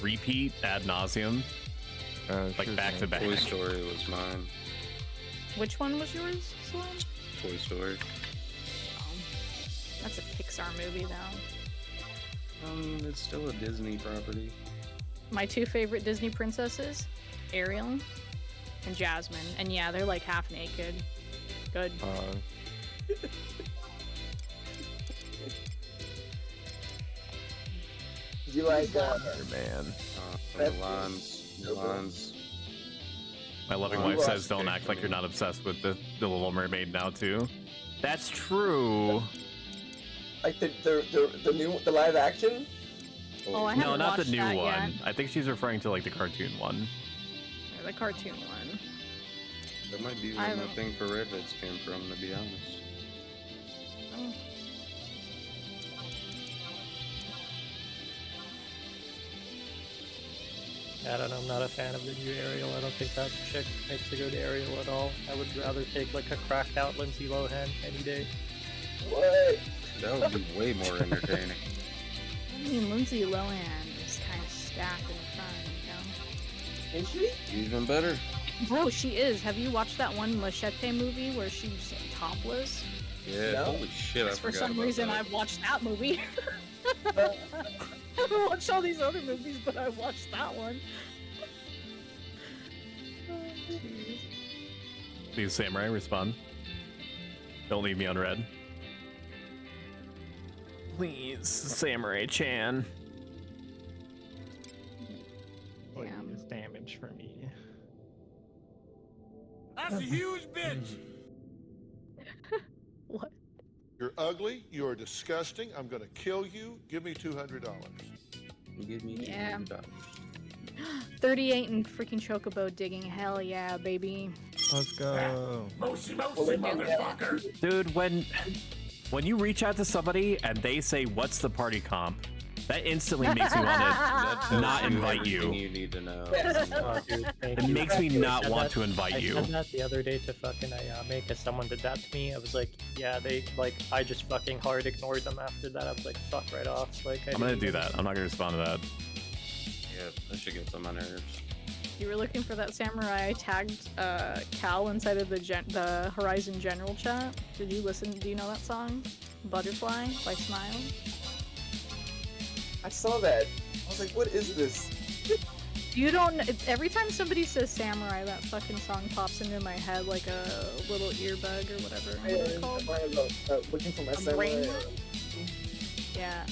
repeat ad nauseum. Like back to back. Toy Story was mine. Which one was yours, Sloan? Toy Story. That's a Pixar movie though. It's still a Disney property. My 2 favorite Disney princesses, Ariel and Jasmine. And yeah, they're like half naked. Good. Did you like man. Milan's. My loving wife says don't act like you're not obsessed with the Little Mermaid now too. That's true. like the live action? Oh, I no, haven't not the watched new that one. yet. I think she's referring to like the cartoon one. Yeah, the cartoon one. That might be I where my haven't- thing for Rabbits came from, to be honest. Oh. I don't know, I'm not a fan of the new Ariel. I don't think that chick makes a good Ariel at all. I would rather take like a cracked out Lindsay Lohan any day. What? That would be way more entertaining. I mean, Lindsay Lohan is kind of stacked in the front, you know? Is she? Even better. Bro, she is. Have you watched that one Machete movie where she's topless? Yeah, No. holy shit, I For forgot some about reason, that. I've watched that movie. I haven't watched all these other movies, but I watched that one. Oh, jeez. Please, Samurai, respond. Don't leave me on red. Please, Samurai-chan. Please, damage for me. That's a huge bitch. What? You're ugly. You are disgusting. I'm going to kill you. Give me $200. Give me Yeah. $200. 38 and freaking Chocobo digging. Hell yeah, baby. Let's go. Motherfucker. Dude, when you reach out to somebody and they say, "What's the party comp?" that instantly makes me want That to tells not you invite everything you. you need to know. Oh, dude, thank It you. makes me I not said want that- to invite I you. said that the other day to fucking Ayame because someone did that to me. I was like, yeah, I just fucking hard ignored them after that. I was like, fuck right off. Like, I'm gonna do that. I'm not gonna respond to that. Yeah, that should get on my nerves. You were looking for that samurai. I tagged Cal inside of the Horizon General chat. Did you listen? Do you know that song? Butterfly by Smile? I saw that. I was like, what is this? You don't. Every time somebody says samurai, that fucking song pops into my head like a little earbug or whatever. What is it called? Looking for my A brain samurai. worm? Yeah.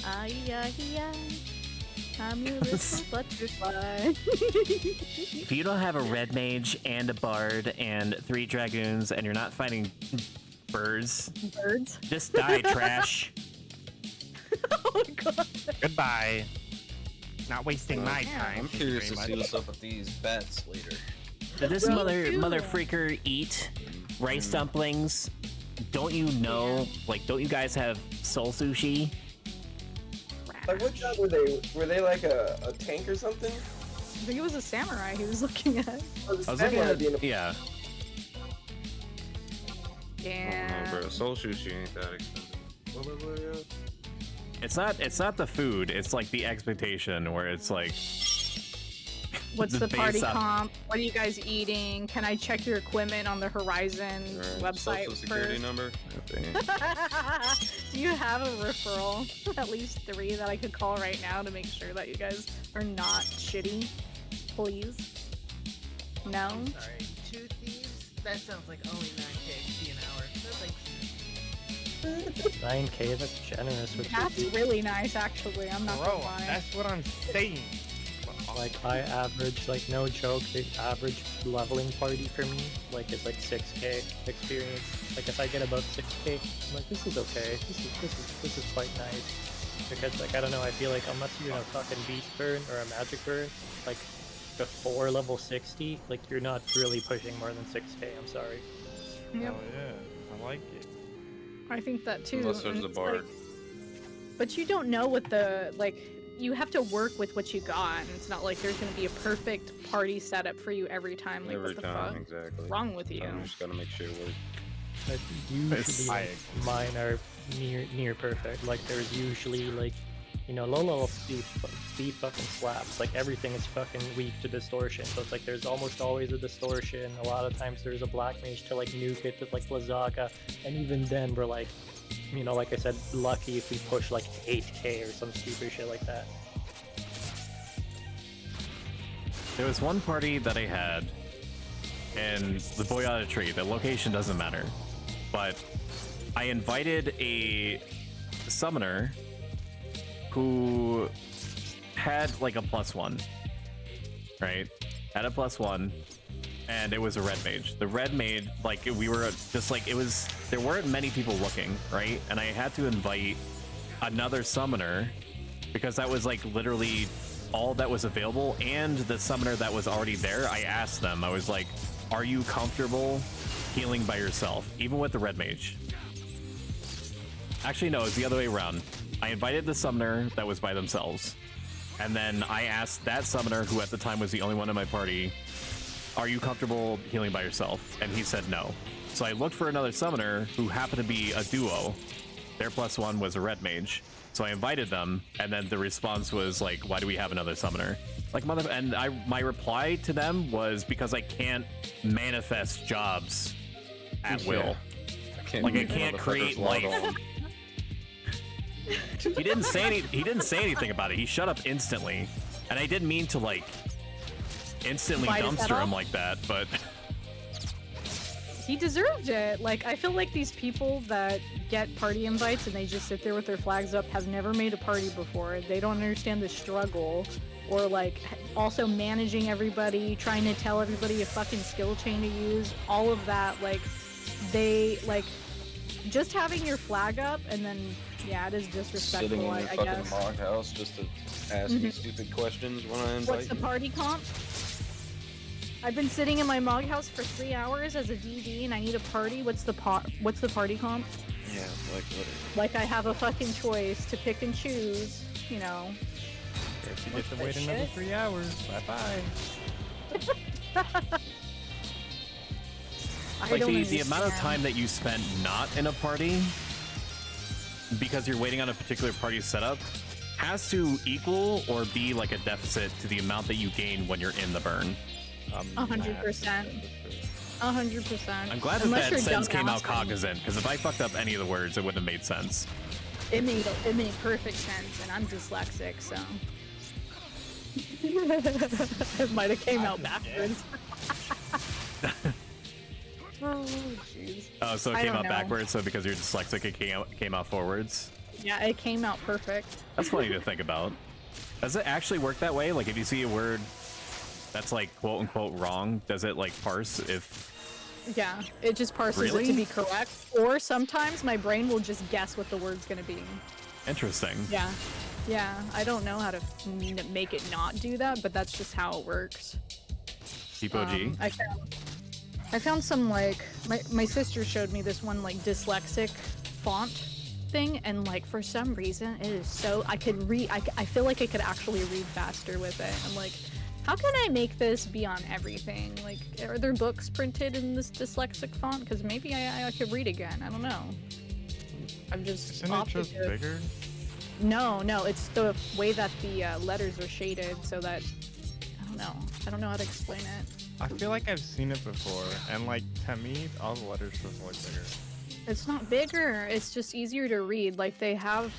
I'm your little butterfly. If you don't have a red mage and a bard and 3 dragoons and you're not fighting birds, Birds? just die, trash. Oh my god. Goodbye. Not wasting my Yeah. time. I'm Thank you curious to very see much. what's up with these bats later. Did this Me mother too. freaker eat? rice dumplings. Don't you know? Like, don't you guys have soul sushi? Like, what job were they? Were they like a tank or something? I think it was a samurai he was looking at. Oh, the I was looking samurai at, being a- yeah. Yeah. Bro, soul sushi ain't that expensive. It's not the food. It's like the expectation where it's like. What's the party base comp? What are you guys eating? Can I check your equipment on the Horizon website Social security first? number. Do you have a referral? At least 3 that I could call right now to make sure that you guys are not shitty. Please. No? Sorry, 2 thieves? That sounds like only 9k XP an hour. No thanks. 9k, that's generous. With That's really nice, actually. I'm not Bro, gonna lie. that's what I'm saying. Like, I average, like, no joke, the average leveling party for me, like, is like 6k experience. Like, if I get above 6k, I'm like, this is okay. This is quite nice. Because, like, I don't know, I feel like unless you're in a fucking beast burn or a magic burn, like, before level 60, like, you're not really pushing more than 6k, I'm sorry. Yep. Oh yeah, I like it. I think that too. Unless there's and a it's bard. like- but you don't know what the, like, you have to work with what you got, and it's not like there's going to be a perfect party setup for you every time. Like, Every what the time, fuck? exactly. Wrong with you? You just gotta make sure it works. Like, usually, like, mine are near perfect. Like, there's usually, like, you know, low level speed fucking slaps. Like, everything is fucking weak to distortion. So it's like there's almost always a distortion. A lot of times there's a black mage to like nuke it with like Lazaga, and even then we're like, you know, like I said, lucky if we push like 8k or some stupid shit like that. There was one party that I had in the Boyata tree. The location doesn't matter, but I invited a summoner who had like a +1, right? Had a +1, and it was a red mage. The red mage, like, we were just like, it was, there weren't many people looking, right? And I had to invite another summoner because that was like literally all that was available, and the summoner that was already there, I asked them, I was like, are you comfortable healing by yourself, even with the red mage? Actually, no, it's the other way around. I invited the summoner that was by themselves, and then I asked that summoner, who at the time was the only one in my party, are you comfortable healing by yourself? And he said no. So I looked for another summoner who happened to be a duo. Their +1 was a red mage. So I invited them, and then the response was like, why do we have another summoner? Like, my reply to them was because I can't manifest jobs at will. I can't create life. He didn't say anything about it. He shut up instantly, and I didn't mean to like instantly dumpster him like that, but He deserved it. Like, I feel like these people that get party invites and they just sit there with their flags up have never made a party before. They don't understand the struggle, or like also managing everybody, trying to tell everybody a fucking skill chain to use, all of that. Like, they like just having your flag up, and then yeah, it is disrespectful. Sitting in your I fucking guess. log house just to ask me stupid questions when I invite What's the you. party comp? I've been sitting in my mog house for 3 hours as a DD, and I need a party. What's the party comp? Yeah, like literally. Like, I have a fucking choice to pick and choose, you know. Guess you get to wait another 3 hours. Bye bye. like the amount of time that you spent not in a party because you're waiting on a particular party setup has to equal or be like a deficit to the amount that you gain when you're in the burn. 100%. 100%. I'm glad Unless that you're sense dumb came out ass. cognizant, because if I fucked up any of the words, it wouldn't have made sense. It made perfect sense, and I'm dyslexic, so it might have came out backwards. Oh, jeez. Oh, so it I came don't out know. backwards, so because you're dyslexic, it came out forwards? Yeah, it came out perfect. That's funny to think about. Does it actually work that way? Like, if you see a word that's like quote-unquote wrong, does it like parse if... Yeah, it just parses it Really? to be correct, or sometimes my brain will just guess what the word's gonna be. Interesting. Yeah, yeah. I don't know how to make it not do that, but that's just how it works. Tipo G? I found some like my sister showed me this one like dyslexic font thing, and like for some reason it is so I could read. I feel like I could actually read faster with it. I'm like, how can I make this be on everything? Like, are there books printed in this dyslexic font? Because maybe I could read again. I don't know. I've just Isn't it just bigger? No, it's the way that the letters are shaded so that I don't know how to explain it. I feel like I've seen it before, and like to me, all the letters just look bigger. It's not bigger, it's just easier to read. Like they have,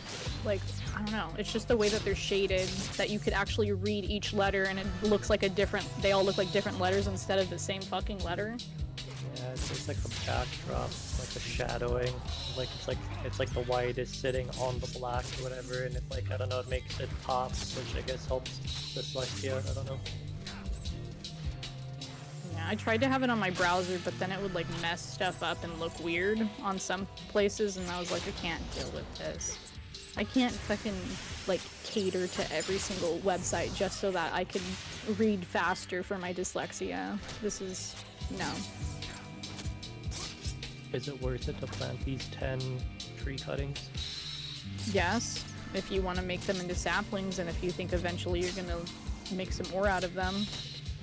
like, I don't know, it's just the way that they're shaded that you could actually read each letter and it looks like they all look like different letters instead of the same fucking letter. Yeah, it's like a backdrop, like a shadowing, like it's like the white is sitting on the black or whatever, and it like, I don't know, it makes it pop, which I guess helps dyslexia, I don't know. Yeah, I tried to have it on my browser, but then it would like mess stuff up and look weird on some places, and I was like, I can't deal with this. I can't fucking like cater to every single website just so that I could read faster for my dyslexia. This is, no. Is it worth it to plant these 10 tree cuttings? Yes, if you want to make them into saplings, and if you think eventually you're gonna make some more out of them.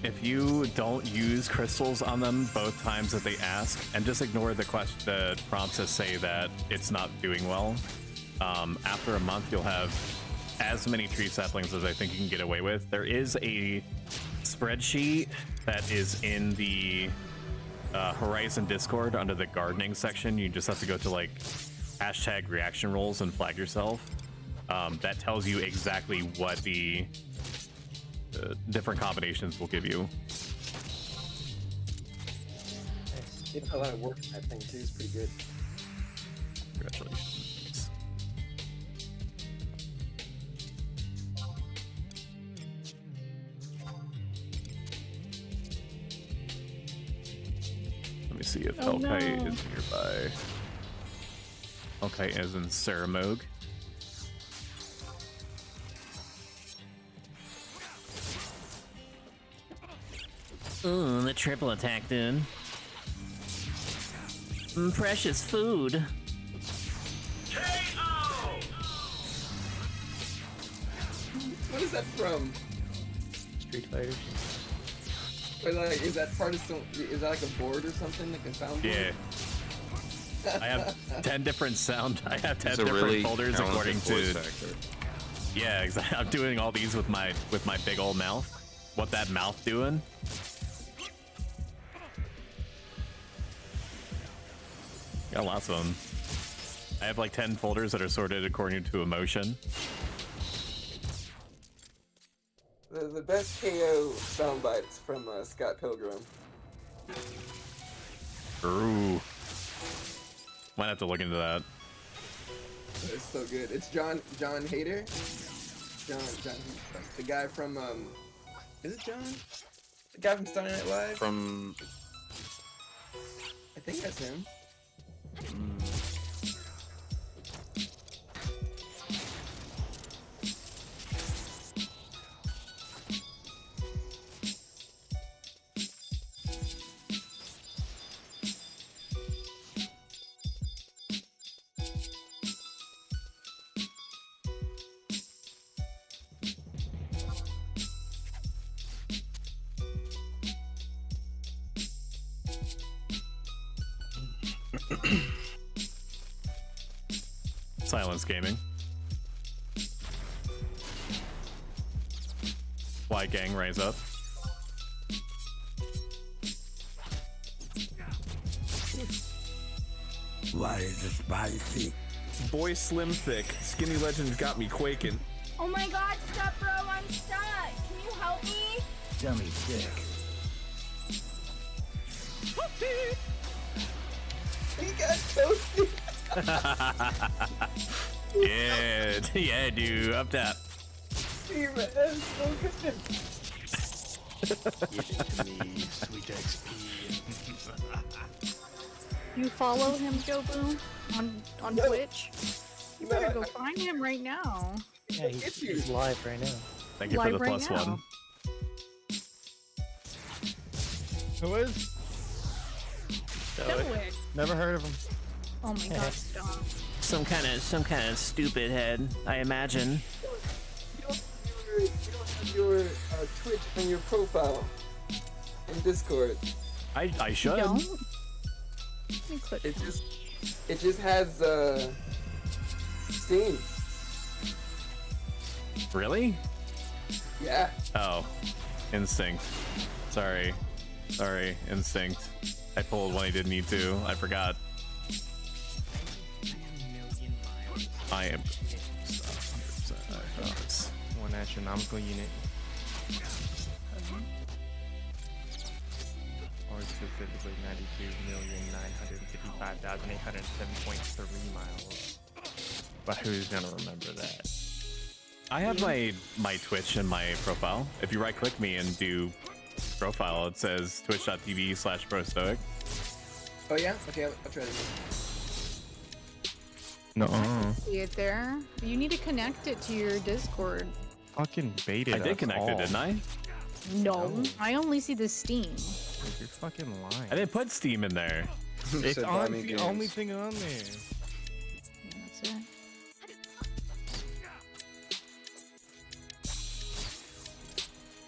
If you don't use crystals on them both times that they ask, and just ignore the prompts that say that it's not doing well, after a month you'll have as many tree saplings as I think you can get away with. There is a spreadsheet that is in the Horizon Discord under the gardening section. You just have to go to like hashtag reaction rolls and flag yourself. That tells you exactly what the different combinations will give you. They put a lot of work in that thing too. It's pretty good. Congratulations. Let me see if Hellkite is nearby. Hellkite is in Saramog. Ooh, the triple attack, dude. Precious food. What is that from? Street Fighter. Or like, is that part of some? Is that like a board or something, like a soundboard? Yeah. I have 10 different I have 10 different really folders according to. voice actor. Yeah, exactly. I'm doing all these with my big old mouth. What that mouth doing? Got lots of them. I have like 10 folders that are sorted according to emotion. The best KO soundbites from Scott Pilgrim. Ooh. Might have to look into that. It's so good. It's John Hader. John, the guy from is it John? The guy from Saturday Night Live? From I think that's him. Silence Gaming. Fly Gang, rise up. Why is it spicy? Boy Slim Thick, Skinny Legend got me quaking. Oh my god, stop, bro, I'm stuck. Can you help me? Dummy dick. He got toasted. yeah, dude, up top. Gee, man, that's so good. Give it to me, sweet XP. You follow him, Jobu, on Twitch? You better go find him right now. Yeah, he's live right now. Thank you for the plus one. Who is? Stoic. Never heard of him. Oh my god, stop. Some kind of stupid head, I imagine. You don't have your Twitch on your profile in Discord. I should. Don't? Let me click. It just has Steam. Really? Yeah. Oh, instinct. Sorry, instinct. I pulled when I didn't need to. I forgot. I am. 100%. One astronomical unit. Or specifically 92,955,807.3 miles. But who's gonna remember that? I have my Twitch in my profile. If you right click me and do profile, it says twitch.tv/prostoic. Oh yeah? Okay, I'll try that. No. See it there? You need to connect it to your Discord. Fucking baited. I did connect it, didn't I? No, I only see the Steam. You're fucking lying. I didn't put Steam in there. It's on the only thing on there. Yeah, that's it.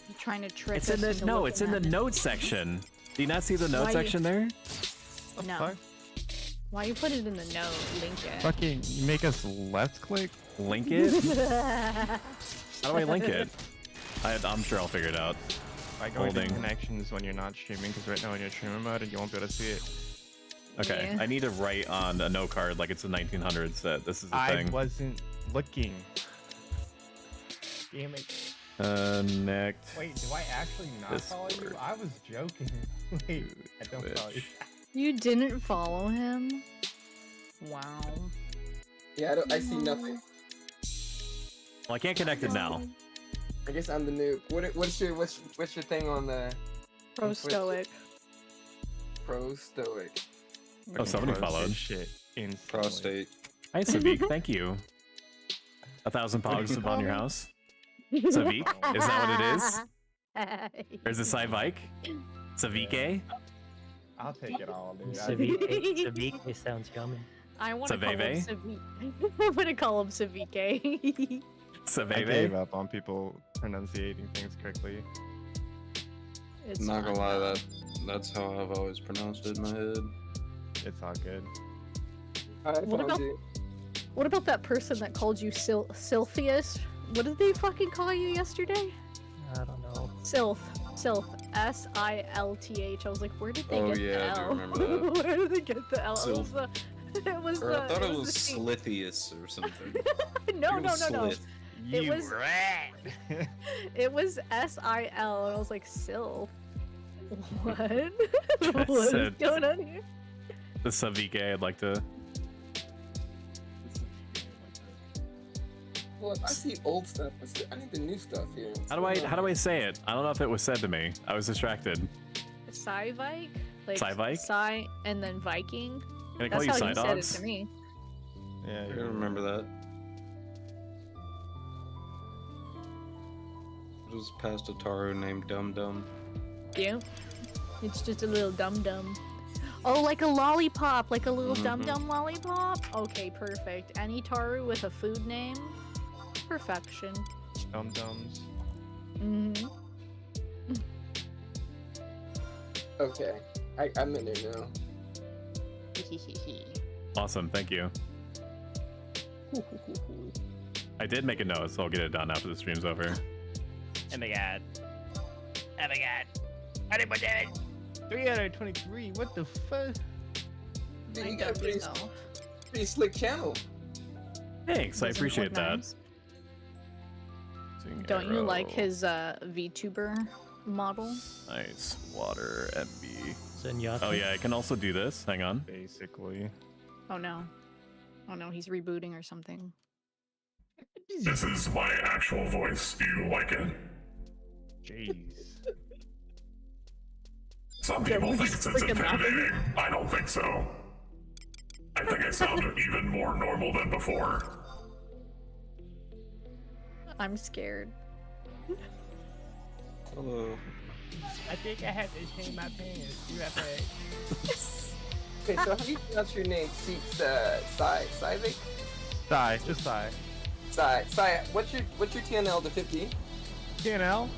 You trying to trick It's us in the into no. It's in looking the at notes section. Do you not see the notes Why section there? it? No. Why you put it in the note? Link it. Fucking, you make us left click? Link it? How do I link it? I'm sure I'll figure it out. By going to connections when you're not streaming, because right now in your streamer mode, and you won't be able to see it. Okay, Yeah. I need to write on a note card like it's the 1900s that this is a I thing. wasn't looking. Damn it. Connect. Wait, do I actually not follow you? I was joking. Wait, I don't follow you. You didn't follow him? Wow. Yeah, I see nothing. Well, I can't connect it now. I guess I'm the noob. What's your thing on the Pro Stoic. Pro Stoic. Oh, somebody followed. Shit. Prostate. Hi, Savik. Thank you. 1,000 pogs upon your house. Savik? Is that what it is? Or is it Savike? Savike? I'll take it all, dude. Savike sounds yummy. I want to call him Saveve? Savik. I'm gonna call him Savike. I Saveve? gave up on people pronunciating things correctly. It's Not gonna lie, that's how I've always pronounced it in my head. It's all good. What about that person that called you Sylphius? What did they fucking call you yesterday? I don't know. Sylph. S-I-L-T-H. I was like, where did they get the I do L? remember that. Where did they get the L? Sylph. It was Or the. I thought it was the thing. Slithius or something. No. Slith. It was rat. It was S-I-L, and I was like, Sylph. What? What is going on here? The Savike, I'd like to. Well, I see old stuff. I need the new stuff here. How do I say it? I don't know if it was said to me. I was distracted. Psyvike? Like Psyvike? Psy and then Viking. Can I call That's you how he said it Psydogs? to me. Yeah, I remember that. Just past a Taru named Dum Dum. Yeah. It's just a little dum dum. Oh, like a lollipop, like a little dum dum lollipop. Okay, perfect. Any Taru with a food name, perfection. Dum Dums. Mm-hmm. Okay, I'm in there now. Awesome, thank you. I did make a note, so I'll get it done after the stream's over. Oh my god. Oh my god. How did I do it? 323, what the fuck? Man, you got a pretty slick channel. Thanks, I appreciate that. Don't you like his VTuber model? Nice. Water, MB. Zenyatta. Oh yeah, I can also do this. Hang on. Basically. Oh no. Oh no, he's rebooting or something. This is my actual voice. Do you like it? Jeez. Some people think it's intimidating. I don't think so. I think I sound even more normal than before. I'm scared. Hello. I think I have to change my pants. You have to. Okay, so how do you pronounce your name? Sai? Sai, just Sai. Sai, what's your TNL to 50? TNL?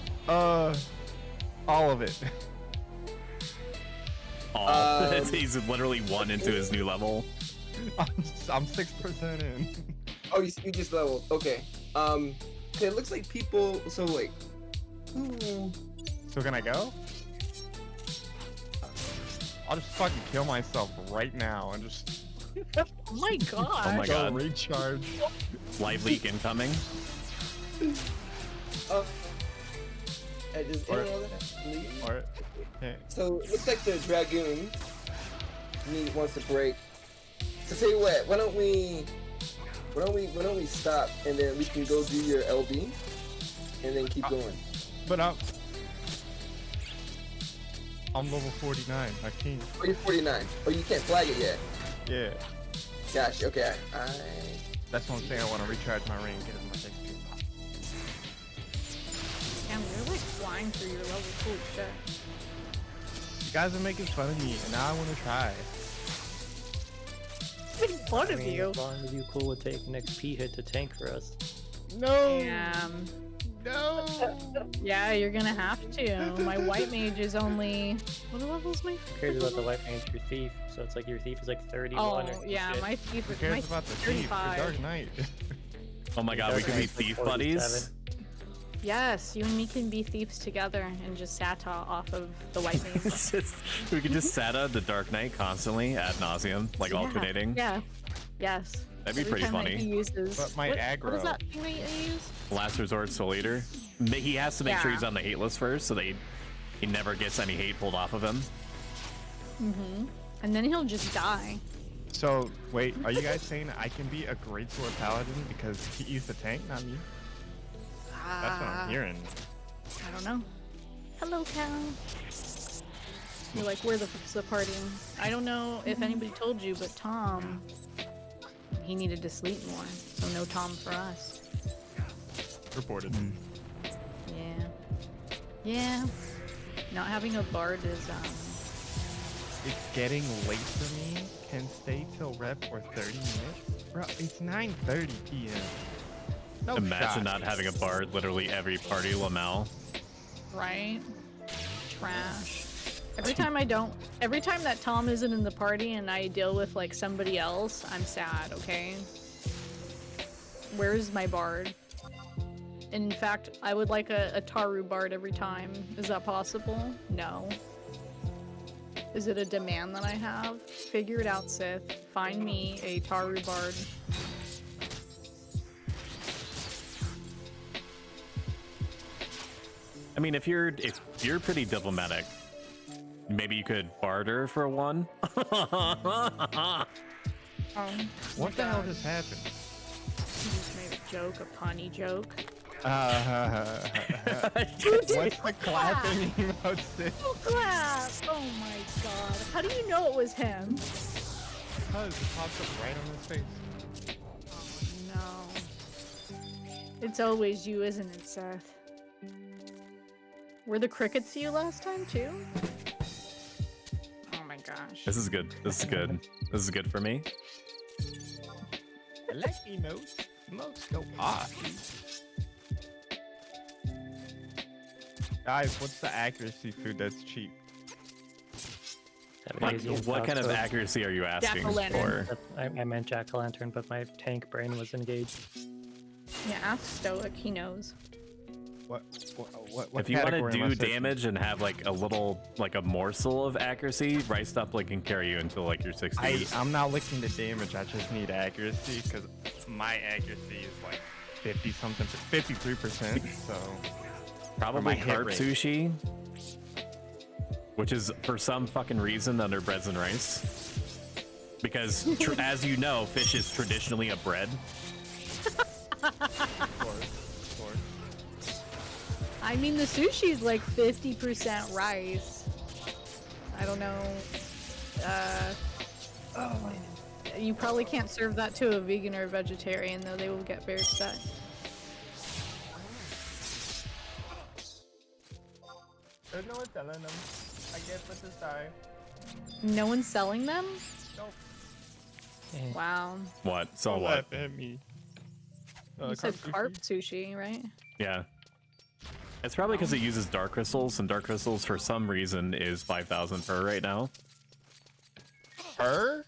All of it. He's literally 1 into his new level. I'm 6% in. Oh, you just leveled. Okay. Okay, it looks like people. So like. So can I go? I'll just fucking kill myself right now and just. Oh my god. Oh my god. Recharge. Live leak incoming. Does anyone else leave? Or, yeah. So it looks like the Dragoon wants to break. So tell you what, why don't we stop and then we can go do your LB and then keep going. But I'm level 49. I can't. Oh, you're 49. Oh, you can't flag it yet. Yeah. Gosh. Okay. That's what I'm saying. I want to recharge my ring, get as much XP as possible. Damn, you're like flying through your level. Holy shit. You guys are making fun of me, and now I want to try. Making fun of you. As long as you cool with taking XP hit to tank for us. No. No. Yeah, you're gonna have to. My white mage is only. What level is my? Cares about the white mage, your thief. So it's like your thief is like 31. Oh or some yeah, shit. my thief is Who cares about the thief? The 35. Dark Knight. Oh my god, we could be thief buddies. Yes, you and me can be thieves together and just Sata off of the white mage. We could just Sata the Dark Knight constantly ad nauseum, like alternating. Yeah. Yes. That'd be Every pretty time that funny. he uses. But my what aggro. is that thing that you use? Last resort soul eater. He has to make sure Yeah. he's on the hate list first, so he never gets any hate pulled off of him. And then he'll just die. So, wait, are you guys saying I can be a great sword paladin because he used the tank, not me? That's what I'm hearing. I don't know. Hello, Cal. You're like, where the fuck's the party? I don't know if anybody told you, but Tom, he needed to sleep more, so no Tom for us. Reported. Yeah. Yeah. Not having a bard is, It's getting late for me. Can stay till rep or 30 minutes? Bro, it's 9:30 p.m. No Imagine shot. not having a bard literally every party, Lamel. right? Trash. Every time that Tom isn't in the party and I deal with like somebody else, I'm sad, okay? Where's my bard? In fact, I would like a Taru bard every time. Is that possible? No. Is it a demand that I have? Figure it out, Sith. Find me a Taru bard. I mean, if you're pretty diplomatic, maybe you could barter for one. What the hell just happened? You just made a joke, a punny joke. What's the clapping emote? Oh, clap! Oh my god. How do you know it was him? Because it pops up right on his face. No. It's always you, isn't it, Seth? Were the crickets you last time, too? Oh my gosh. This is good. This is good. This is good for me. I like emotes. Emotes go off. Guys, what's the accuracy food that's cheap? Like, what kind of accuracy are you asking for? I meant jack-o'-lantern, but my tank brain was engaged. Yeah, ask Stoic, he knows. What If you want to category am I do searching? damage and have like a little, like a morsel of accuracy, Rice Dumpling can carry you until like your 60s. I'm not looking to damage, I just need accuracy because my accuracy is like 50 something, 53%, so. Probably my hit carp rate. sushi, which is for some fucking reason under breads and rice. Because as you know, fish is traditionally a bread. I mean, the sushi's like 50% rice. I don't know. You probably can't serve that to a vegan or a vegetarian, though. They will get very upset. There's no one selling them. I guess let's just die. No one's selling them? Wow. What? So Don't what? laugh at me. You said carp sushi, right? Yeah. It's probably because it uses dark crystals, and dark crystals for some reason is 5,000 per right now. Per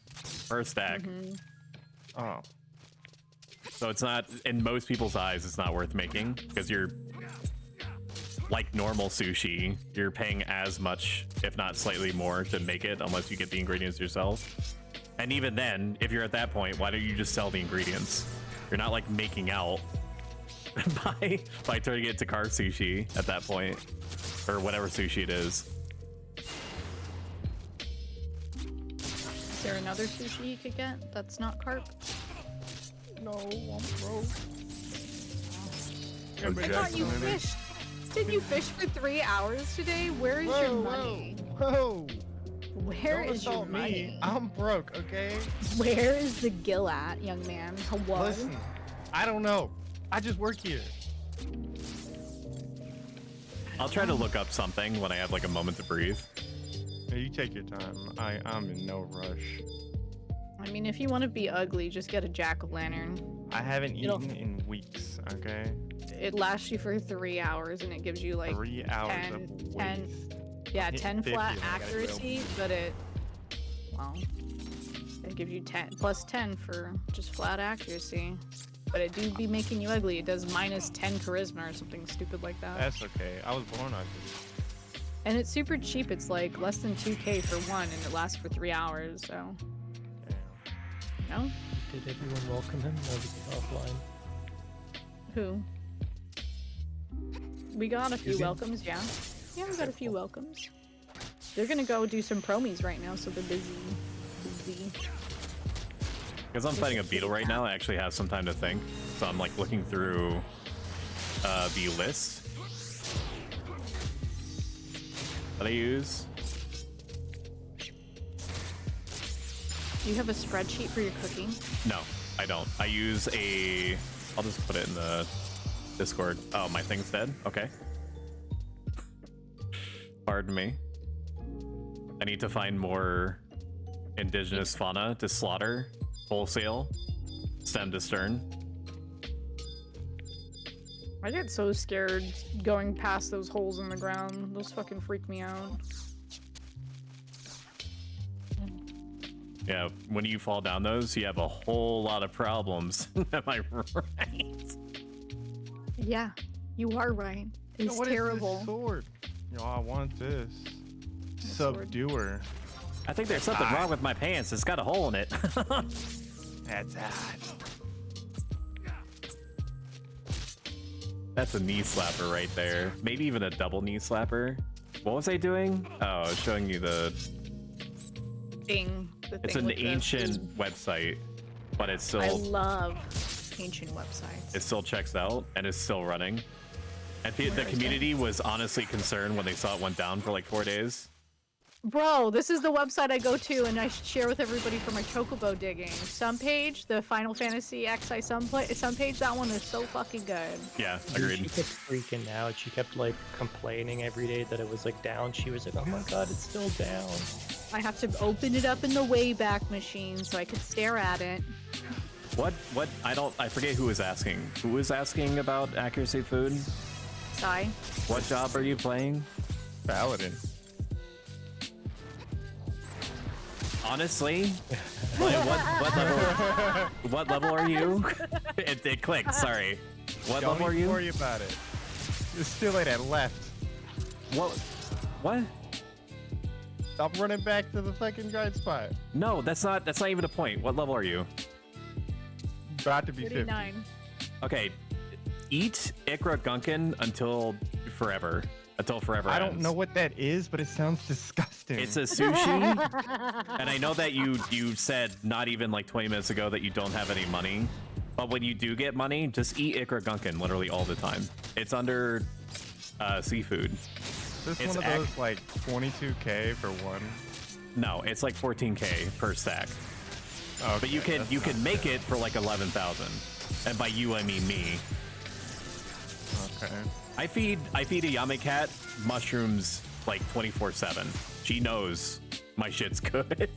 stack. Oh. So it's not, in most people's eyes, it's not worth making because you're like normal sushi. You're paying as much, if not slightly more, to make it unless you get the ingredients yourself. And even then, if you're at that point, why don't you just sell the ingredients? You're not like making out by turning it to carp sushi at that point, or whatever sushi it is. Is there another sushi you could get that's not carp? No, I'm broke. I thought you fished. Didn't you fish for 3 hours today? Where is your money? Whoa! Where Don't is your insult money? me. I'm broke, okay? Where is the gill at, young man? What? Listen, I don't know. I just work here. I'll try to look up something when I have like a moment to breathe. Yeah, you take your time. I'm in no rush. I mean, if you want to be ugly, just get a jack-o'-lantern. I haven't eaten in weeks, okay? It lasts you for 3 hours, and it gives you like 3 hours 10, of 10 waste. yeah, Hit 10 50 flat and I gotta go. accuracy, but it gives you 10 plus 10 for just flat accuracy. But it do be making you ugly. It does minus 10 charisma or something stupid like that. That's okay. I was born ugly. And it's super cheap. It's like less than 2K for one, and it lasts for 3 hours. So, no. Did everyone welcome him? Or was he offline? Who? We got a few Susie? welcomes, yeah. Yeah, we got a few welcomes. They're gonna go do some promies right now, so they're busy. Because I'm fighting a beetle right now, I actually have some time to think. So I'm like looking through the list that I use. Do you have a spreadsheet for your cooking? No, I don't. I use I'll just put it in the Discord. Oh, my thing's dead? Okay. Pardon me. I need to find more indigenous fauna to slaughter wholesale, stem to stern. I get so scared going past those holes in the ground. Those fucking freak me out. Yeah, when you fall down those, you have a whole lot of problems. Am I right? Yeah, you are right. It's What is this terrible. sword? Yo, I want this. Subduer. I think there's something wrong with my pants. It's got a hole in it. That's hot. That's a knee slapper right there. Maybe even a double knee slapper. What was I doing? Oh, I was showing you the Thing. It's an ancient website, but it's still I love ancient websites. it still checks out and is still running. And the Where is community was honestly concerned when they saw it went down for like 4 days. Bro, this is the website I go to and I share with everybody for my chocobo digging. Some page, the Final Fantasy XI some page, that one is so fucking good. Yeah, Dude, agreed. she kept freaking out. She kept like complaining every day that it was like down. She was like, "Oh my god, it's still down." I have to open it up in the Wayback Machine so I could stare at it. What I forget who was asking. Who was asking about accuracy food? Sigh. What job are you playing? Paladin. Honestly, what level are you? It clicked, sorry. What Don't level are even you? worry about it. It's still at that left. What? Stop running back to the fucking grind spot. No, that's not even a point. What level are you? About to be 50. 39. Okay, eat Ikra Gunkin until forever. Until forever I don't ends. know what that is, but it sounds disgusting. It's a sushi, and I know that you said not even like 20 minutes ago that you don't have any money, but when you do get money, just eat Ikra Gunkin literally all the time. It's under seafood. Is this It's one of those like 22k for one? No, it's like 14k per stack. Okay, But you can make it for like 11,000, and by you I mean me. Okay. I feed a Yame cat mushrooms like 24/7. She knows my shit's good.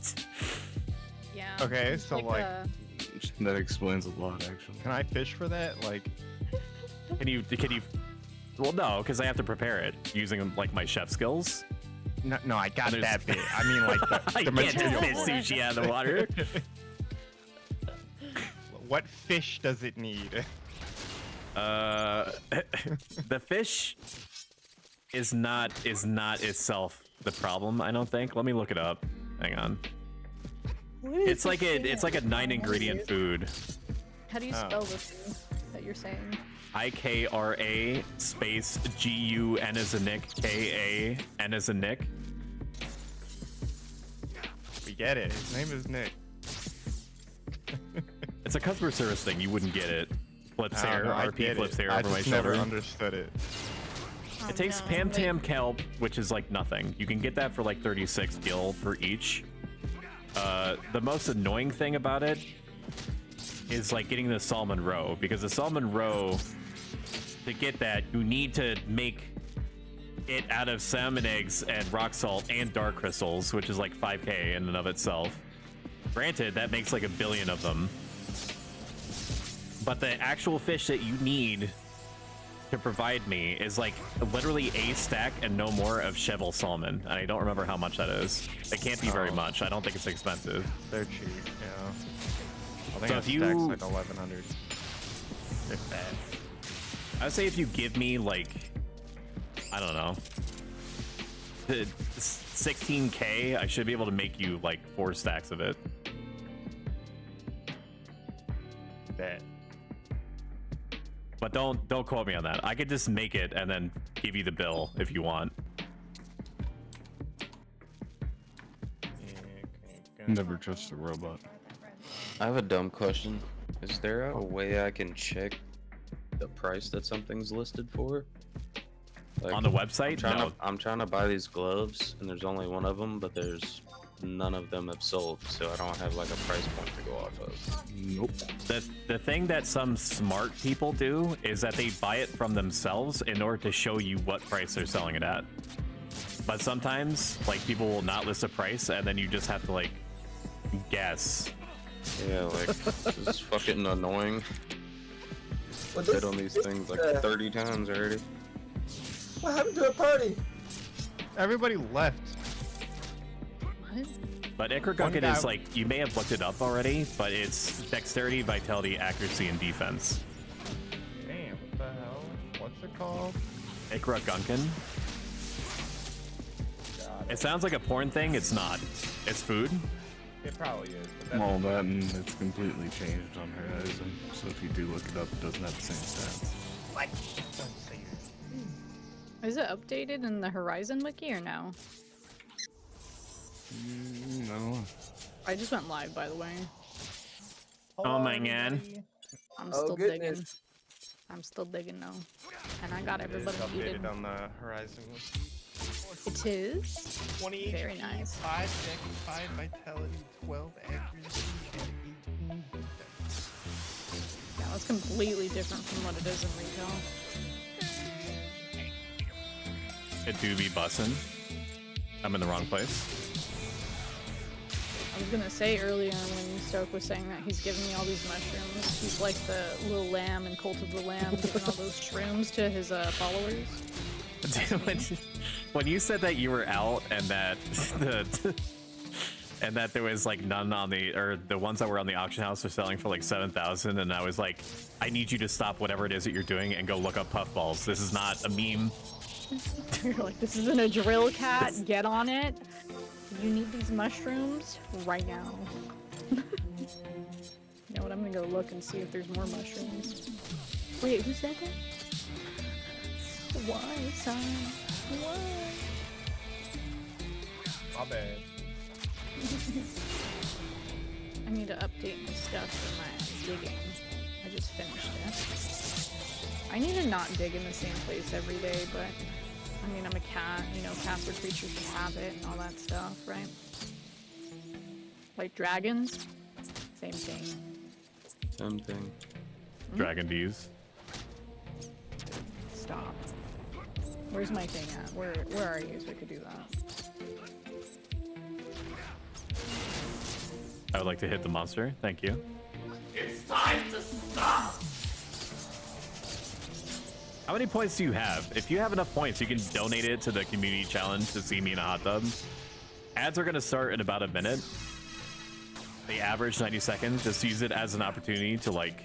Okay, so like, that explains a lot, actually. can I fish for that? Like, Can you? Well, no, because I have to prepare it using like my chef skills. no, I got that bit. I mean, like the you can't material. just fish sushi out of the water. What fish does it need? The fish is not itself the problem. I don't think. Let me look it up. Hang on. It's like a 9-ingredient food. How do you spell the food that you're saying? IKRA space GUN as a Nick KAN as a Nick. We get it. His name is Nick. It's a customer service thing. You wouldn't get it. Flips I hair. don't know, I RP get flips it. hair I over my just shoulder. never understood it. It takes Pam Tam Kelp, which is like nothing. You can get that for like 36 gil for each. The most annoying thing about it is like getting the salmon roe, because the salmon roe, to get that, you need to make it out of salmon eggs and rock salt and dark crystals, which is like 5k in and of itself. Granted, that makes like 1 billion of them. But the actual fish that you need to provide me is like literally a stack and no more of Cheval salmon. And I don't remember how much that is. It can't be very much. I don't think it's expensive. They're cheap, yeah. I think So a if you- stack's like 1,100. If that. I'd say if you give me like, I don't know, the 16k, I should be able to make you like 4 stacks of it. Bet. But don't quote me on that. I could just make it and then give you the bill if you want. Never trust a robot. I have a dumb question. Is there a way I can check the price that something's listed for? Like, On the website? I'm trying to buy these gloves, and there's only one of them, but there's none of them have sold, so I don't have like a price point to go off of. Nope. The thing that some smart people do is that they buy it from themselves in order to show you what price they're selling it at. But sometimes, like, people will not list a price, and then you just have to like guess. Yeah, like, this is fucking annoying. Well, Bid on these things like 30 times already. What happened to a party? Everybody left. What? But Icar One Gunkin guy- is like, you may have looked it up already, but it's dexterity, vitality, accuracy, and defense. Damn, what the hell? What's it called? Ikra Gunkin. It sounds like a porn thing. It's not. It's food. It probably is. But Well, that and it's completely changed on Horizon. So if you do look it up, it doesn't have the same stats. What? Don't say it. Is it updated in the Horizon wiki or no? No. I just went live, by the way. Oh my god. I'm Oh, still goodness. digging. I'm still digging now. And I got It is everybody muted. updated on the Horizon. It is? 20 Very HP, nice. 5 dex, 5 vitality, 12 accuracy, and 18 defense. Yeah, that's completely different from what it is in retail. It do be bussin'. I'm in the wrong place. I was gonna say earlier when Stoke was saying that he's giving me all these mushrooms, he's like the little lamb in Cult of the Lamb giving all those shrooms to his followers. When you said that you were out and that and that there was like none on the ones that were on the auction house were selling for like 7,000, and I was like, I need you to stop whatever it is that you're doing and go look up puffballs. This is not a meme. You're like, this isn't a drill cat, get on it. You need these mushrooms right now. You know what, I'm gonna go look and see if there's more mushrooms. Wait, who said that? Why, son? Why? My bad. I need to update my stuff for my digging. I just finished it. I need to not dig in the same place every day, but I mean, I'm a cat, you know, cats are creatures of habit and all that stuff, right? Like dragons, same thing. Same thing. Dragon D's. Stop. Where's my thing at? Where are you so I could do that? I would like to hit the monster. Thank you. It's time to stop. How many points do you have? If you have enough points, you can donate it to the community challenge to see me in a hot tub. Ads are going to start in about a minute. They average 90 seconds. Just use it as an opportunity to like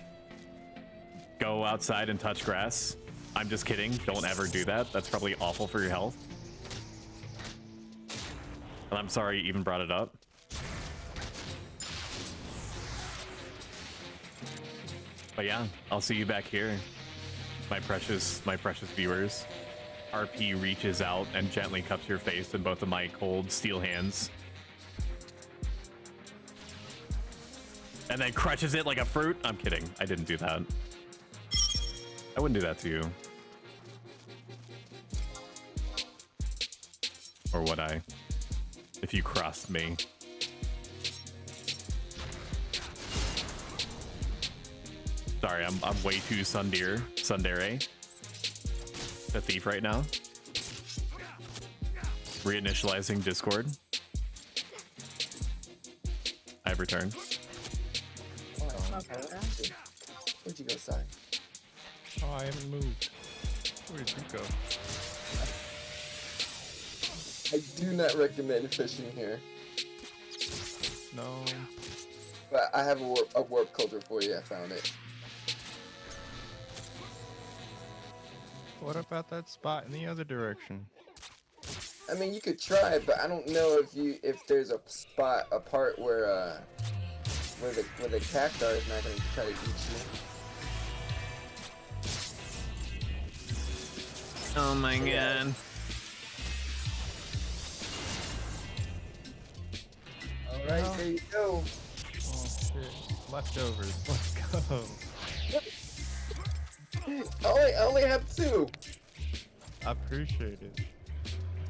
go outside and touch grass. I'm just kidding. Don't ever do that. That's probably awful for your health. And I'm sorry you even brought it up. But yeah, I'll see you back here, my precious viewers. RP reaches out and gently cups your face in both of my cold steel hands. And then crushes it like a fruit. I'm kidding. I didn't do that. I wouldn't do that to you. Or would I? If you crossed me. Sorry, I'm way too tsundere the thief right now. Reinitializing Discord. I've returned. Where'd you go, Si? Oh, I haven't moved. Where did you go? I do not recommend fishing here. No. But I have a warp culture for you. I found it. What about that spot in the other direction? I mean, you could try, but I don't know if there's a part where the cactar is not gonna try to eat you. Oh my god. Alright, there you go. Oh shit. Leftovers. Let's go. I only have 2. I appreciate it.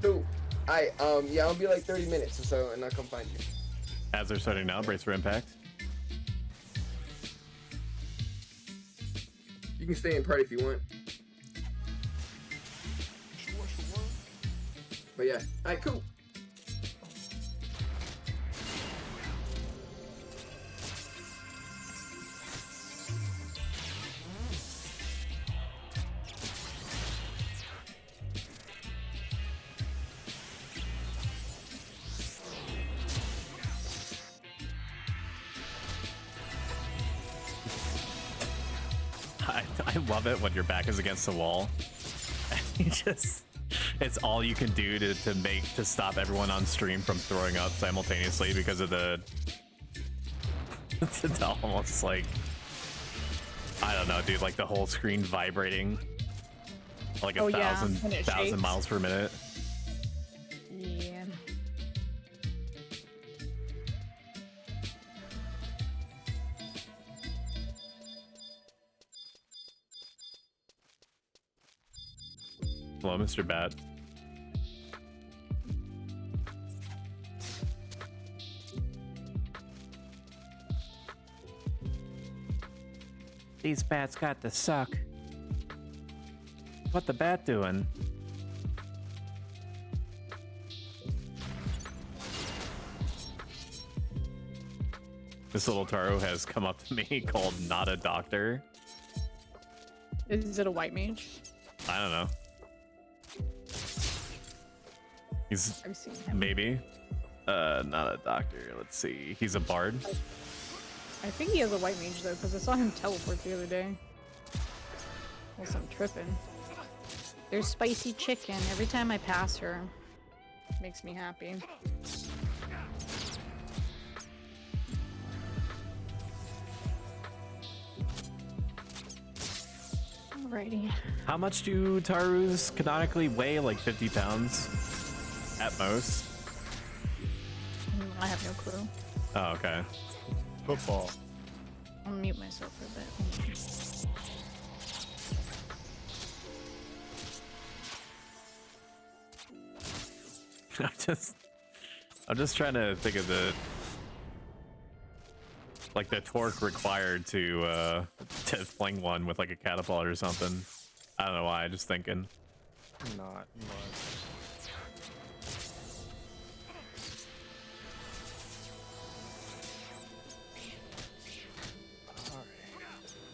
So, yeah, I'll be like 30 minutes or so, and I'll come find you. As they're starting now, brace for impact. You can stay in party if you want. But yeah, alright, cool. I love it when your back is against the wall. And it's all you can do to stop everyone on stream from throwing up simultaneously because of the it's almost like, I don't know, dude, like the whole screen vibrating like a thousand miles per minute. Yeah. Hello, Mr. Bat. These bats got to suck. What the bat doing? This little Taro has come up to me called Not a Doctor. Is it a white mage? I don't know. He's I've seen him. maybe not a doctor. Let's see. He's a bard. I think he has a white mage though, because I saw him teleport the other day. Unless I'm tripping. There's spicy chicken. Every time I pass her, makes me happy. Alrighty. How much do Tarus canonically weigh? Like 50 pounds at most. I have no clue. Oh, okay. Football. I'll mute myself for a bit. I'm just trying to think of the torque required to fling one with like a catapult or something. I don't know why. I'm just thinking. Not much.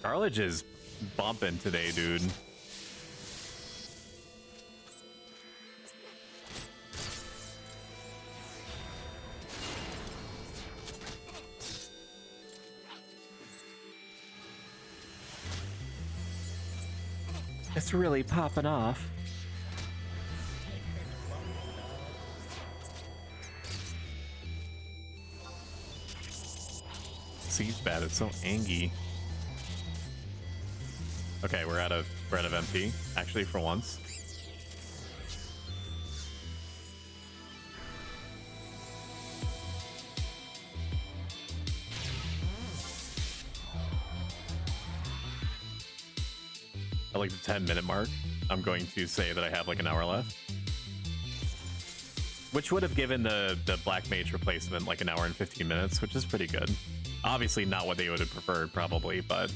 Cartilage is bumping today, dude. It's really popping off. Siege bad, it's so angy. Okay, we're out of MP, actually, for once. At like the 10-minute mark, I'm going to say that I have like an hour left. Which would have given the Black Mage replacement like an hour and 15 minutes, which is pretty good. Obviously not what they would have preferred, probably, but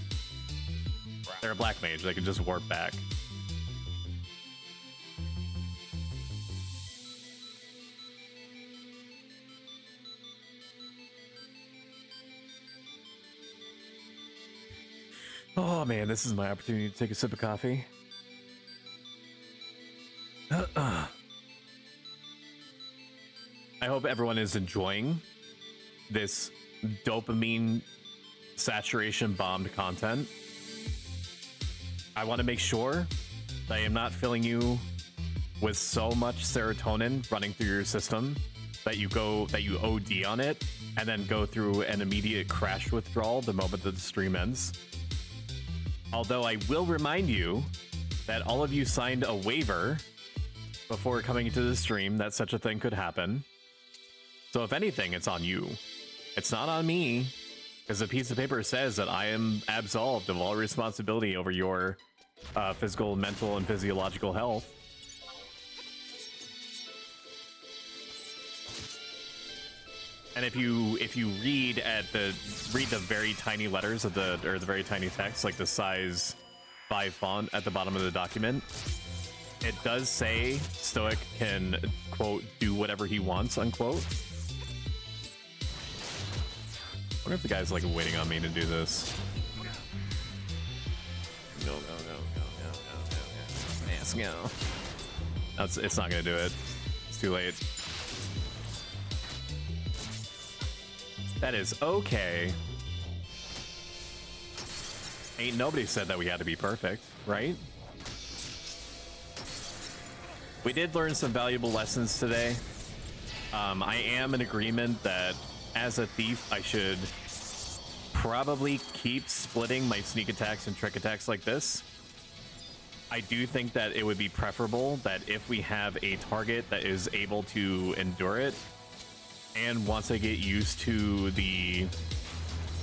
they're a Black Mage, they can just warp back. Oh man, this is my opportunity to take a sip of coffee. I hope everyone is enjoying this dopamine saturation bombed content. I want to make sure that I am not filling you with so much serotonin running through your system that you OD on it and then go through an immediate crash withdrawal the moment that the stream ends. Although I will remind you that all of you signed a waiver before coming into the stream that such a thing could happen. So if anything, it's on you. It's not on me, because the piece of paper says that I am absolved of all responsibility over your physical, mental, and physiological health. And if you read the very tiny letters of the very tiny text, like the size 5 font at the bottom of the document, it does say Stoic can, quote, do whatever he wants, unquote. I wonder if the guy's like waiting on me to do this. Go. Let's go. No, it's not gonna do it. It's too late. That is okay. Ain't nobody said that we had to be perfect, right? We did learn some valuable lessons today. I am in agreement that as a thief, I should probably keep splitting my sneak attacks and trick attacks like this. I do think that it would be preferable that if we have a target that is able to endure it, and once I get used to the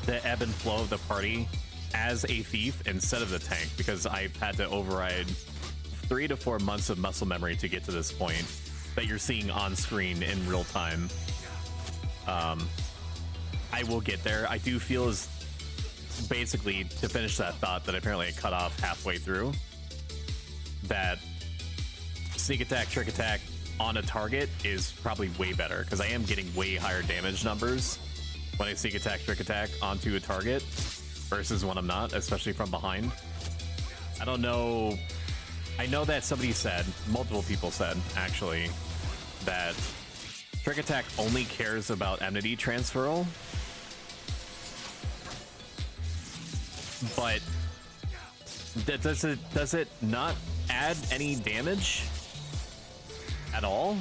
ebb and flow of the party as a thief instead of the tank, because I've had to override 3 to 4 months of muscle memory to get to this point that you're seeing on screen in real time. I will get there. I do feel as, basically, to finish that thought that apparently I cut off halfway through, that sneak attack, trick attack on a target is probably way better, because I am getting way higher damage numbers when I sneak attack, trick attack onto a target versus when I'm not, especially from behind. I don't know. I know that somebody said, multiple people said, actually, that trick attack only cares about enmity transferal, but does it not add any damage at all,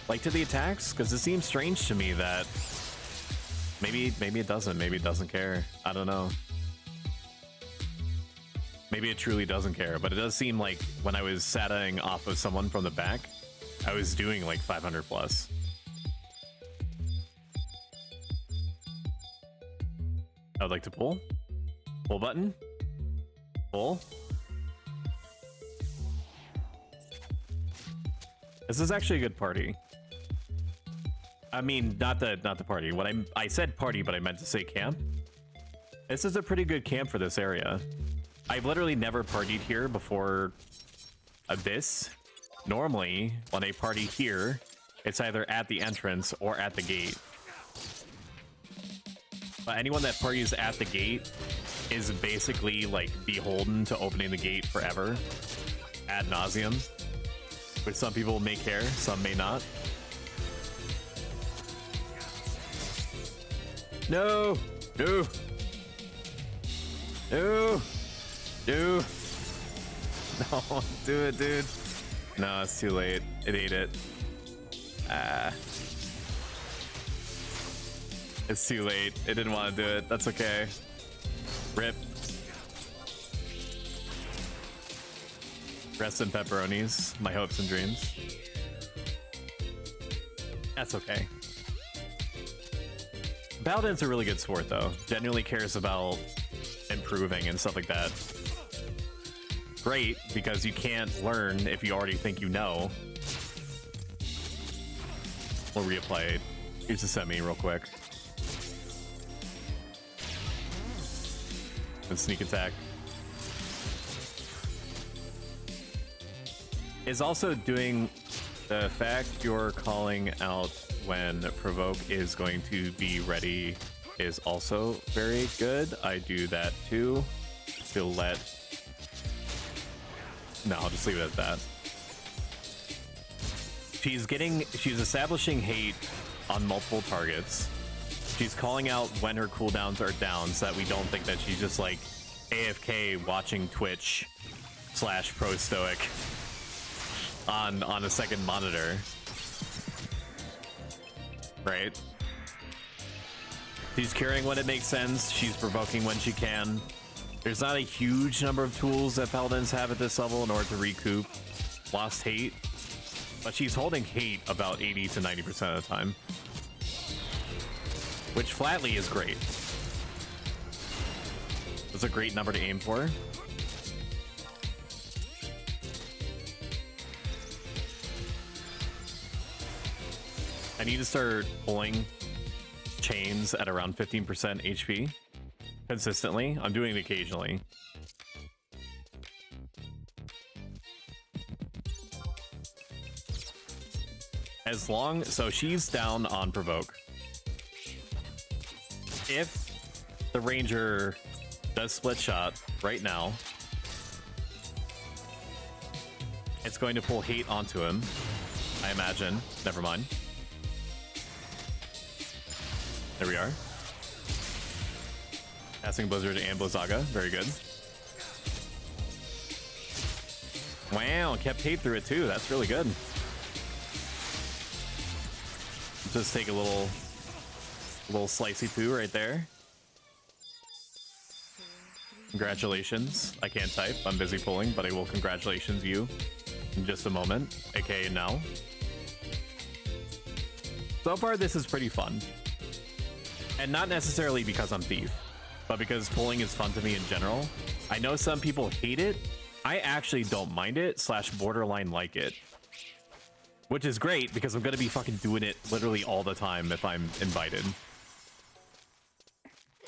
like to the attacks? Because it seems strange to me that maybe it doesn't care. I don't know. Maybe it truly doesn't care, but it does seem like when I was sataing off of someone from the back, I was doing like 500 plus. I would like to pull. Pull button. Pull. This is actually a good party. I mean, not the party. When I said party, but I meant to say camp. This is a pretty good camp for this area. I've literally never partied here before this. Normally, when I party here, it's either at the entrance or at the gate. But anyone that parties at the gate is basically like beholden to opening the gate forever, ad nauseum, which some people may care, some may not. No, no, no, no, no, do it, dude. No, it's too late. It ate it. Ah. It's too late. It didn't want to do it. That's okay. Rip. Rest in pepperonis. My hopes and dreams. That's okay. Paladin's a really good sport, though. Genuinely cares about improving and stuff like that. Great, because you can't learn if you already think you know. We'll reapply. Here's the semi real quick. And sneak attack. Is also doing the fact you're calling out when provoke is going to be ready is also very good. I do that too. To let. No, I'll just leave it at that. She's establishing hate on multiple targets. She's calling out when her cooldowns are down so that we don't think that she's just like AFK watching Twitch / Pro Stoic on a second monitor. Right? She's curing when it makes sense. She's provoking when she can. There's not a huge number of tools that Paladins have at this level in order to recoup lost hate, but she's holding hate about 80 to 90% of the time, which flatly is great. That's a great number to aim for. I need to start pulling chains at around 15% HP consistently. I'm doing it occasionally. As long, so she's down on provoke. If the ranger does split shot right now, it's going to pull hate onto him, I imagine. Never mind. There we are. Passing Blizzard and Blizzaga. Very good. Wow, kept hate through it too. That's really good. Just take a little slicey poo right there. Congratulations. I can't type. I'm busy pulling, but I will congratulations you in just a moment, aka now. So far, this is pretty fun. And not necessarily because I'm Thief, but because pulling is fun to me in general. I know some people hate it. I actually don't mind it / borderline like it. Which is great because I'm going to be fucking doing it literally all the time if I'm invited.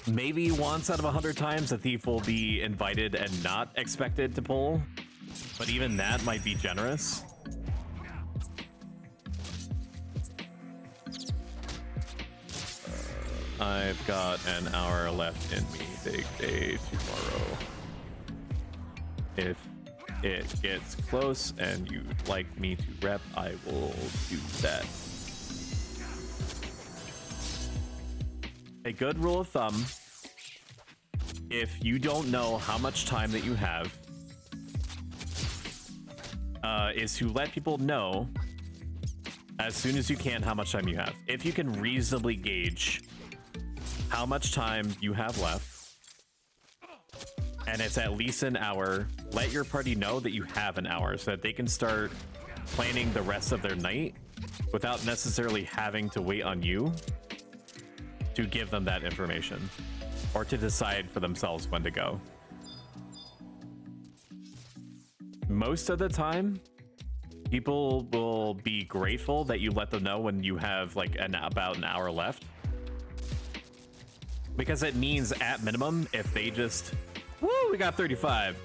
Maybe once out of 100 times a Thief will be invited and not expected to pull. But even that might be generous. I've got an hour left in me. Big day tomorrow. If it gets close and you'd like me to rep, I will do that. A good rule of thumb, if you don't know how much time that you have, is to let people know as soon as you can how much time you have. If you can reasonably gauge how much time you have left, and it's at least an hour, let your party know that you have an hour so that they can start planning the rest of their night without necessarily having to wait on you to give them that information or to decide for themselves when to go. Most of the time, people will be grateful that you let them know when you have like about an hour left. Because it means at minimum, if they just, woo, we got 35.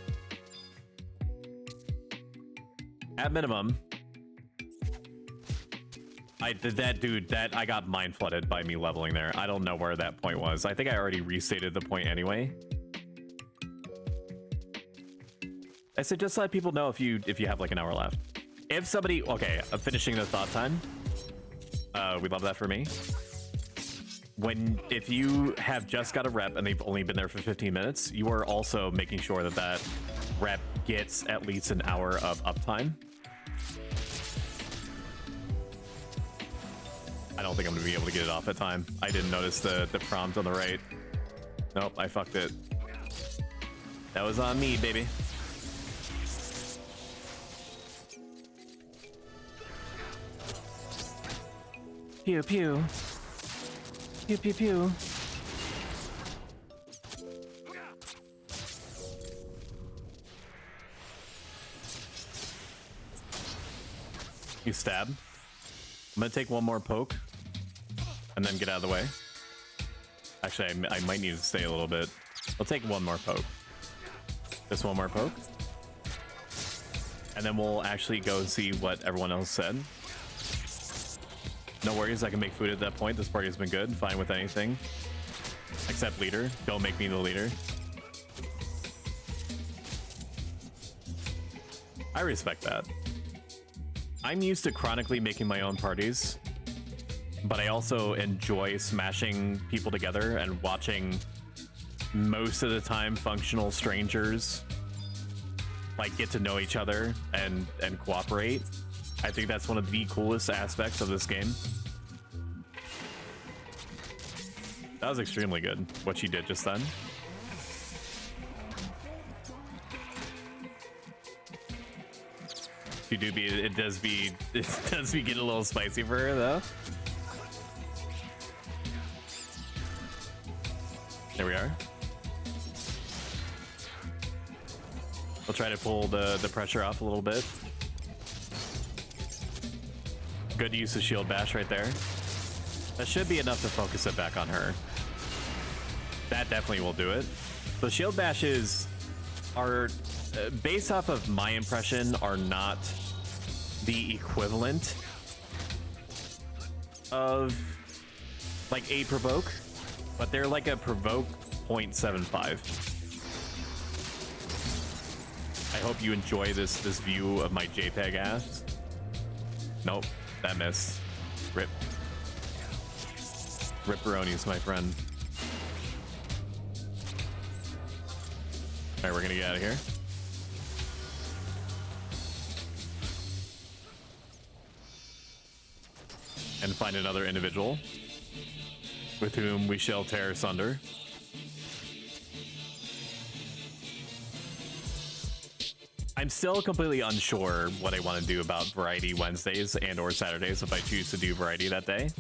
At minimum, I got mind flooded by me leveling there. I don't know where that point was. I think I already restated the point anyway. I said just let people know if you have like an hour left. If somebody, okay, I'm finishing the thought time. We love that for me. If you have just got a rep and they've only been there for 15 minutes, you are also making sure that that rep gets at least an hour of uptime. I don't think I'm gonna be able to get it off at time. I didn't notice the prompt on the right. Nope, I fucked it. That was on me, baby. Pew pew. Pew pew pew. You stab. I'm gonna take one more poke and then get out of the way. Actually, I might need to stay a little bit. I'll take one more poke. Just one more poke. And then we'll actually go see what everyone else said. No worries, I can make food at that point. This party has been good. Fine with anything. Except leader. Don't make me the leader. I respect that. I'm used to chronically making my own parties, but I also enjoy smashing people together and watching most of the time functional strangers like get to know each other and cooperate. I think that's one of the coolest aspects of this game. That was extremely good, what she did just then. It does be getting a little spicy for her though. There we are. We'll try to pull the pressure off a little bit. Good use of shield bash right there. That should be enough to focus it back on her. That definitely will do it. So shield bashes are, based off of my impression, are not the equivalent of like a provoke, but they're like a provoke 0.75. I hope you enjoy this view of my JPEG ass. Nope, that missed. Rip. Ripperonis, my friend. All right, we're gonna get out of here. And find another individual with whom we shall tear asunder. I'm still completely unsure what I want to do about Variety Wednesdays and or Saturdays if I choose to do Variety that day.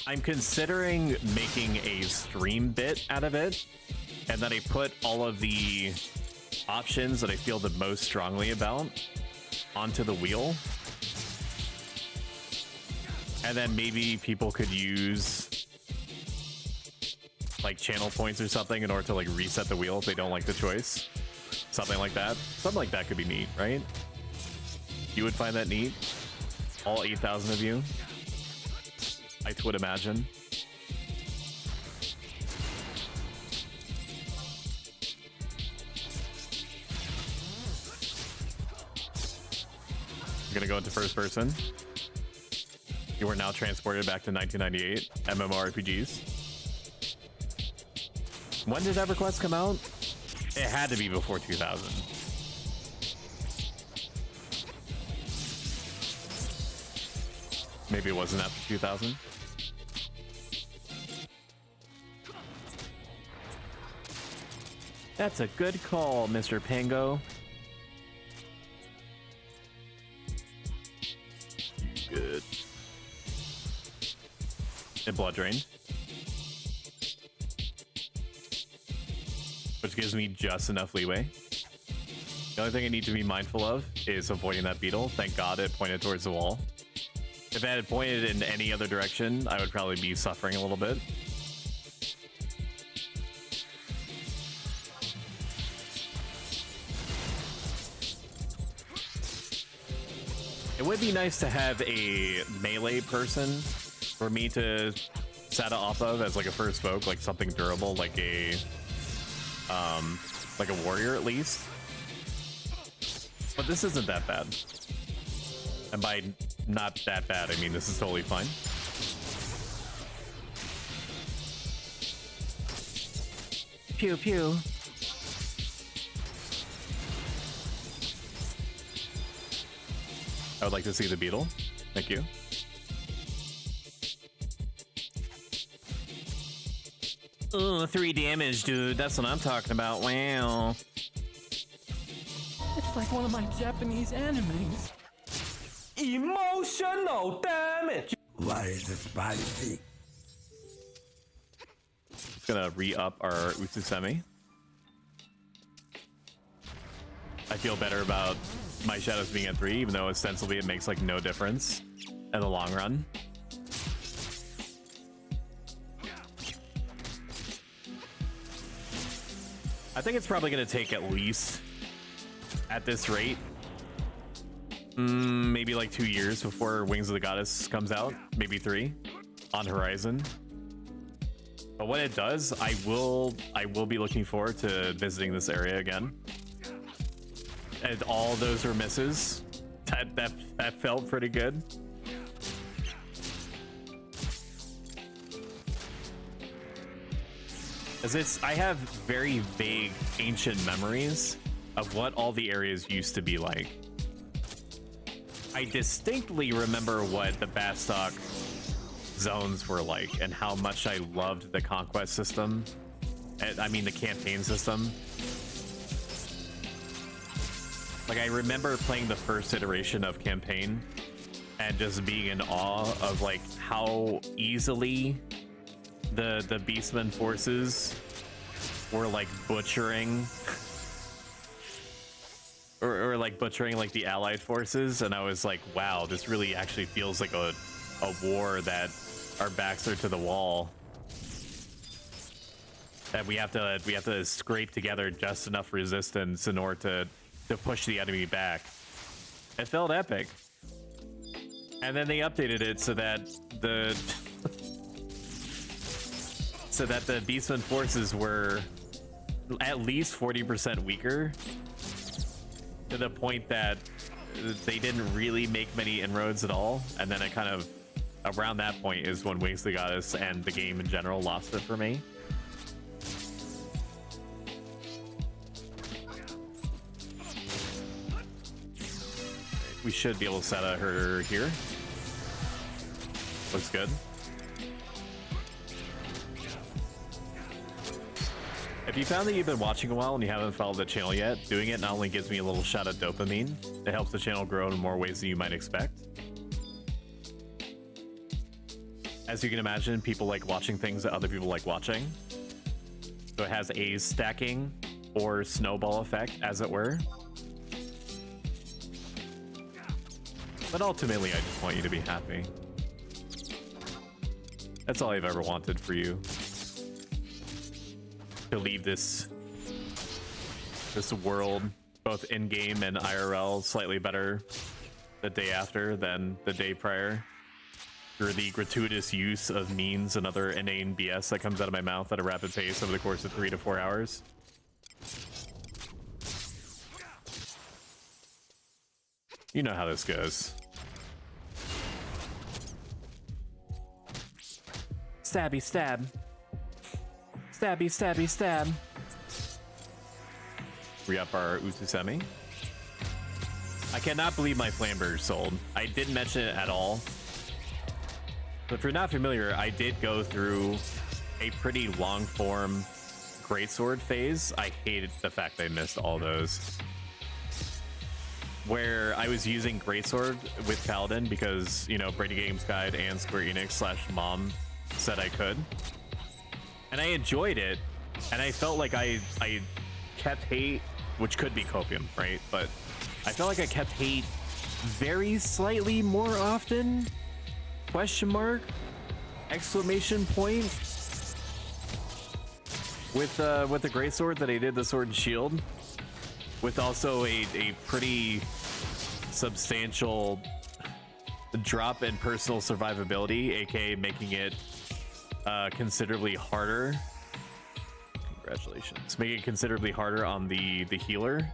I'm considering making a stream bit out of it, and then I put all of the options that I feel the most strongly about onto the wheel. And then maybe people could use like channel points or something in order to like reset the wheel if they don't like the choice. Something like that. Something like that could be neat, right? You would find that neat? All 8,000 of you? I would imagine. I'm gonna go into first person. You are now transported back to 1998 MMORPGs. When did EverQuest come out? It had to be before 2000. Maybe it wasn't after 2000. That's a good call, Mr. Pango. Good. And blood drained. Which gives me just enough leeway. The only thing I need to be mindful of is avoiding that beetle. Thank God it pointed towards the wall. If it had pointed in any other direction, I would probably be suffering a little bit. It would be nice to have a melee person for me to sata off of as like a first folk, like something durable, like a like a warrior at least. But this isn't that bad. And by not that bad, I mean this is totally fine. Pew pew. I would like to see the beetle. Thank you. Ooh, 3 damage, dude. That's what I'm talking about. Wow. It's like one of my Japanese animes. Emotional damage. Why is it spicy? Just gonna re-up our Utsusemi. I feel better about my shadows being at 3, even though ostensibly it makes like no difference in the long run. I think it's probably gonna take at least, at this rate, maybe like 2 years before Wings of the Goddess comes out, maybe 3 on horizon. But when it does, I will be looking forward to visiting this area again. And all those were misses. That felt pretty good. As I have very vague ancient memories of what all the areas used to be like. I distinctly remember what the Bastock zones were like and how much I loved the conquest system. I mean the campaign system. Like I remember playing the first iteration of campaign and just being in awe of like how easily the Beastmen forces were like butchering or like butchering like the allied forces, and I was like, wow, this really actually feels like a war that our backs are to the wall, that we have to scrape together just enough resistance in order to push the enemy back. It felt epic. And then they updated it so that the Beastmen forces were at least 40% weaker, to the point that they didn't really make many inroads at all. And then it kind of, around that point is when Wings of the Goddess and the game in general lost it for me. We should be able to set her here. Looks good. If you found that you've been watching a while and you haven't followed the channel yet, doing it not only gives me a little shot of dopamine, it helps the channel grow in more ways than you might expect. As you can imagine, people like watching things that other people like watching. So it has a stacking or snowball effect, as it were. But ultimately, I just want you to be happy. That's all I've ever wanted for you. To leave this world, both in-game and IRL, slightly better the day after than the day prior, through the gratuitous use of means and other inane BS that comes out of my mouth at a rapid pace over the course of 3 to 4 hours. You know how this goes. Stabby stab. Stabby stabby stab. Re-up our Utsusemi. I cannot believe my Flamberge sold. I didn't mention it at all. But if you're not familiar, I did go through a pretty long form greatsword phase. I hated the fact I missed all those. Where I was using greatsword with Paladin because, you know, Brady Games Guide and Square Enix / Mom said I could. And I enjoyed it, and I felt like I kept hate, which could be copium, right? But I felt like I kept hate very slightly more often. Question mark? Exclamation point? With the greatsword that I did the sword and shield, with also a pretty substantial drop in personal survivability, aka making it considerably harder. Congratulations. Congratulations. Make it considerably harder on the healer.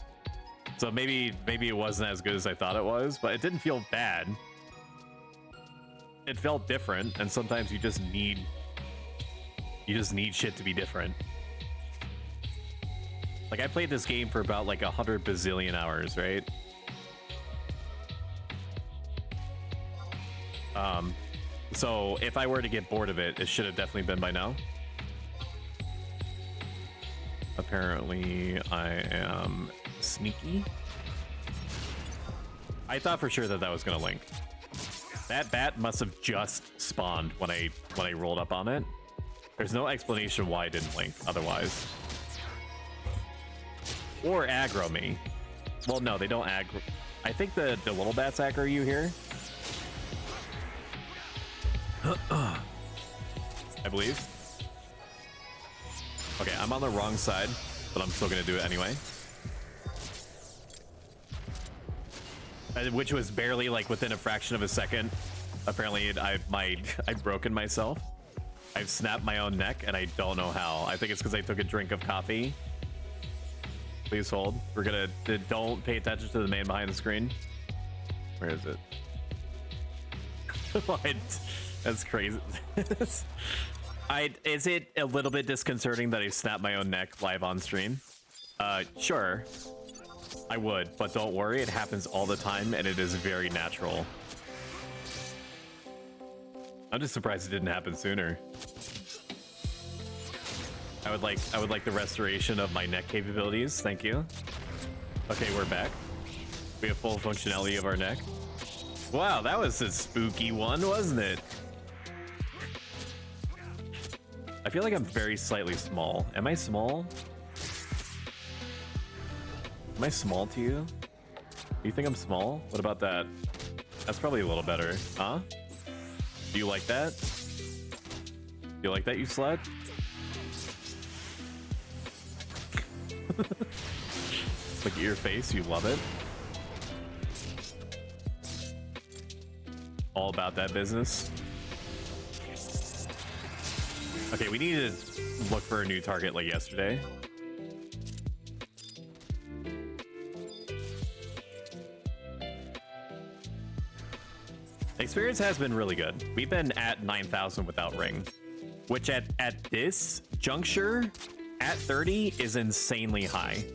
So maybe it wasn't as good as I thought it was, but it didn't feel bad. It felt different, and sometimes you just need shit to be different. Like, I played this game for about like 100 bazillion hours, right? So if I were to get bored of it, it should have definitely been by now. Apparently, I am sneaky. I thought for sure that was gonna link. That bat must have just spawned when I rolled up on it. There's no explanation why it didn't link otherwise. Or aggro me. Well, no, they don't aggro. I think the little bats aggro you here. I believe. Okay, I'm on the wrong side, but I'm still gonna do it anyway. Which was barely like within a fraction of a second. Apparently, I've broken myself. I've snapped my own neck, and I don't know how. I think it's because I took a drink of coffee. Please hold. We're gonna don't pay attention to the man behind the screen. Where is it? What? That's crazy. Is it a little bit disconcerting that I snapped my own neck live on stream? Sure. I would, but don't worry, it happens all the time and it is very natural. I'm just surprised it didn't happen sooner. I would like the restoration of my neck capabilities. Thank you. Okay, we're back. We have full functionality of our neck. Wow, that was a spooky one, wasn't it? I feel like I'm very slightly small. Am I small? Am I small to you? Do you think I'm small? What about that? That's probably a little better. Huh? Do you like that? Do you like that, you slut? Look at your face, you love it. All about that business. Okay, we need to look for a new target like yesterday. Experience has been really good. We've been at 9,000 without ring, which at this juncture, at 30 is insanely high.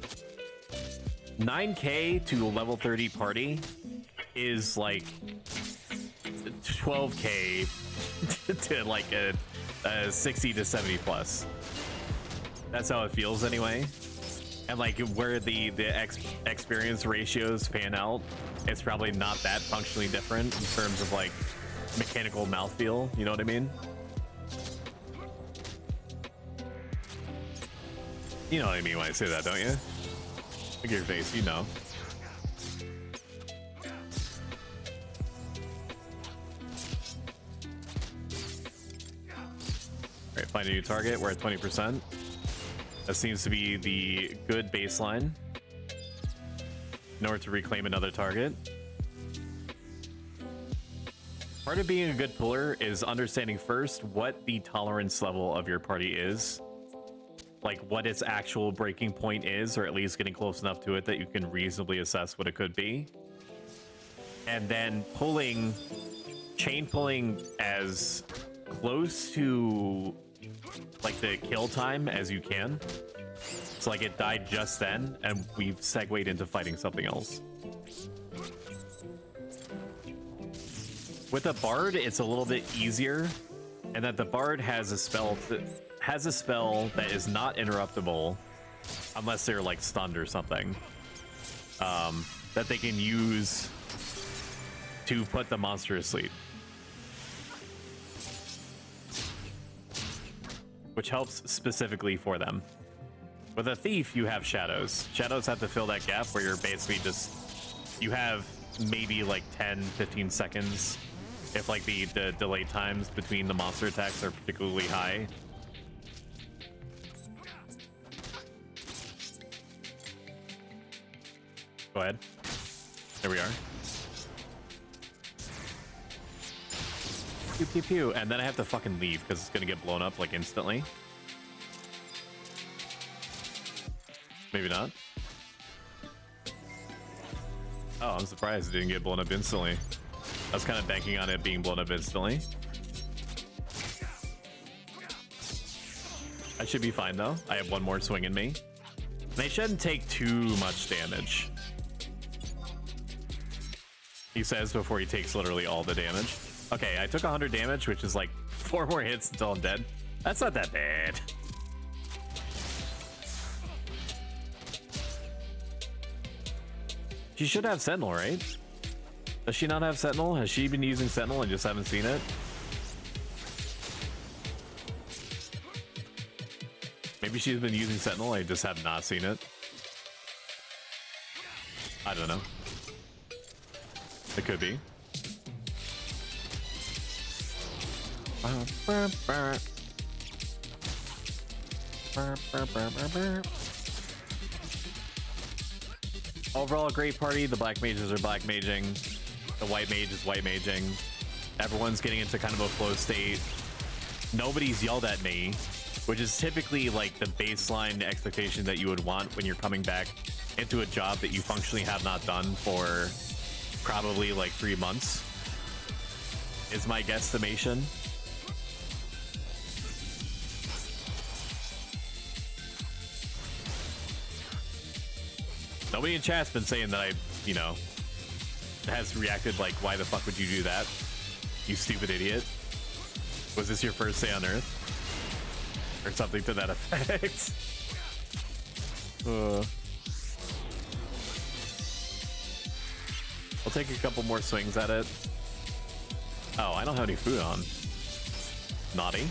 9K to a level 30 party is like 12K to like a 60 to 70 plus. That's how it feels anyway. And like where the experience ratios pan out, it's probably not that functionally different in terms of like mechanical mouthfeel. You know what I mean? You know what I mean when I say that, don't you? Look at your face, you know. Alright, find a new target. We're at 20%. That seems to be the good baseline in order to reclaim another target. Part of being a good puller is understanding first what the tolerance level of your party is. Like what its actual breaking point is, or at least getting close enough to it that you can reasonably assess what it could be. And then chain pulling as close to like the kill time as you can. So like it died just then and we've segued into fighting something else. With a bard, it's a little bit easier, and that the bard has a spell that is not interruptible unless they're like stunned or something, that they can use to put the monster to sleep, which helps specifically for them. With a thief, you have shadows. Shadows have to fill that gap where you're basically just, you have maybe like 10-15 seconds if like the delay times between the monster attacks are particularly high. Go ahead. There we are. Pew pew pew, and then I have to fucking leave because it's gonna get blown up like instantly. Maybe not. Oh, I'm surprised it didn't get blown up instantly. I was kind of banking on it being blown up instantly. I should be fine though. I have one more swing in me. They shouldn't take too much damage. He says before he takes literally all the damage. Okay, I took 100 damage, which is like 4 more hits until I'm dead. That's not that bad. She should have Sentinel, right? Does she not have Sentinel? Has she been using Sentinel and just haven't seen it? Maybe she's been using Sentinel, I just have not seen it. I don't know. It could be. Overall, a great party. The black mages are black maging. The white mage is white maging. Everyone's getting into kind of a flow state. Nobody's yelled at me, which is typically like the baseline expectation that you would want when you're coming back into a job that you functionally have not done for probably like 3 months, is my guesstimation. Nobody in chat's been saying that has reacted like, why the fuck would you do that? You stupid idiot. Was this your first day on Earth? Or something to that effect. I'll take a couple more swings at it. Oh, I don't have any food on. Naughty.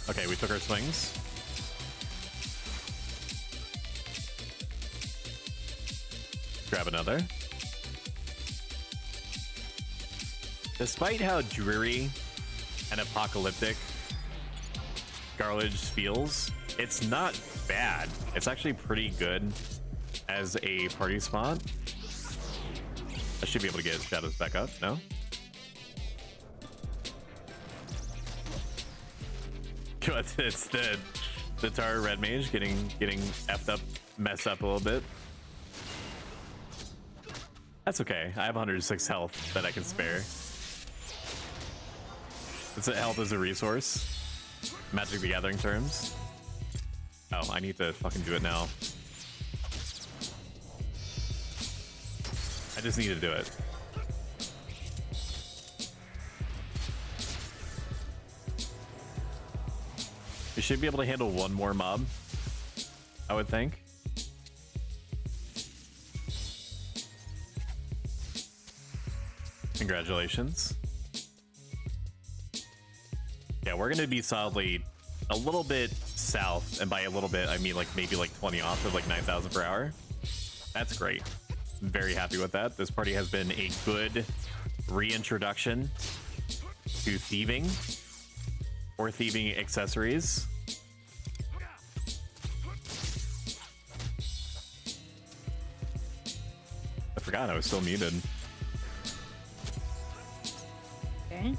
Okay, we took our swings. Grab another. Despite how dreary and apocalyptic Garledge feels, it's not bad. It's actually pretty good as a party spot. I should be able to get shadows back up, no? It's the Tar Red Mage getting effed up, messed up a little bit. That's okay. I have 106 health that I can spare. It's a health as a resource. Magic the Gathering terms. Oh, I need to fucking do it now. I just need to do it. We should be able to handle one more mob, I would think. Congratulations. Yeah, we're gonna be solidly a little bit south, and by a little bit I mean like maybe like 20 off of like 9,000 per hour. That's great. I'm very happy with that. This party has been a good reintroduction to thieving or thieving accessories. I forgot I was still muted. Okay.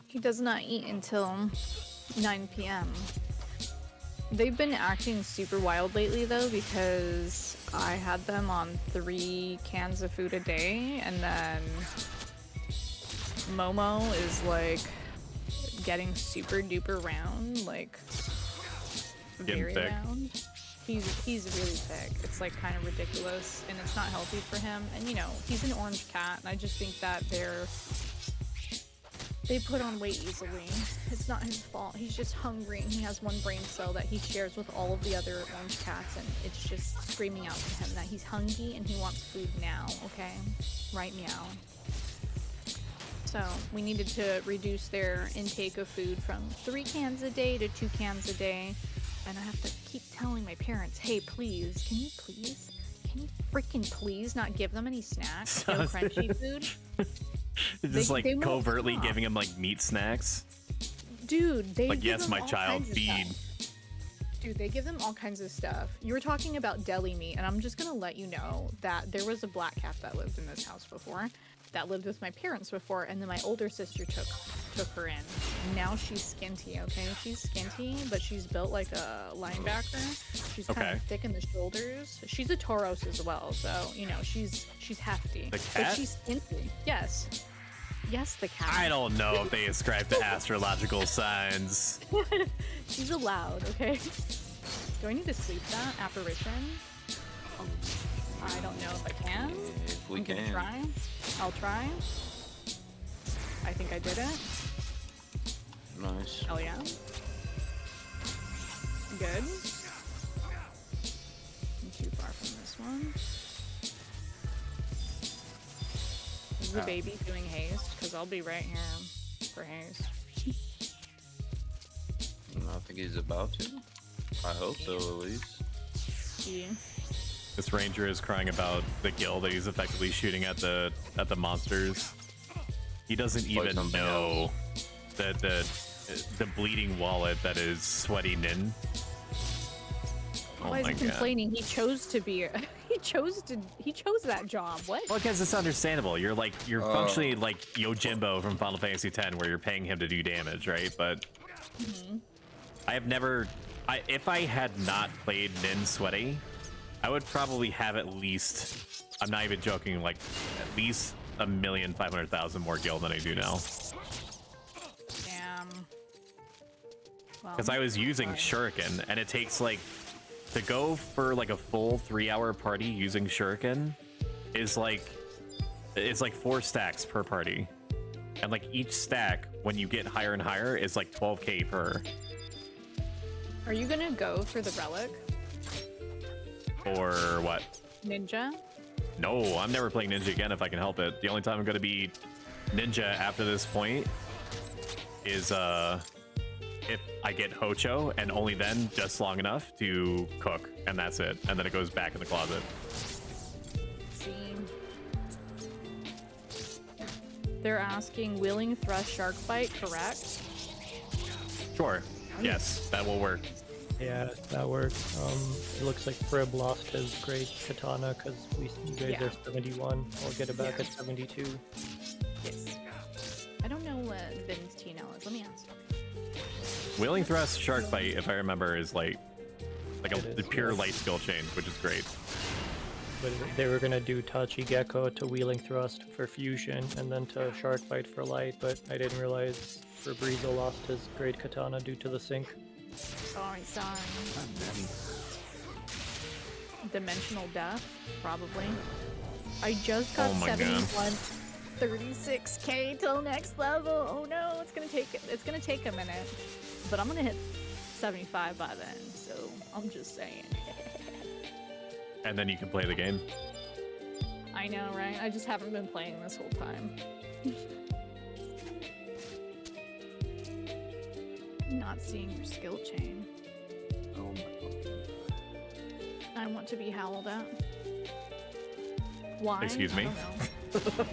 He does not eat until 9 p.m. They've been acting super wild lately though, because I had them on 3 cans of food a day, and then Momo is like getting super duper round, like very round. He's really thick. It's like kind of ridiculous, and it's not healthy for him. And you know, he's an orange cat, and I just think that they put on weight easily. It's not his fault. He's just hungry, and he has one brain cell that he shares with all of the other orange cats, and it's just screaming out to him that he's hungry and he wants food now, okay? Right meow. So we needed to reduce their intake of food from 3 cans a day to 2 cans a day. And I have to keep telling my parents, hey, please, can you freaking please not give them any snacks? No crunchy food? Just like covertly giving him like meat snacks. Dude, they like, give yes, them my all child, kinds of feed. stuff. Dude, they give them all kinds of stuff. You were talking about deli meat, and I'm just gonna let you know that there was a black cat that lived in this house before, that lived with my parents before, and then my older sister took took her in. Now she's skinty, okay? She's skinty, but she's built like a linebacker. She's kind of thick in the shoulders. She's a Tauros as well, so you know she's hefty. The cat? But she's skinty. Yes. Yes, the cat. I don't know if they ascribe to astrological signs. She's allowed, okay? Do I need to sleep that apparition? I don't know if I can. If we I'm gonna can. try. I'll try. I think I did it. Nice. Hell yeah. Good. I'm too far from this one. Is the baby doing haste? Because I'll be right here for haste. I think he's about to. I hope so, at least. Yeah. This ranger is crying about the gill that he's effectively shooting at the monsters. He doesn't even know that the bleeding wallet that is Sweaty Nin. Oh Why is my he god. complaining? He chose to be. He chose that job. What? Well, because it's understandable. You're functionally like Yojimbo from Final Fantasy X, where you're paying him to do damage, right? But I have never. If I had not played Nin Sweaty, I would probably have at least. I'm not even joking. Like at least 1,500,000 more gil than I do now. Damn. Because I was using Shuriken, and it takes like to go for like a full 3-hour party using Shuriken is like it's like 4 stacks per party, and like each stack when you get higher and higher is like 12k per. Are you gonna go for the relic? Or what? Ninja? No, I'm never playing Ninja again if I can help it. The only time I'm gonna be Ninja after this point is if I get Hocho, and only then just long enough to cook, and that's it. And then it goes back in the closet. See. They're asking Wheeling Thrust Shark Bite, correct? Sure. Yes, that will work. Yeah, that works. It looks like Frib lost his great katana because you guys are 71. I'll get it back at 72. Yes. I don't know what Vin's TNL is. Let me ask. Wheeling Thrust Shark Bite, if I remember, is like a pure light skill chain, which is great. But they were gonna do Tachi Gecko to Wheeling Thrust for fusion, and then to Shark Bite for light, but I didn't realize Fabrizo lost his great katana due to the sync. Sorry. Dimensional death, probably. I just got 71, 36k till next level. Oh no, it's gonna take a minute, but I'm gonna hit 75 by then. So I'm just saying. And then you can play the game. I know, right? I just haven't been playing this whole time. Not seeing your skill chain. Oh my god. I want to be howled at. Why? Excuse me? I don't know.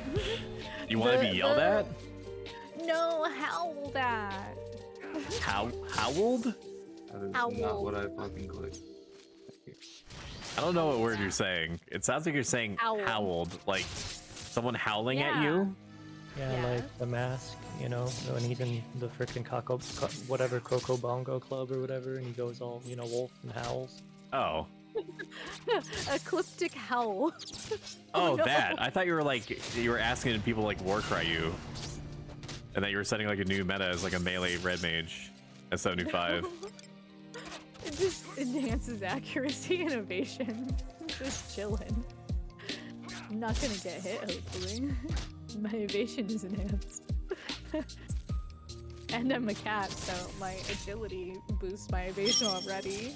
You want to be yelled at? No, howled at. Howled? That is Howled. not what I fucking clicked. I don't know what word you're saying. It sounds like you're saying howled, like someone howling at you. Yeah, like the mask, you know, when he's in the frickin' Coco Bongo Club or whatever, and he goes all, you know, wolf and howls. Oh. Ecliptic howl. Oh, no. that. I thought you were asking people like Warcry you, and that you were setting like a new meta as like a melee red mage at 75. It just enhances accuracy and evasion. Just chilling. I'm not gonna get hit, hopefully. My evasion is enhanced. And I'm a cat, so my agility boosts my evasion already.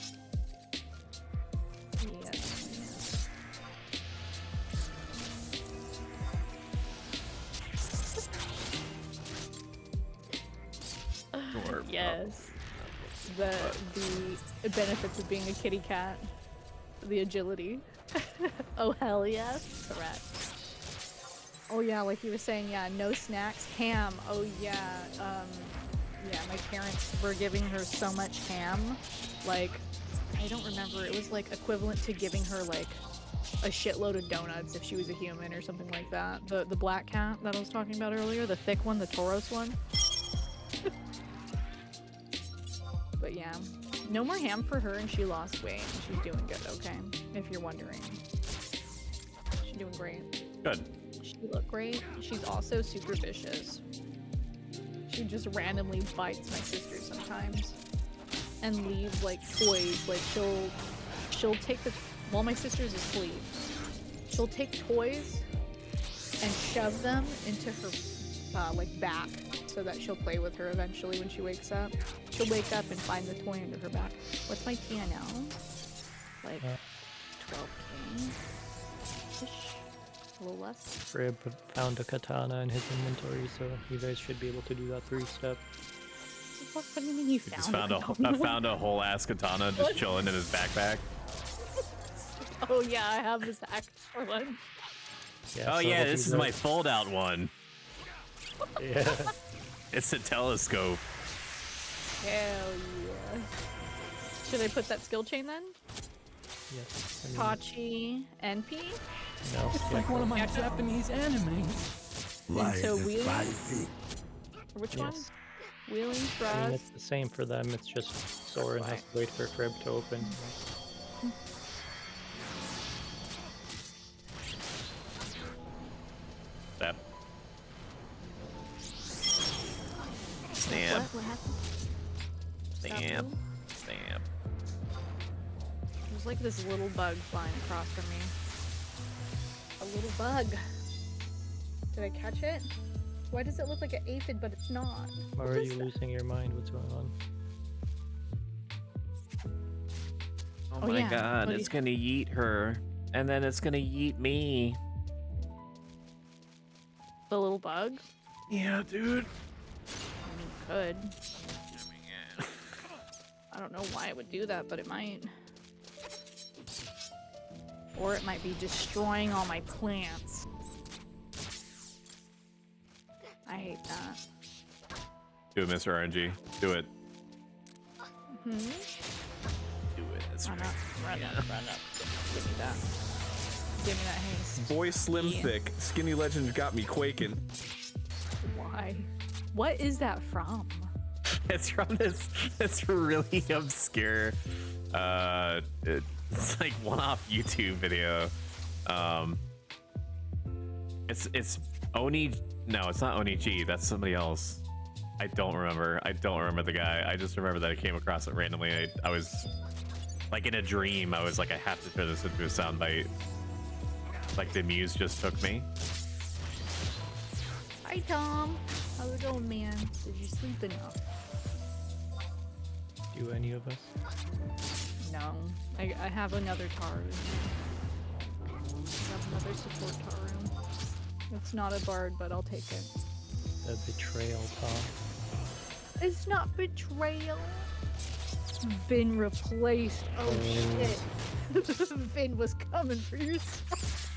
Yes. Yes. The benefits of being a kitty cat. The agility. Oh hell yes. Correct. Oh yeah, like you were saying, yeah, no snacks, ham. Oh yeah, yeah, my parents were giving her so much ham. Like, I don't remember, it was like equivalent to giving her like a shitload of donuts if she was a human or something like that. The black cat that I was talking about earlier, the thick one, the Tauros one. But yeah, no more ham for her, and she lost weight, and she's doing good. Okay, if you're wondering, she's doing great. Good. She looked great. She's also super vicious. She just randomly bites my sister sometimes, and leaves like toys. Like she'll take the while my sister's asleep. She'll take toys and shove them into her like back, so that she'll play with her eventually when she wakes up. She'll wake up and find the toy under her back. What's my TNL? Like 12K-ish? A little less? Frib found a katana in his inventory, so you guys should be able to do that 3-step. What do you mean you found I found a whole ass katana just chilling in his backpack. Oh yeah, I have this extra one. Yeah, oh yeah, this is my fold-out one. Yeah. It's a telescope. Hell yeah. Should I put that skill chain then? Yes. Tachi, NP? No. It's like one of my Japanese animes. Into wheeling? Or which one? Wheeling, thrust. I mean, it's the same for them, it's just Soren has to wait for Frib to open. That. Stamp. What happened? Stamp. Stamp. There's like this little bug flying across from me. A little bug. Did I catch it? Why does it look like an aphid, but it's not? Why are you losing your mind? What's going on? Oh my god, it's gonna yeet her. And then it's gonna yeet me. The little bug? Yeah, dude. I mean, it could. I don't know why it would do that, but it might. Or it might be destroying all my plants. I hate that. Do it, Mr. RNG. Do it. Hmm? Do it. That's right. Run up. Give me that. Give me that haste. Boy Slim Thick, Skinny Legend got me quaking. Why? What is that from? It's from this really obscure it's like one-off YouTube video. It's Oni. No, it's not Oni G. That's somebody else. I don't remember the guy. I just remember that I came across it randomly. I was like in a dream. I was like, I have to turn this into a soundbite. Like the muse just took me. Hi, Tom. How's it going, man? Did you sleep enough? Do any of us? No. I have another Taru. I have another support Taru. It's not a bard, but I'll take it. The betrayal, Tom. It's not betrayal. It's been replaced. Oh shit. Vin was coming for your stuff.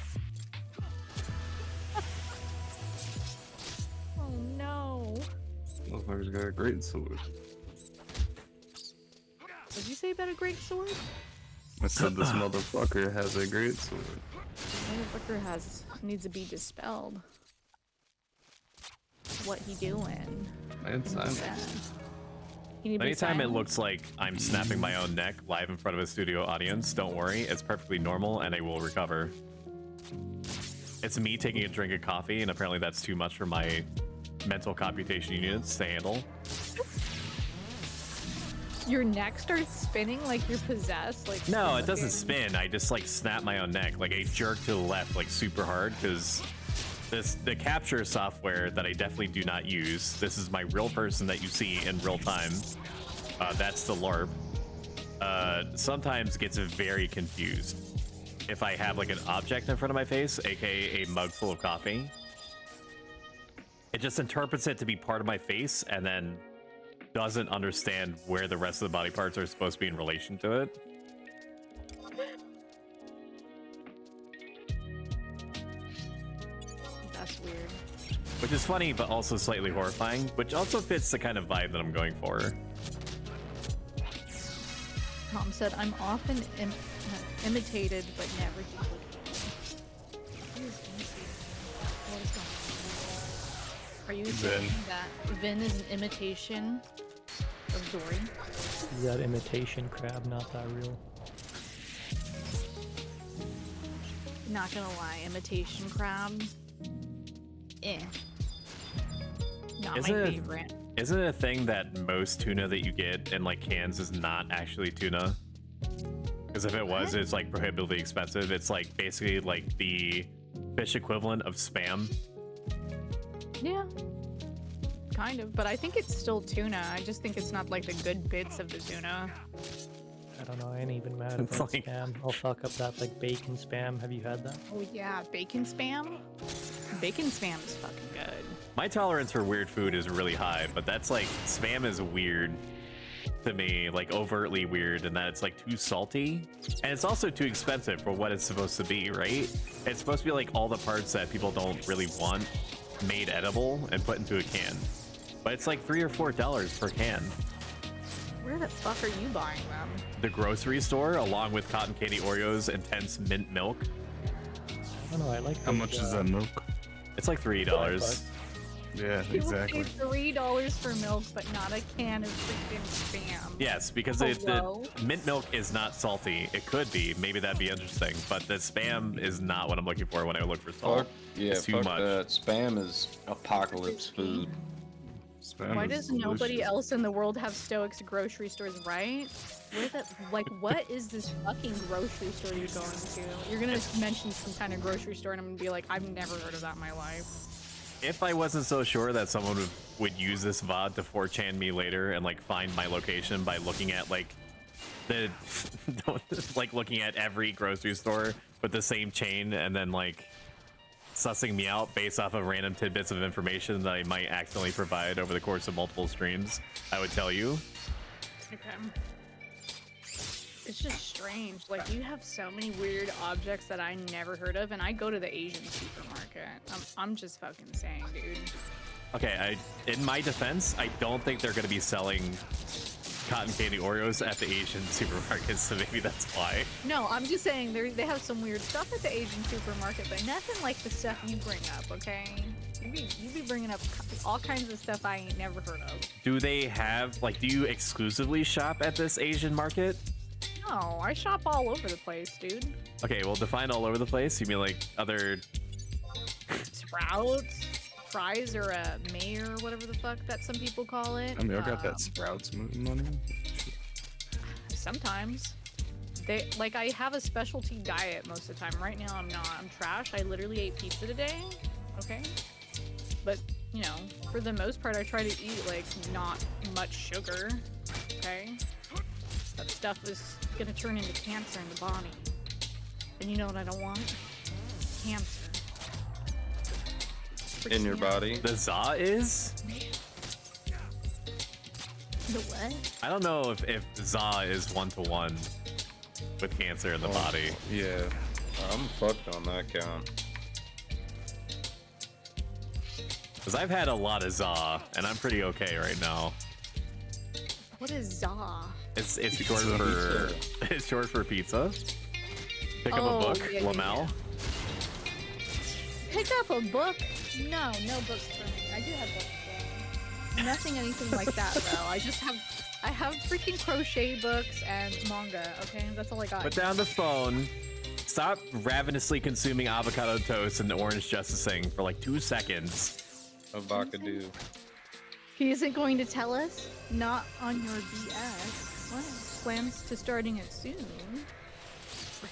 Oh no. Motherfucker's got a great sword. Did you say about a great sword? I said this motherfucker has a great sword. Motherfucker needs to be dispelled. What he doing? Anytime it looks like I'm snapping my own neck live in front of a studio audience, don't worry, it's perfectly normal and I will recover. It's me taking a drink of coffee, and apparently that's too much for my mental computation units to handle. Your neck starts spinning like you're possessed? Like No, it doesn't spin. I just like snap my own neck. Like I jerk to the left like super hard because the capture software that I definitely do not use. This is my real person that you see in real time. That's the LARP. Sometimes gets very confused. If I have like an object in front of my face, aka a mug full of coffee, it just interprets it to be part of my face and then doesn't understand where the rest of the body parts are supposed to be in relation to it. That's weird. Which is funny, but also slightly horrifying, which also fits the kind of vibe that I'm going for. Tom said, I'm often imitated, but never duplicated. Who is imitated? What is going on? Are you saying that Vin is an imitation of Zori? Is that imitation crab, not that real? Not gonna lie, imitation crab. Not my favorite. Isn't it a thing that most tuna that you get in like cans is not actually tuna? Because if it was, it's like prohibitively expensive. It's like basically like the fish equivalent of Spam. Yeah. Kind of, but I think it's still tuna. I just think it's not like the good bits of the tuna. I don't know, I ain't even mad It's about like- Spam. I'll fuck up that like bacon Spam. Have you had that? Oh yeah, bacon Spam? Bacon Spam is fucking good. My tolerance for weird food is really high, but that's like Spam is weird to me, like overtly weird, and that it's like too salty, and it's also too expensive for what it's supposed to be, right? It's supposed to be like all the parts that people don't really want made edible and put into a can, but it's like $3 or $4 per can. Where the fuck are you buying them? The grocery store, along with cotton candy Oreos, intense mint milk. I don't know, I like How much is that milk? It's like $3. Yeah, People exactly. pay $3 for milk, but not a can of freaking Spam. Yes, because the mint milk is not salty. It could be. Maybe that'd be interesting. But the Spam is not what I'm looking for when I look for salt. Fuck, yeah, it's too fuck much. that. Spam is apocalypse food. Spam Why is does nobody delicious. else in the world have Stoics grocery stores, right? Where the, like, what is this fucking grocery store you're going to? You're gonna mention some kind of grocery store and I'm gonna be like, I've never heard of that in my life. If I wasn't so sure that someone would use this VOD to 4chan me later and like find my location by looking at like the like looking at every grocery store with the same chain and then like sussing me out based off of random tidbits of information that I might accidentally provide over the course of multiple streams, I would tell you. Okay. It's just strange. Like, you have so many weird objects that I never heard of, and I go to the Asian supermarket. I'm just fucking saying, dude. Okay, in my defense, I don't think they're going to be selling cotton candy Oreos at the Asian supermarkets, so maybe that's why. No, I'm just saying they have some weird stuff at the Asian supermarket, but nothing like the stuff you bring up, okay? You be bringing up all kinds of stuff I ain't never heard of. Do they have, like, do you exclusively shop at this Asian market? No, I shop all over the place, dude. Okay, well, define all over the place. You mean like other... Sprouts, fries, or a mayor, or whatever the fuck that some people call it. I mean, I got that Sprouts money. Sometimes. Like, I have a specialty diet most of the time. Right now, I'm not. I'm trash. I literally ate pizza today. Okay? But, you know, for the most part, I try to eat, like, not much sugar. Okay? That stuff is gonna turn into cancer in the body. And you know what I don't want? Cancer. In your body? The ZA is? The what? I don't know if ZA is 1-to-1 with cancer in the body. Yeah, I'm fucked on that count. Because I've had a lot of ZA, and I'm pretty okay right now. What is ZA? It's short for it's short for pizza. Pick up a book, yeah, Lamel. Pick up a book? No books for me. I do have books though. Nothing anything like that though. I have freaking crochet books and manga, okay? That's all I got. Put down the phone. Stop ravenously consuming avocado toast and orange justicing for like 2 seconds. Avocado. He isn't going to tell us? Not on your BS. What? Plans to starting it soon.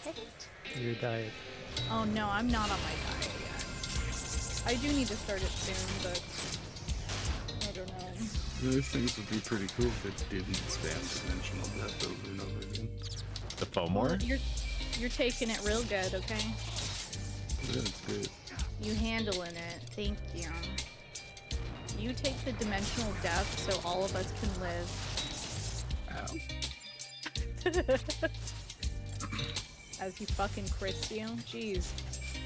Right? Your diet. Oh no, I'm not on my diet yet. I do need to start it soon, but I don't know. Those things would be pretty cool if it didn't spam dimensional death over and over again. The FOMOR? You're taking it real good, okay? Yeah, it's good. You handling it. Thank you. You take the dimensional death so all of us can live. Ow. As he fucking crits you. Jeez.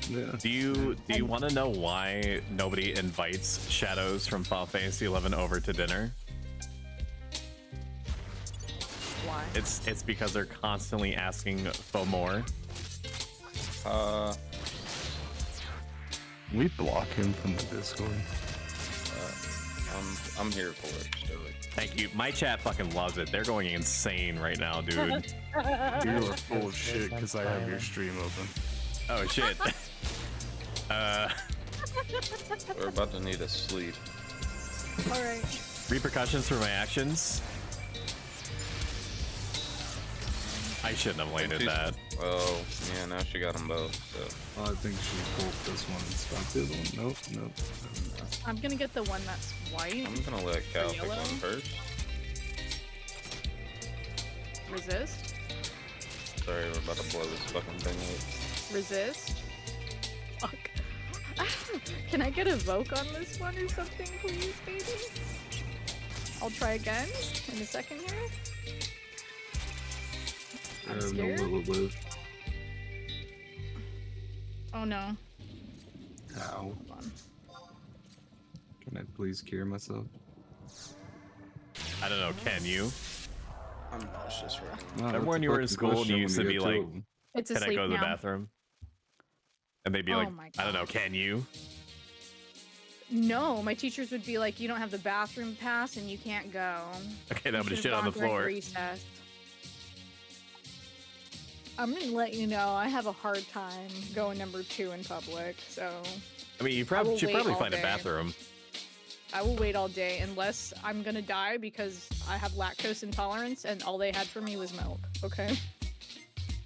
Yeah. Do you want to know why nobody invites Shadows from Final Fantasy XI over to dinner? Why? It's because they're constantly asking for more. We block him from the Discord. I'm here for it, Stoic. Thank you. My chat fucking loves it. They're going insane right now, dude. You are full of shit because I have your stream open. Oh shit. We're about to need a sleep. Alright. Repercussions for my actions. I shouldn't have landed that. Oh, yeah, now she got them both, so. Oh, I think she pulled this one and spot the other one. Nope. I'm gonna get the one that's white. I'm gonna let Cal pick yellow. one first. Resist. Sorry, we're about to blow this fucking thing up. Resist. Fuck. Can I get a Voke on this one or something, please, baby? I'll try again in a second here. I'm scared. No live. Oh no. How? Hold on. Can I please cure myself? I don't know, can you? I'm nauseous right now. No, Remember when you were in school and you used to be like, It's can I asleep go to the now. bathroom? And they'd be Oh like, my I don't know, can you? No, my teachers would be like, you don't have the bathroom pass and you can't go. Okay, then I'm gonna You shit on the should've gone during floor. recess. I'm gonna let you know I have a hard time going number 2 in public, so I mean, you I will should wait probably all find a day. bathroom. I will wait all day unless I'm gonna die because I have lactose intolerance and all they had for me was milk, okay?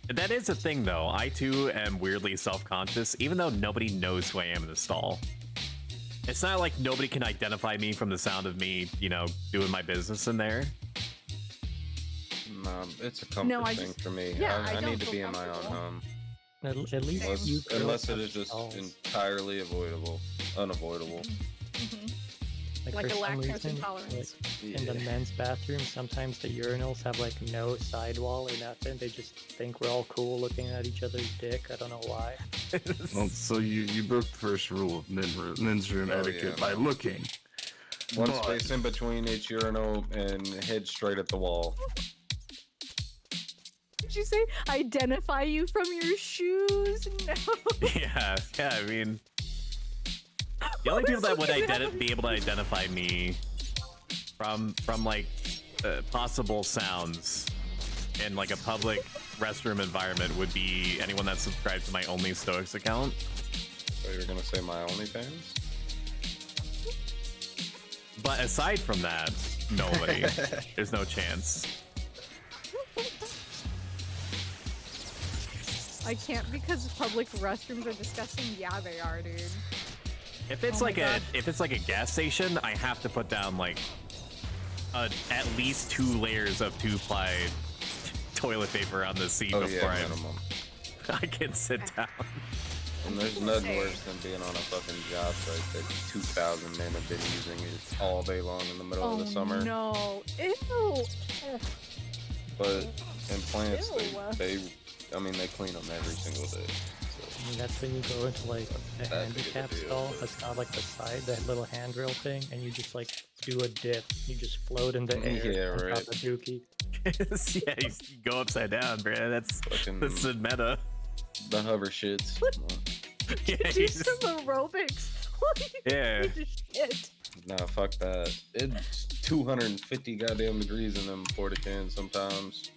That is a thing, though. I, too, am weirdly self-conscious, even though nobody knows who I am in the stall. It's not like nobody can identify me from the sound of me, you know, doing my business in there. It's a comfort I thing just- for me. yeah, I I don't need to feel be in my own comfortable. home. At least you Unless it girls is just have stalls. entirely unavoidable. Like for a some lactose reason, intolerance. In the men's bathroom, sometimes the urinals have like no sidewall or nothing. They just think we're all cool looking at each other's dick. I don't know why. Well, so you broke the first rule of men's room Oh, etiquette yeah. by looking. One But- space in between each urinal and head straight at the wall. Did you say identify you from your shoes? No. Yeah, I mean... The only people that would be able to identify me from like possible sounds in like a public restroom environment would be anyone that subscribes to my Only Stoics account. So you're gonna say my OnlyFans? But aside from that, nobody. There's no chance. I can't because public restrooms are disgusting. Yeah, they are, dude. If it's Oh my like gosh. if it's like a gas station, I have to put down like at least 2 layers of 2-ply toilet paper on the seat Oh before yeah, minimum. I can sit down. And there's nothing worse than being on a fucking job site that 2,000 men have been using it all day long in the middle Oh of the summer. no. Ew. But in plants, Ew. they clean them every single day. I mean, that's when you go into like a handicap stall that's got like the side, that little handrail thing, and you just like do a dip. You just float in the air. Yeah, on top right. of dookie. Yeah, you go upside down, bro. That's the meta. The hover shits. Yeah, Do you some aerobics. Yeah. Shit. Nah, fuck that. It's 250 goddamn degrees in them porta cans sometimes.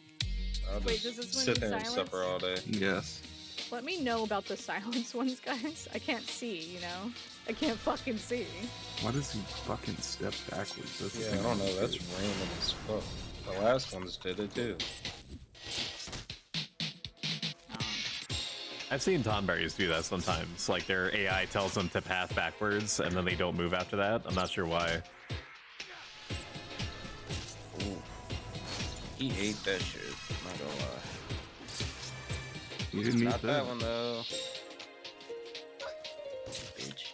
I'll Wait, just does this one sit need there and silence? suffer all day. Yes. Let me know about the silence ones, guys. I can't see, you know? I can't fucking see. Why does he fucking step backwards? That's the Yeah, I thing don't know. I'm That's confused. random as fuck. The last ones did it too. I've seen Tonberries do that sometimes. Like their AI tells them to path backwards and then they don't move after that. I'm not sure why. Ooh. He ate that shit. Not gonna lie. You didn't eat Not that. that one though. Bitch.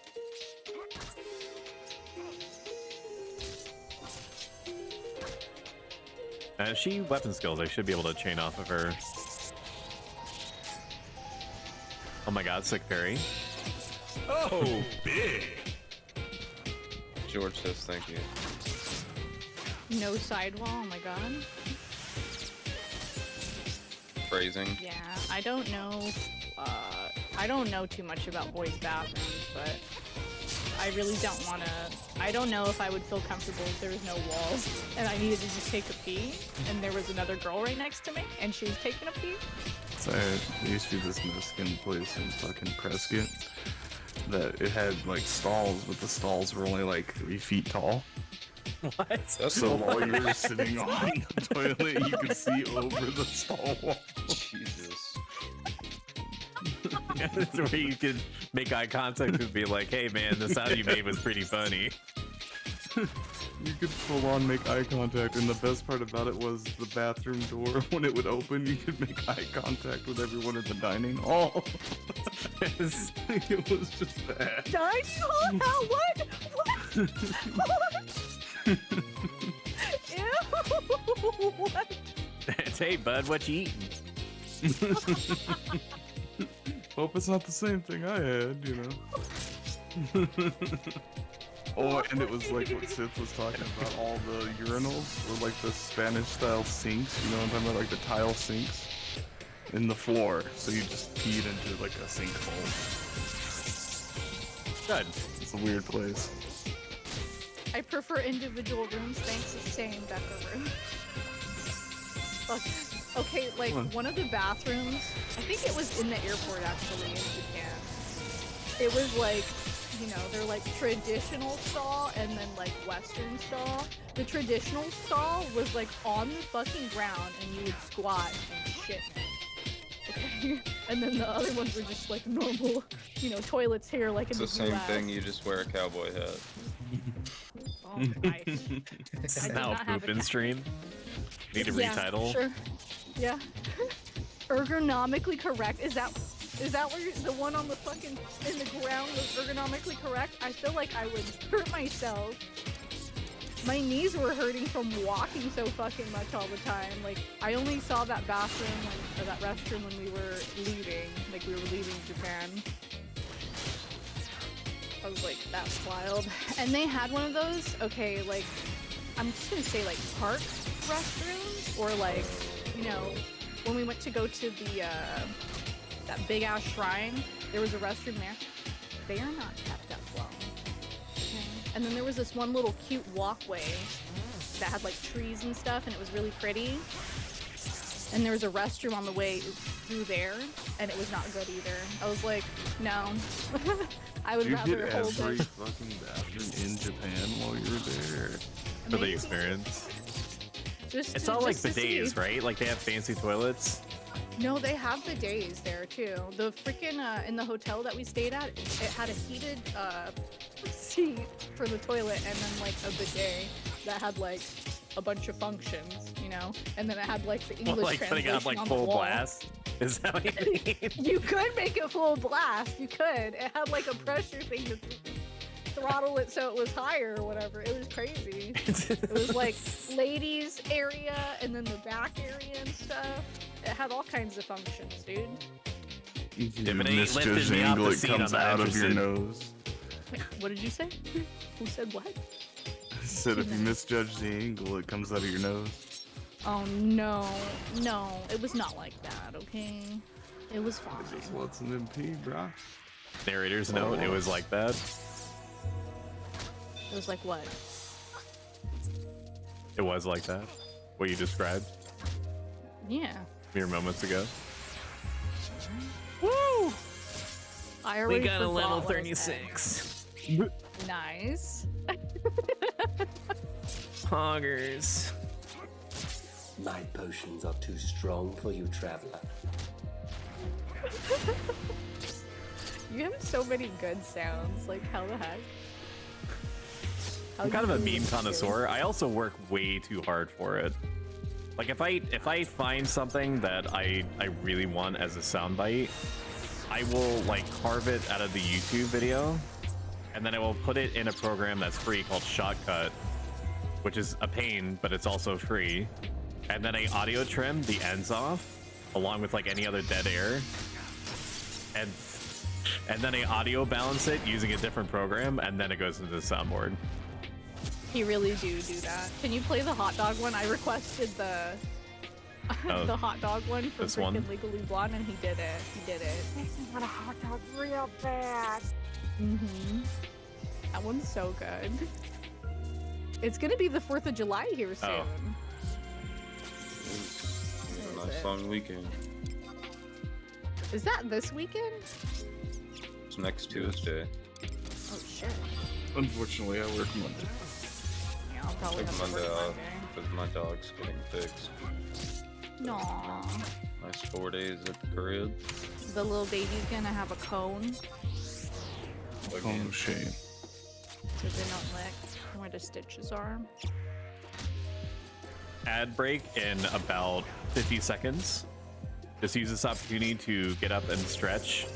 She weapon skills. I should be able to chain off of her. Oh my god, sick fairy. Oh, big. George says thank you. No sidewall, oh my god. Phrasing. Yeah, I don't know too much about boys' bathrooms, but I really don't want to. I don't know if I would feel comfortable if there was no walls and I needed to just take a pee and there was another girl right next to me and she was taking a pee. So there used to be this Mexican place in fucking Prescott that it had like stalls, but the stalls were only like 3 feet tall. What? So while you were sitting on the toilet, you could see over the stall wall. Jesus. That's where you could make eye contact and be like, hey man, the sound you made was pretty funny. You could full on make eye contact, and the best part about it was the bathroom door. When it would open, you could make eye contact with everyone in the dining hall. It was just bad. Dining hall? What? What? Ew! What? Hey bud, what you eating? Hope it's not the same thing I had, you know. Oh, and it was like what Sith was talking about, all the urinals were like the Spanish-style sinks, you know what I'm talking about, like the tile sinks in the floor, so you just peed into like a sinkhole. Good. It's a weird place. I prefer individual rooms, thanks to same Becca room. Okay, like one of the bathrooms, I think it was in the airport actually in Japan. It was like, you know, they're like traditional stall and then like Western stall. The traditional stall was like on the fucking ground and you would squat and shit in it. Okay? And then the other ones were just like normal, you know, toilets here like in It's the the same US. thing, you just wear a cowboy hat. Oh, nice. This I is did now not a have poopin' stream. Need a Yeah, retitle. Sure. Yeah. Ergonomically correct. Is that where the one on the fucking in the ground was ergonomically correct? I feel like I would hurt myself. My knees were hurting from walking so fucking much all the time. Like I only saw that bathroom or that restroom when we were leaving. Like we were leaving Japan. I was like, that's wild. And they had one of those. Okay, like I'm just gonna say like park restrooms or like, you know, when we went to go to the that big ass shrine, there was a restroom there. They are not kept up well. Okay. And then there was this one little cute walkway that had like trees and stuff and it was really pretty. And there was a restroom on the way through there and it was not good either. I was like, no. I would rather hit hold every it. fucking bathroom in Japan while you were there. For the experience. Just It's to- all like just to bidets, see. right? Like they have fancy toilets. No, they have bidets there too. The freaking in the hotel that we stayed at, it had a heated seat for the toilet and then like a bidet that had like a bunch of functions, you know, and then it had like the English Well, like putting translation out like on full the wall. blast. Is that what you mean? You could make it full blast. You could. It had like a pressure thing to throttle it so it was higher or whatever. It was crazy. It was like ladies area and then the back area and stuff. It had all kinds of functions, dude. You If it ain't lifted misjudged me off the angle, it seat, comes I'm not out of your interested. nose. Wait, what did you say? Who said what? I said if you misjudge the angle, it comes out of your nose. Oh no, no, it was not like that, okay? It was fine. Just what's an MP, brah? Narrator's note, it was like that. It was like what? It was like that. What you described Yeah. mere moments ago. Woo! I already We got a forgot level what I said. 36. Nice. Hoggers. My potions are too strong for you, traveler. You have so many good sounds. Like, how the heck? I'm kind of a meme connoisseur. I also work way too hard for it. Like if I find something that I really want as a soundbite, I will like carve it out of the YouTube video, and then I will put it in a program that's free called Shotcut, which is a pain, but it's also free. And then I audio trim the ends off, along with like any other dead air, and then I audio balance it using a different program, and then it goes into the soundboard. He really do that. Can you play the hot dog one? I requested the Oh, the hot dog one for this freaking one? Legally Blonde, and he did it. He did it. I want a hot dog real bad. Mm-hmm. That one's so good. It's gonna be the 4th of July here soon. Oh. It's a nice long weekend. Is that this weekend? It's next Tuesday. Oh shit. Unfortunately, I work Monday. Yeah, I'll probably Take have to Monday work off Monday. because my dog's getting fixed. Aww. Nice 4 days at the crib. The little baby's gonna have a cone Cone of shame. so they don't lick where the stitches are. Ad break in about 50 seconds. Just use this opportunity to get up and stretch,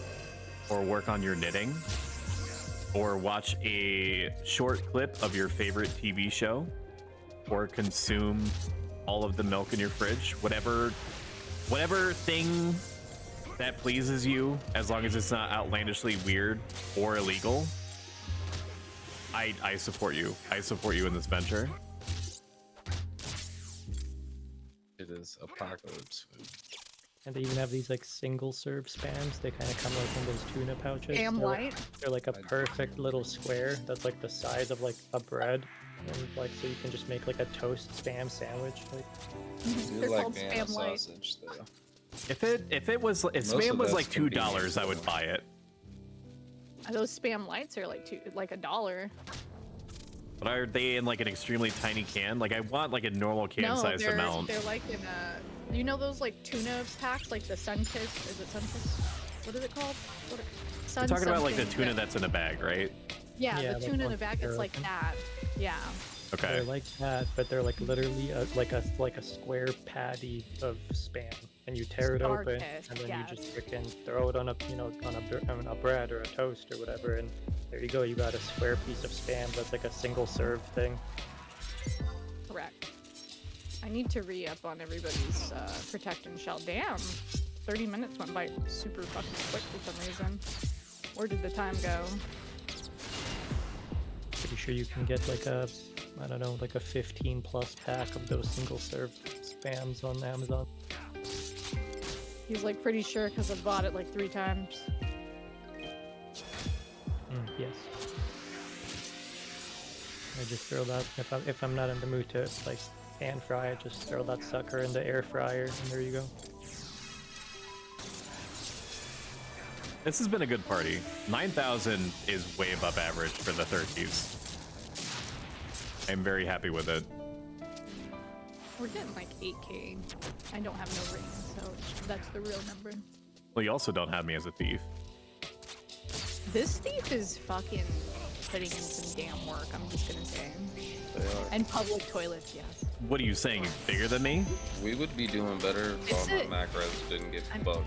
or work on your knitting, or watch a short clip of your favorite TV show, or consume all of the milk in your fridge. Whatever thing that pleases you, as long as it's not outlandishly weird or illegal. I support you. I support you in this venture. It is apocalypse food. And they even have these like single serve spams. They kind of come like in those tuna pouches. Spam They're, light? they're like a perfect little square that's like the size of like a bread, and like so you can just make like a toast spam sandwich. Like, They're called spam light. Sausage, though. If spam was like $2, I would buy it. Those spam lights are like $1. But are they in like an extremely tiny can? Like I want like a normal can-sized amount. They're like in a. You know those like tuna packs, like the Sunkiss? Is it Sunkiss? What is it called? You're talking about like the tuna that's in a bag, right? Yeah, Yeah, the like tuna in one a bag. It's like American. that. Yeah. Okay. They're like that, but they're like literally like a square patty of spam, and you tear it open, Starfish, and then yes. you just freaking throw it on a on a bread or a toast or whatever, and there you go. You got a square piece of spam that's like a single serve thing. Correct. I need to re-up on everybody's protect and shell. Damn, 30 minutes went by super fucking quick for some reason. Where did the time go? Pretty sure you can get like a, I don't know, like a 15 plus pack of those single serve spams on Amazon. He's like pretty sure because I've bought it like 3 times. Yes. I just throw that if I'm not in the mood to like pan fry, I just throw that sucker in the air fryer, and there you go. This has been a good party. 9,000 is way above average for the 30s. I'm very happy with it. We're getting like 8k. I don't have no ring, so that's the real number. Well, you also don't have me as a thief. This thief is fucking putting in some damn work, I'm just gonna say. And public toilets, yes. What are you saying? You're bigger than me? We would be doing better if all my macros didn't get bugged.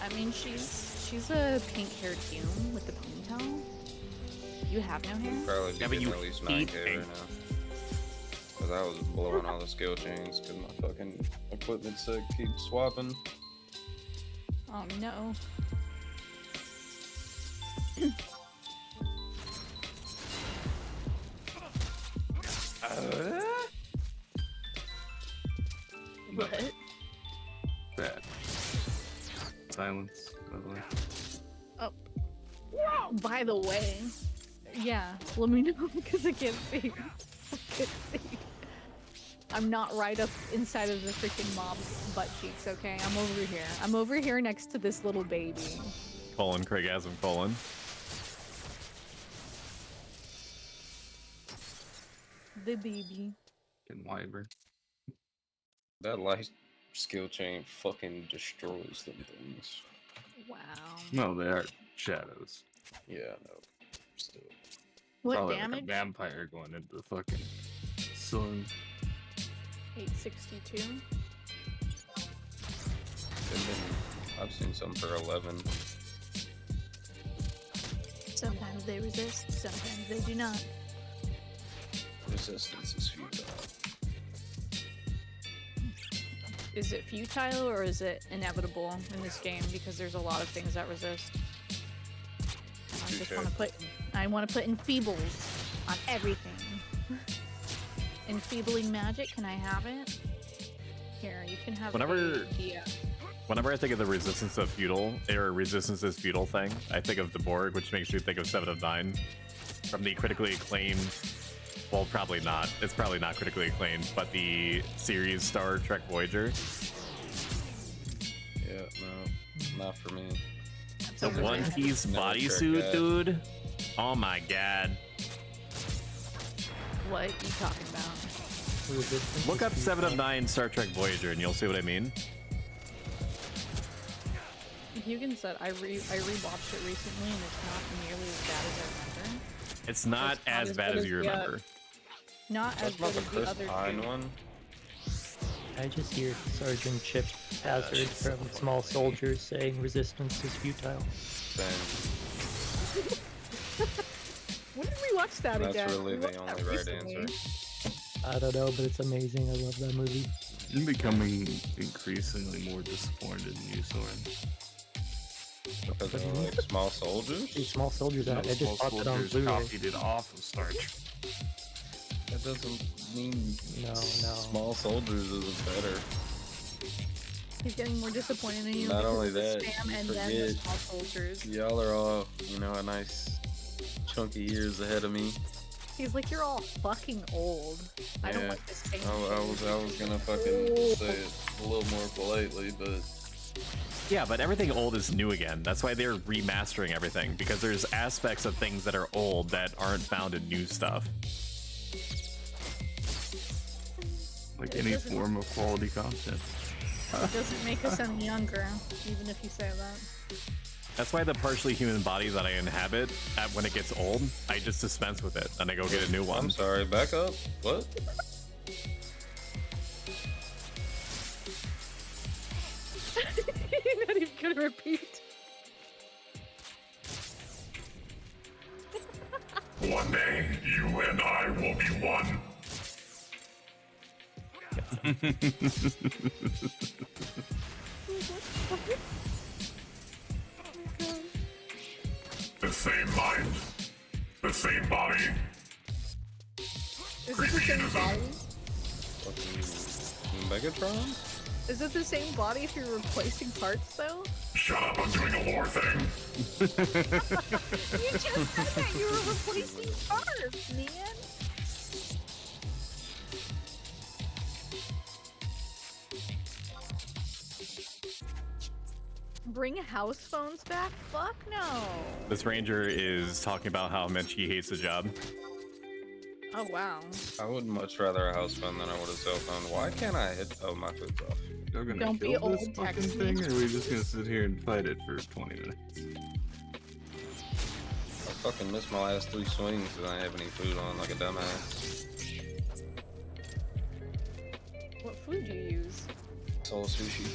I mean, she's a pink-haired human with the ponytail. You have no hair? Probably be Yeah, but getting you at least eat 9K right now. Cause I was blowing all the skill chains because my fucking equipment set keeps swapping. Oh no. What? Bad. Silence, by the way. Oh. By the way, yeah, let me know because I can't see. I can't see. I'm not right up inside of the freaking mob's butt cheeks, okay? I'm over here. I'm over here next to this little baby. Craigasm, colon. The baby. Getting wider. That light skill chain fucking destroys them things. Wow. No, they are shadows. Yeah, no. Still. What Probably damage? Like a vampire going into the fucking sun. 862. I've seen some for 11. Sometimes they resist, sometimes they do not. Resistance is futile. Is it futile or is it inevitable in this game? Because there's a lot of things that resist. I want to put enfeebles on everything. Enfeebling magic, can I have it? Here, you can have Whenever I think of the resistance of feudal, or resistance is feudal thing, I think of the Borg, which makes me think of 7 of 9. from the critically acclaimed. Well, probably not. It's probably not critically acclaimed, but the series Star Trek Voyager. Yeah, no, not for me. The One Piece Never bodysuit, tried. dude. Oh my god. What are you talking about? Look up 7 of 9 Star Trek Voyager and you'll see what I mean. Hugan said I rewatched it recently and it's not nearly as bad as I remember. It's not as bad as you remember. Not as good as the other two. One. I just hear Sergeant Chip Hazard from Small Soldiers saying resistance is futile. When did we watch that again? That's really We the watched only that right recently. answer. I don't know, but it's amazing. I love that movie. I'm becoming increasingly more disappointed in you, Soren. Because of like Small Soldiers? See, Small Soldiers, I just Small bought it on Soldiers Blu-ray. copied it off of Star Trek. That doesn't mean No. Small Soldiers isn't better. He's getting more disappointed in you. Not because only of the that, spam and forget- then the Small Soldiers. Y'all are all, a nice chunky years ahead of me. He's like, you're all fucking old. I don't like this thing. I was gonna fucking say it a little more politely, but Yeah, but everything old is new again. That's why they're remastering everything, because there's aspects of things that are old that aren't found in new stuff. Like any form of quality content. It doesn't make us any younger, even if you say that. That's why the partially human body that I inhabit, when it gets old, I just dispense with it and I go get a new one. I'm sorry, back up. What? You're not even gonna repeat. One day, you and I will be one. The same mind, the same body. Is it the same body? Megatron? Is it the same body if you're replacing parts, though? Shut up, I'm doing a lore thing. You just said that you were replacing parts, man. Bring house phones back? Fuck no. This ranger is talking about how much he hates the job. Oh wow. I would much rather a house phone than I would a cell phone. Why can't I hit? Oh, my foot's off. Y'all gonna Don't be kill this old, fucking text thing, me. or are we just gonna sit here and fight it for 20 minutes? I fucking missed my last 3 swings and I didn't have any food on like a dumbass. What food do you use? Soul sushi.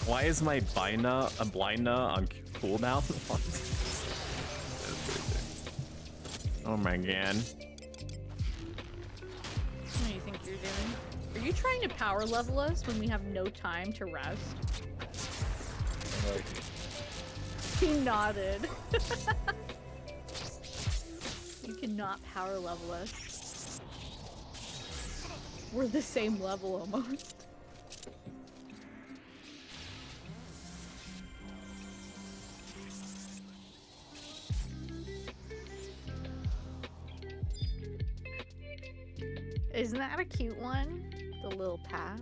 Why is my blindna on cooldown? Oh my god. What do you think you're doing? Are you trying to power level us when we have no time to rest? He nodded. You cannot power level us. We're the same level almost. Isn't that a cute one? The little pat.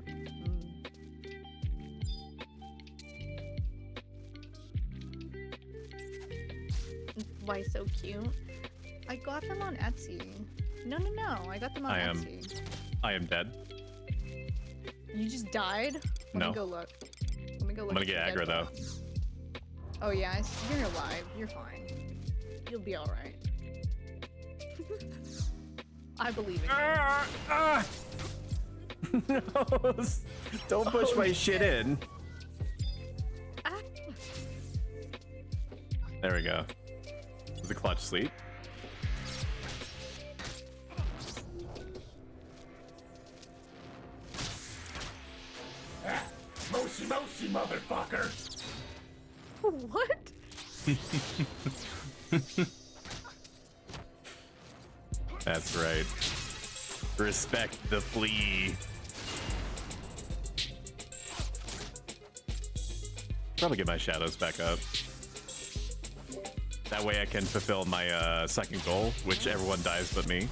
Why so cute? I got them on Etsy. No, I got them on Etsy. I am dead. You just died? Let No. me go look. Let me go look. I'm gonna at get your aggro dead though. body. Oh yeah, you're alive. You're fine. You'll be alright. I believe in you. No, don't push my shit in. There we go. It was a clutch sleep. Moshi moshi, motherfucker. What? That's right. Respect the flea. probably get my shadows back up. That way I can fulfill my second goal, which everyone dies but me.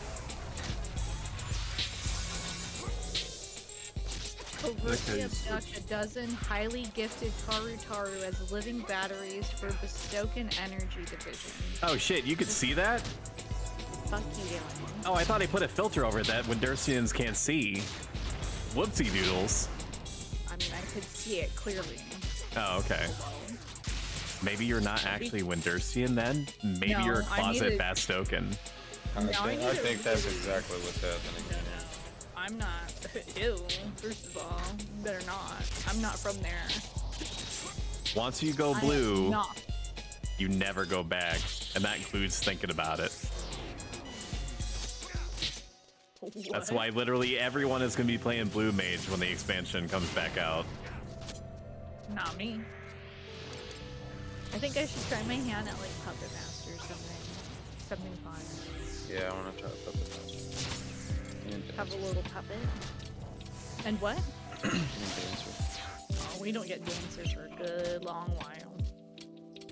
Overtly abduct a dozen highly gifted Taru as living batteries for Bestoken Energy Division. Oh shit, you could see that? Fuck you. Oh, I thought I put a filter over that when Dursians can't see. Whoopsie doodles. I mean, I could see it clearly. Oh, okay. Maybe you're not actually Windursian then? Maybe No, you're a I need closet to- Bastoken. I think that's exactly what's happening. I'm not. Ew. First of all, better not. I'm not from there. Once you go I am blue, not. you never go back. And that includes thinking about it. That's why literally everyone is going to be playing Blue Mage when the expansion comes back out. Not me. I think I should try my hand at like Puppet Master or something. Something fun. Yeah, I want to try Puppet Master. And Have a little puppet. And what? and Dancer. Oh, we don't get Dancer for a good long while.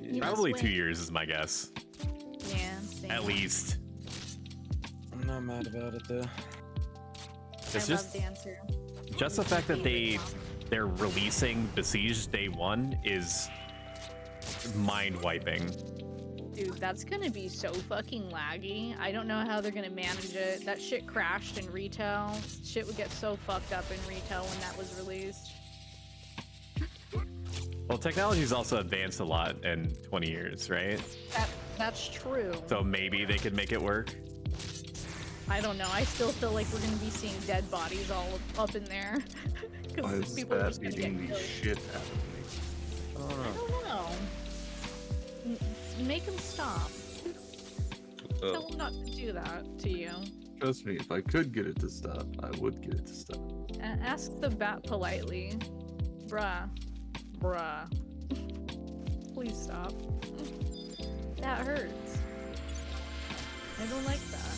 You Probably must 2 win. years is my guess. Yeah, same. At least. I'm not mad about it though. It's I just love Dancer. just the fact that they're releasing Besiege day 1 is mind wiping. Dude, that's gonna be so fucking laggy. I don't know how they're gonna manage it. That shit crashed in retail. Shit would get so fucked up in retail when that was released. Well, technology's also advanced a lot in 20 years, right? That's true. So maybe they could make it work. I don't know. I still feel like we're gonna be seeing dead bodies all up in there. Why Because is people are that just gonna beating get the killed. shit out of me? I don't know. Make him stop. Tell him not to do that to you. Trust me, if I could get it to stop, I would get it to stop. Ask the bat politely. Bruh. Bruh. Please stop. That hurts. I don't like that.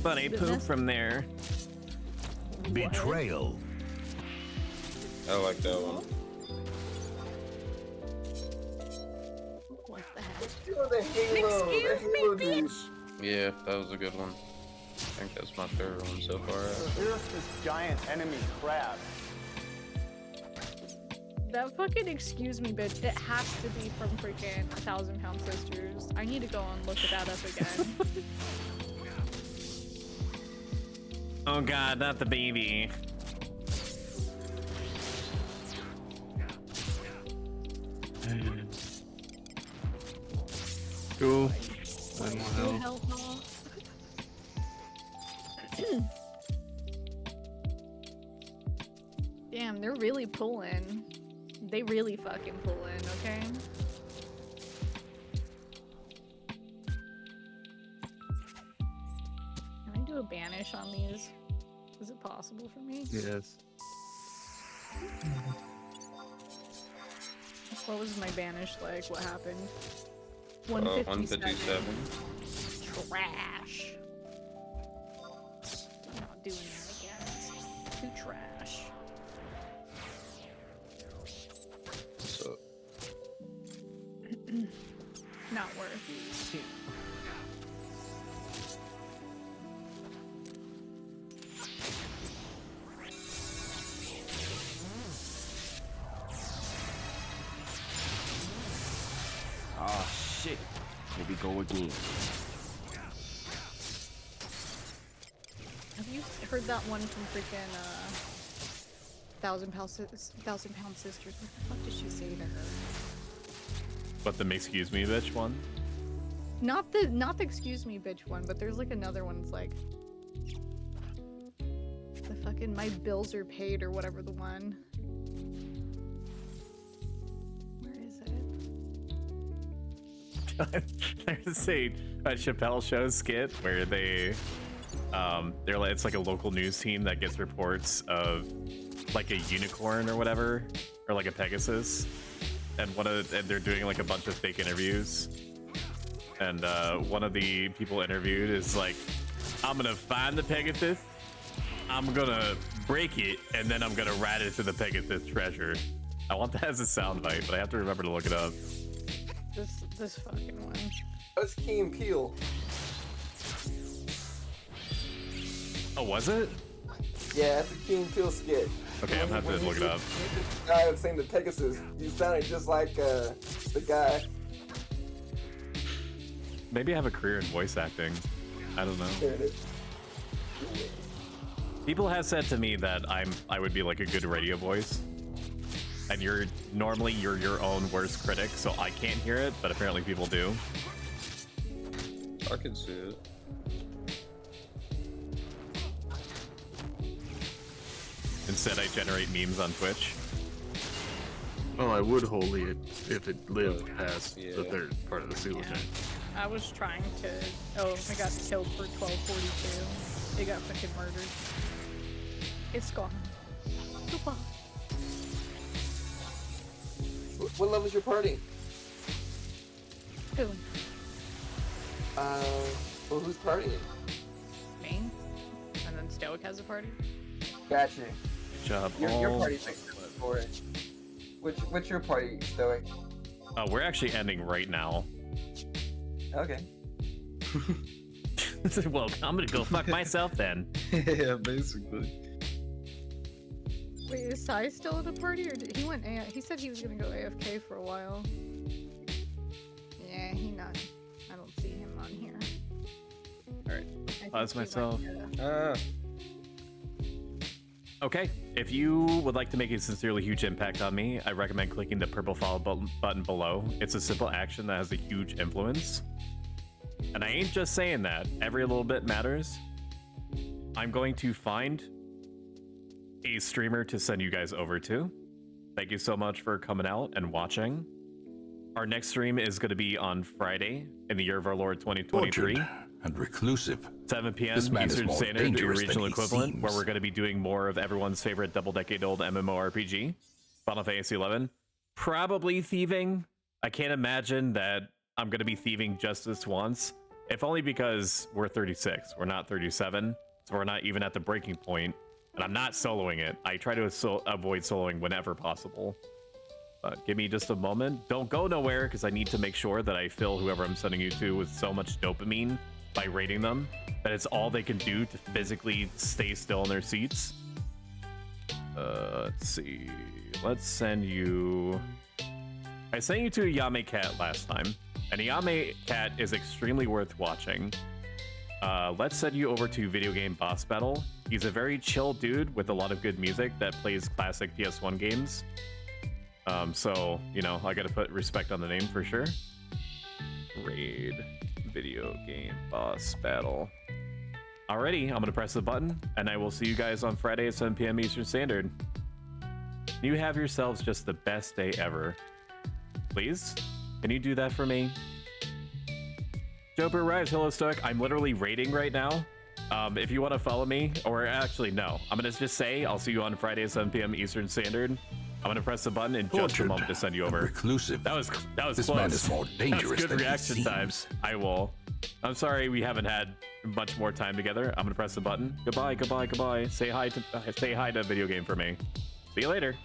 Bunny The poop mess- from there. Betrayal. I like that one. What the heck? Oh, the Halo. Excuse the Halo me, bitch. juice. Yeah, that was a good one. I think that's my favorite one so far. Here's this giant enemy crab. That fucking excuse me, bitch. It has to be from freaking 1,000-Pound Sisters. I need to go and look that up again. Oh god, not the baby. Cool. I don't Who know. help all? Damn, they're really pulling. They really fucking pulling, okay? Can I do a banish on these? Is it possible for me? Yes. What was my banish like? What happened? 157. Trash. I'm not doing that again. It's too trash. So Not worth it. Ah, shit. Here we go again. Have you heard that one from freaking 1,000-Pound Sisters? What the fuck did she say to her? But the excuse me bitch one? Not the excuse me bitch one, but there's like another one. It's like the fucking my bills are paid or whatever the one. Where is it? There's a Chappelle Show skit where they're like, it's like a local news team that gets reports of like a unicorn or whatever, or like a Pegasus, and they're doing like a bunch of fake interviews, and one of the people interviewed is like, I'm gonna find the Pegasus, I'm gonna break it, and then I'm gonna rat it to the Pegasus treasure. I want that as a soundbite, but I have to remember to look it up. This fucking one. That's Key and Peele. Oh, was it? Yeah, that's a Key and Peele skit. Okay, I'm gonna have to look it up. The guy was saying the Pegasus. You sounded just like the guy. Maybe I have a career in voice acting. I don't know. There it is. People have said to me that I would be like a good radio voice. And you're your own worst critic, so I can't hear it, but apparently people do. I can see it. Instead, I generate memes on Twitch. Well, I would wholly it if it lived past the third part of the season. I was trying to. Oh, I got killed for 1242. It got fucking murdered. It's gone. Goodbye. What level's your party? Who? Well, who's partying? Me. And then Stoic has a party. Gotcha. Good job. Your party's like for it. What's your party, Stoic? We're actually ending right now. Okay. Well, I'm gonna go fuck myself then. Yeah, basically. Wait, is Sai still at the party, or did he went? He said he was gonna go AFK for a while. Yeah, he not. I don't see him on here. All right, pause myself. Okay, if you would like to make a sincerely huge impact on me, I recommend clicking the purple follow button below. It's a simple action that has a huge influence. And I ain't just saying that. Every little bit matters. I'm going to find a streamer to send you guys over to. Thank you so much for coming out and watching. Our next stream is going to be on Friday in the year of our Lord 2023. Tortured and reclusive. 7 p.m. This man is Eastern more Standard, the dangerous than regional he equivalent, seems. where we're going to be doing more of everyone's favorite double-decade-old MMORPG, Final Fantasy XI. Probably thieving. I can't imagine that I'm going to be thieving just this once, if only because we're 36. We're not 37, so we're not even at the breaking point, and I'm not soloing it. I try to avoid soloing whenever possible. Give me just a moment. Don't go nowhere, because I need to make sure that I fill whoever I'm sending you to with so much dopamine by rating them that it's all they can do to physically stay still in their seats. Let's see. Let's send you... I sent you to a Yame Cat last time, and Yame Cat is extremely worth watching. Let's send you over to Video Game Boss Battle. He's a very chill dude with a lot of good music that plays classic PS1 games. So, you know, I gotta put respect on the name for sure. Raid Video Game Boss Battle. Alrighty, I'm gonna press the button, and I will see you guys on Friday at 7 p.m. Eastern Standard. You have yourselves just the best day ever. Please? Can you do that for me? Joper Rise, hello Stoic. I'm literally raiding right now. If you want to follow me, or actually no, I'm gonna just say I'll see you on Friday at 7 p.m. Eastern Standard. I'm gonna press the button in just a moment to send you over. Reclusive. That was This close. man is more dangerous Good than he reaction times. I will. I'm sorry we haven't had much more time together. I'm gonna press the button. Goodbye, goodbye, goodbye. Say hi to Video Game for me. See you later.